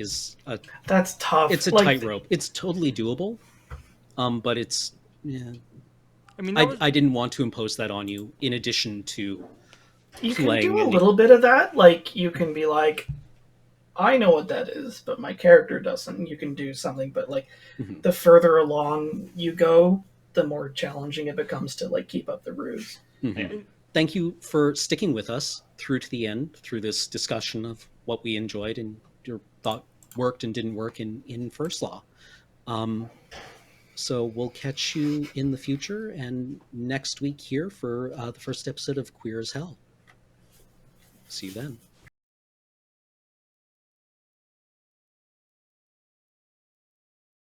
That's tough. it's a tightrope. It's totally doable. But it's I mean, I didn't want to impose that on you in addition to You can playing do a in the- little bit of that. Like, you can be like, I know what that is, but my character doesn't. You can do something, but like, the further along you go, the more challenging it becomes to like keep up the ruse. Thank you for sticking with us through to the end, through this discussion of what we enjoyed and your thought worked and didn't work in First Law. So we'll catch you in the future and next week here for the first episode of Queer as Hell. See you then.